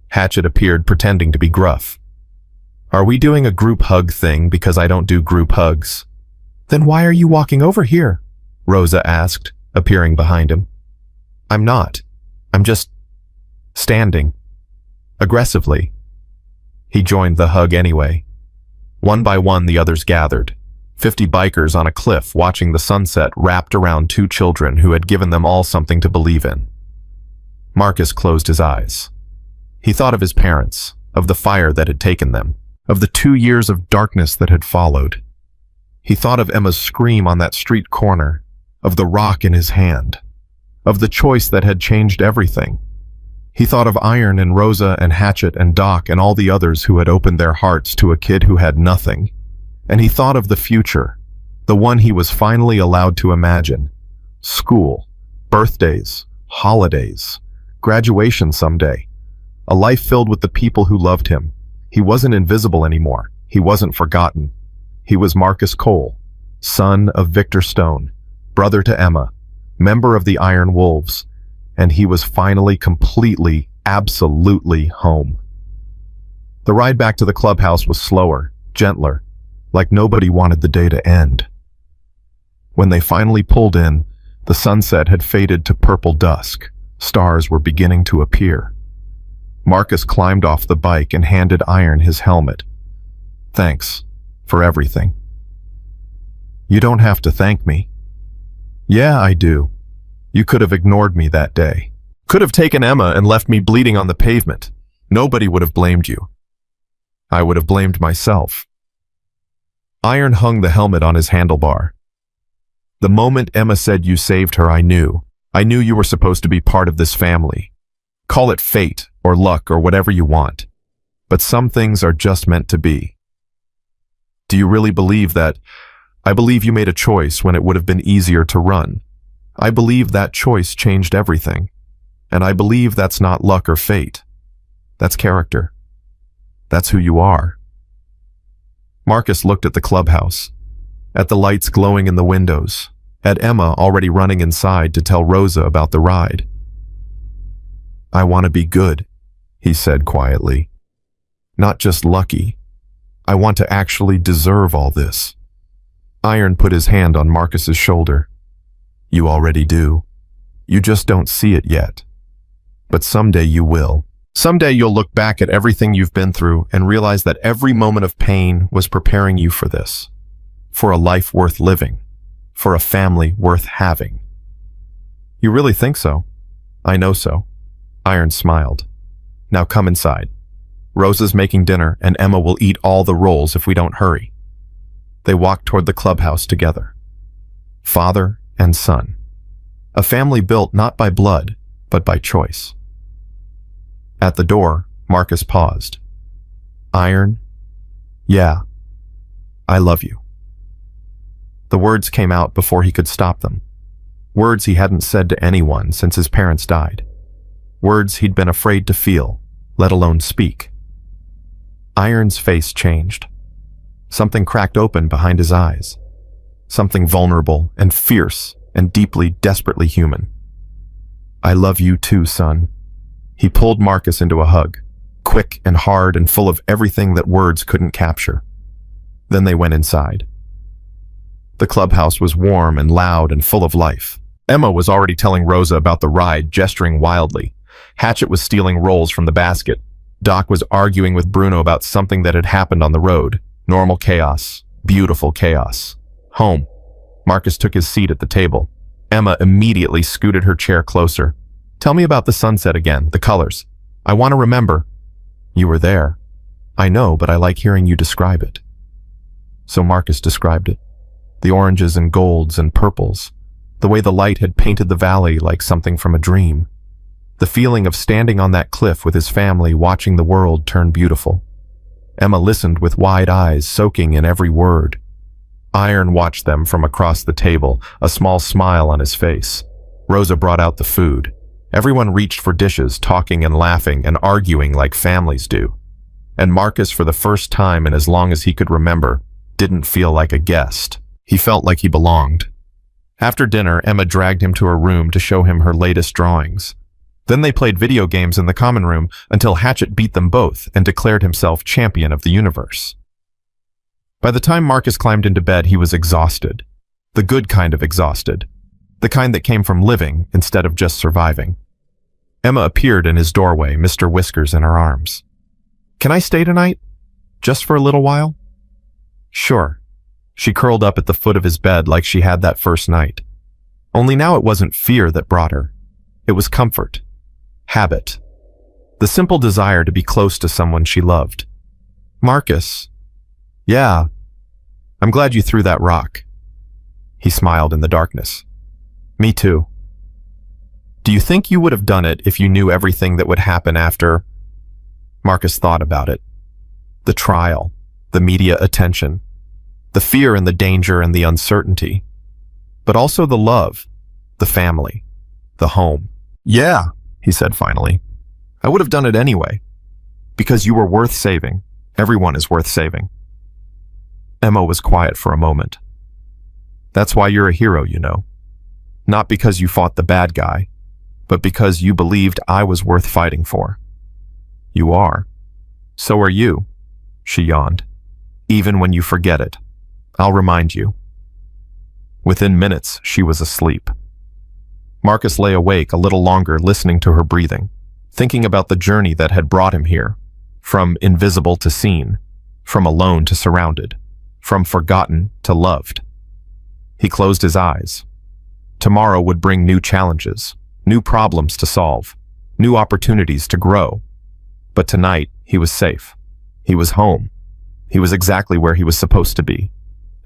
Hatchet appeared, pretending to be gruff. "Are we doing a group hug thing because I don't do group hugs?" "Then why are you walking over here?" Rosa asked, appearing behind him. "I'm not. I'm just standing." Aggressively. He joined the hug anyway. One by one, the others gathered. 50 bikers on a cliff watching the sunset wrapped around 2 children who had given them all something to believe in. Marcus closed his eyes. He thought of his parents, of the fire that had taken them, of the 2 years of darkness that had followed. He thought of Emma's scream on that street corner, of the rock in his hand, of the choice that had changed everything. He thought of Iron and Rosa and Hatchet and Doc and all the others who had opened their hearts to a kid who had nothing. And he thought of the future, the one he was finally allowed to imagine. School, birthdays, holidays, graduation someday. A life filled with the people who loved him. He wasn't invisible anymore. He wasn't forgotten. He was Marcus Cole, son of Victor Stone, brother to Emma, member of the Iron Wolves, and he was finally completely, absolutely home. The ride back to the clubhouse was slower, gentler, like nobody wanted the day to end. When they finally pulled in, the sunset had faded to purple dusk. Stars were beginning to appear. Marcus climbed off the bike and handed Iron his helmet. "Thanks for everything." "You don't have to thank me." "Yeah, I do. You could have ignored me that day. Could have taken Emma and left me bleeding on the pavement. Nobody would have blamed you. I would have blamed myself." Iron hung the helmet on his handlebar. "The moment Emma said you saved her, I knew. I knew you were supposed to be part of this family. Call it fate or luck or whatever you want. But some things are just meant to be." "Do you really believe that?" "I believe you made a choice when it would have been easier to run. I believe that choice changed everything. And I believe that's not luck or fate. That's character. That's who you are." Marcus looked at the clubhouse, at the lights glowing in the windows, at Emma already running inside to tell Rosa about the ride. "I want to be good," he said quietly. "Not just lucky. I want to actually deserve all this." Iron put his hand on Marcus's shoulder. "You already do. You just don't see it yet. But someday you will. Someday you'll look back at everything you've been through and realize that every moment of pain was preparing you for this. For a life worth living. For a family worth having. You really think so? I know so. Iron smiled. Now come inside. Rosa's making dinner and Emma will eat all the rolls if we don't hurry. They walked toward the clubhouse together. Father and son. A family built not by blood, but by choice. At the door, Marcus paused. Iron? Yeah. I love you. The words came out before he could stop them. Words he hadn't said to anyone since his parents died. Words he'd been afraid to feel, let alone speak. Iron's face changed. Something cracked open behind his eyes. Something vulnerable and fierce and deeply, desperately human. I love you too, son. He pulled Marcus into a hug, quick and hard and full of everything that words couldn't capture. Then they went inside. The clubhouse was warm and loud and full of life. Emma was already telling Rosa about the ride, gesturing wildly. Hatchet was stealing rolls from the basket. Doc was arguing with Bruno about something that had happened on the road. Normal chaos. Beautiful chaos. Home. Marcus took his seat at the table. Emma immediately scooted her chair closer. Tell me about the sunset again, the colors. I want to remember. You were there. I know, but I like hearing you describe it. So Marcus described it. The oranges and golds and purples. The way the light had painted the valley like something from a dream. The feeling of standing on that cliff with his family watching the world turn beautiful. Emma listened with wide eyes, soaking in every word. Iron watched them from across the table, a small smile on his face. Rosa brought out the food. Everyone reached for dishes, talking and laughing and arguing like families do. And Marcus, for the first time in as long as he could remember, didn't feel like a guest. He felt like he belonged. After dinner, Emma dragged him to her room to show him her latest drawings. Then they played video games in the common room until Hatchet beat them both and declared himself champion of the universe. By the time Marcus climbed into bed, he was exhausted. The good kind of exhausted. The kind that came from living instead of just surviving. Emma appeared in his doorway, Mr. Whiskers in her arms. Can I stay tonight? Just for a little while? Sure. She curled up at the foot of his bed like she had that first night. Only now it wasn't fear that brought her. It was comfort. Habit. The simple desire to be close to someone she loved. Marcus. Yeah. I'm glad you threw that rock. He smiled in the darkness. Me too. Do you think you would have done it if you knew everything that would happen after? Marcus thought about it. The trial, the media attention, the fear and the danger and the uncertainty, but also the love, the family, the home. Yeah, he said finally. I would have done it anyway. Because you were worth saving. Everyone is worth saving. Emma was quiet for a moment. That's why you're a hero, you know. Not because you fought the bad guy, but because you believed I was worth fighting for. You are. So are you, she yawned. Even when you forget it, I'll remind you. Within minutes, she was asleep. Marcus lay awake a little longer, listening to her breathing, thinking about the journey that had brought him here, from invisible to seen, from alone to surrounded, from forgotten to loved. He closed his eyes. Tomorrow would bring new challenges, new problems to solve, new opportunities to grow. But tonight, he was safe. He was home. He was exactly where he was supposed to be.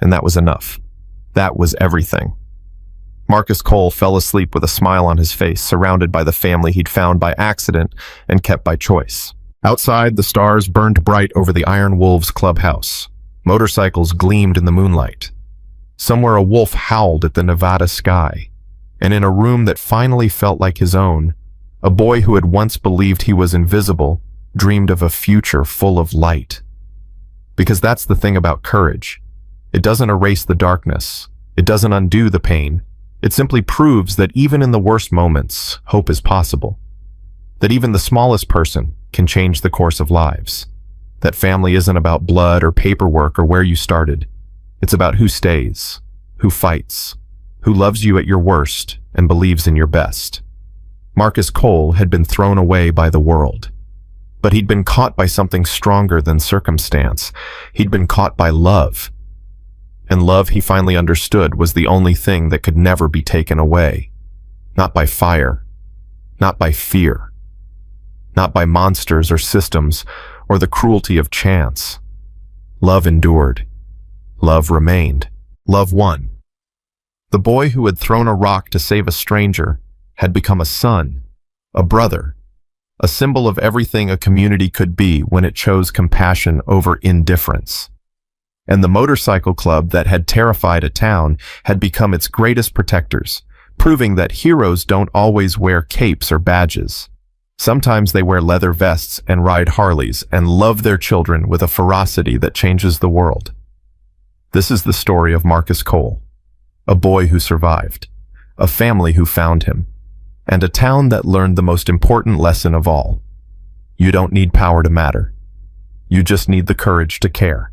And that was enough. That was everything. Marcus Cole fell asleep with a smile on his face, surrounded by the family he'd found by accident and kept by choice. Outside, the stars burned bright over the Iron Wolves clubhouse. Motorcycles gleamed in the moonlight. Somewhere a wolf howled at the Nevada sky. And in a room that finally felt like his own, a boy who had once believed he was invisible dreamed of a future full of light. Because that's the thing about courage. It doesn't erase the darkness. It doesn't undo the pain. It simply proves that even in the worst moments, hope is possible. That even the smallest person can change the course of lives. That family isn't about blood or paperwork or where you started. It's about who stays, who fights, who loves you at your worst and believes in your best. Marcus Cole had been thrown away by the world, but he'd been caught by something stronger than circumstance. He'd been caught by love. And love, he finally understood, was the only thing that could never be taken away. Not by fire, not by fear, not by monsters or systems or the cruelty of chance. Love endured. Love remained. Love won. The boy who had thrown a rock to save a stranger had become a son, a brother, a symbol of everything a community could be when it chose compassion over indifference. And the motorcycle club that had terrified a town had become its greatest protectors, proving that heroes don't always wear capes or badges. Sometimes they wear leather vests and ride Harleys and love their children with a ferocity that changes the world. This is the story of Marcus Cole, a boy who survived, a family who found him, and a town that learned the most important lesson of all. You don't need power to matter. You just need the courage to care.